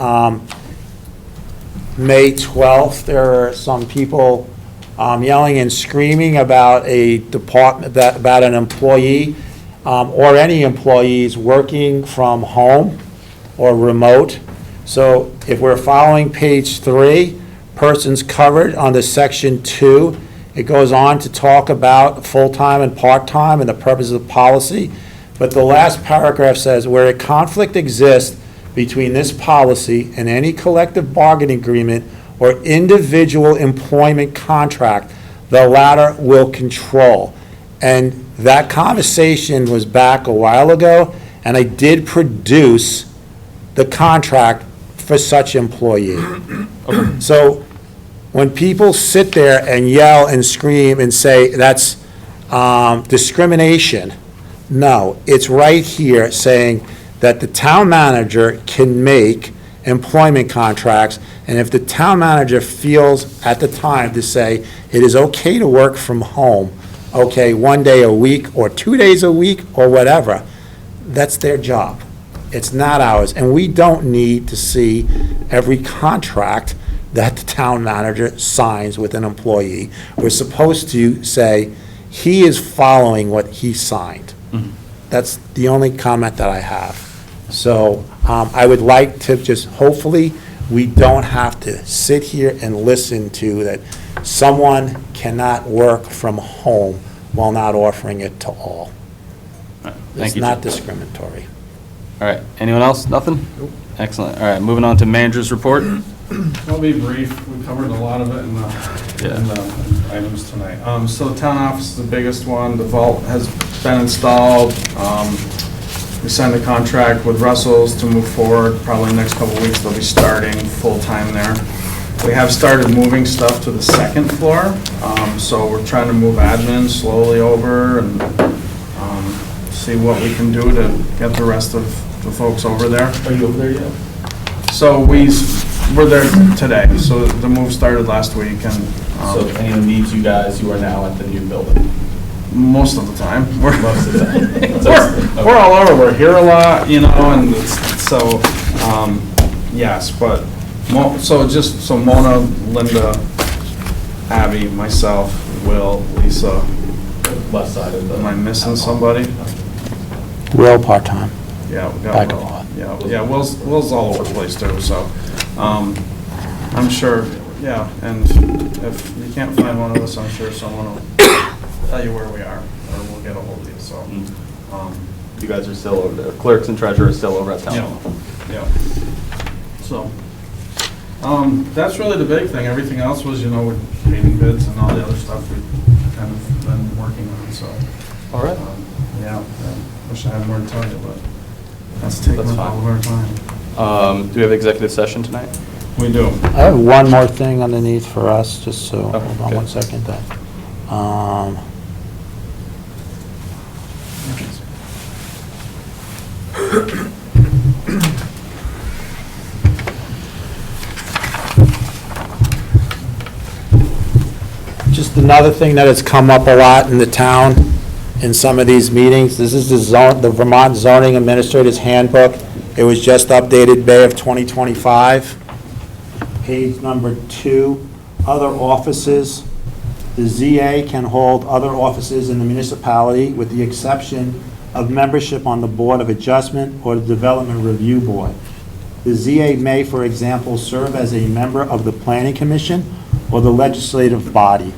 May 12th, there are some people yelling and screaming about a department, about an employee, or any employees working from home or remote. So if we're following page 3, persons covered under section 2, it goes on to talk about full-time and part-time and the purpose of the policy. But the last paragraph says, where a conflict exists between this policy and any collective bargaining agreement or individual employment contract, the latter will control. And that conversation was back a while ago, and I did produce the contract for such employee. So when people sit there and yell and scream and say that's discrimination, no, it's right here saying that the town manager can make employment contracts, and if the town manager feels at the time to say it is okay to work from home, okay, 1 day a week or 2 days a week or whatever, that's their job. It's not ours, and we don't need to see every contract that the town manager signs with an employee. We're supposed to say, he is following what he signed. That's the only comment that I have. So I would like to just, hopefully, we don't have to sit here and listen to that someone cannot work from home while not offering it to all. Thank It's you, not Jim. discriminatory. All right, anyone else? Nothing? Excellent. All right, moving on to manager's report. I'll be brief, we covered a lot of it in the items tonight. So town office is the biggest one, the vault has been installed. We signed a contract with Russell's to move forward, probably in the next couple of weeks they'll be starting full-time there. We have started moving stuff to the second floor, so we're trying to move admin slowly over and see what we can do to get the rest of the folks over there. Are you over there yet? So we're there today, so the move started last week, and So if anyone needs you guys, you are now at the new building. most of the time, Most of the time. we're all over, we're here a lot, you know, and so, yes, but, so Mona, Linda, Abby, myself, Will, Lisa. Left side of the. Am I missing somebody? Real part-time. Yeah, we got Back a Will. lot. Yeah, Will's all over the place too, so, I'm sure, yeah, and if you can't find one of us, I'm sure someone will tell you where we are, or we'll get a hold of you, so. You guys are still over there. Clerks and treasurer are still over at town hall. Yeah. So, that's really the big thing. Everything else was, with paving bids and all the other stuff we've kind of been working on, so. All right. Yeah, I wish I had more to tell you, but that's taking That's up fine. all of our time. Do we have executive session tonight? We do. I have one more thing underneath for us, just so, Oh, hold on okay. 1 second. Just another thing that has come up a lot in the town in some of these meetings, this is the Vermont Zoning Administrator's Handbook. It was just updated May of 2025. Page number 2, other offices. The ZA can hold other offices in the municipality with the exception of membership on the Board of Adjustment or the Development Review Board. The ZA may, for example, serve as a member of the Planning Commission or the legislative body.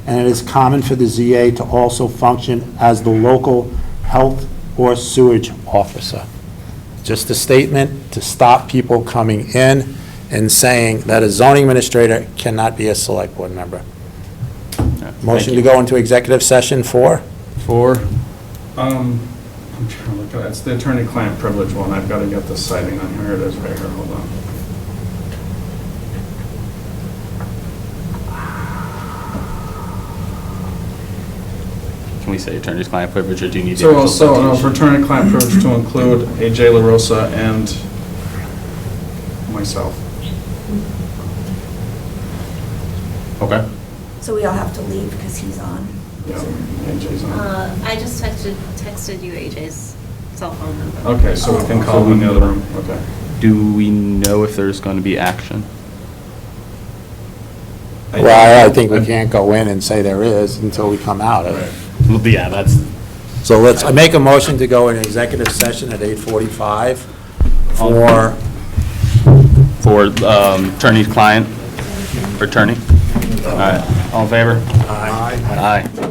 And it is common for the ZA to also function as the local health or sewage officer. Just a statement to stop people coming in and saying that a zoning administrator cannot be a select board member. Motion to go into executive session for? I'm trying to look at it. It's the attorney-client privilege one. I've got to get the citing on here. It is right here. Hold on. Can we say attorney's client privilege, or do you need? So for attorney-client privilege to include AJ LaRosa and myself. Okay. So we all have to leave because he's on. Yeah, AJ's on. I just texted you AJ's cell phone number. Okay, so we can call him in the other room. Okay. Do we know if there's going to be action? Well, I think we can't go in and say there is until we come out of it. Yeah, that's, So I make a motion to go in executive session at 8:45 for attorney-client, or attorney. All right, all in favor? Aye. Aye.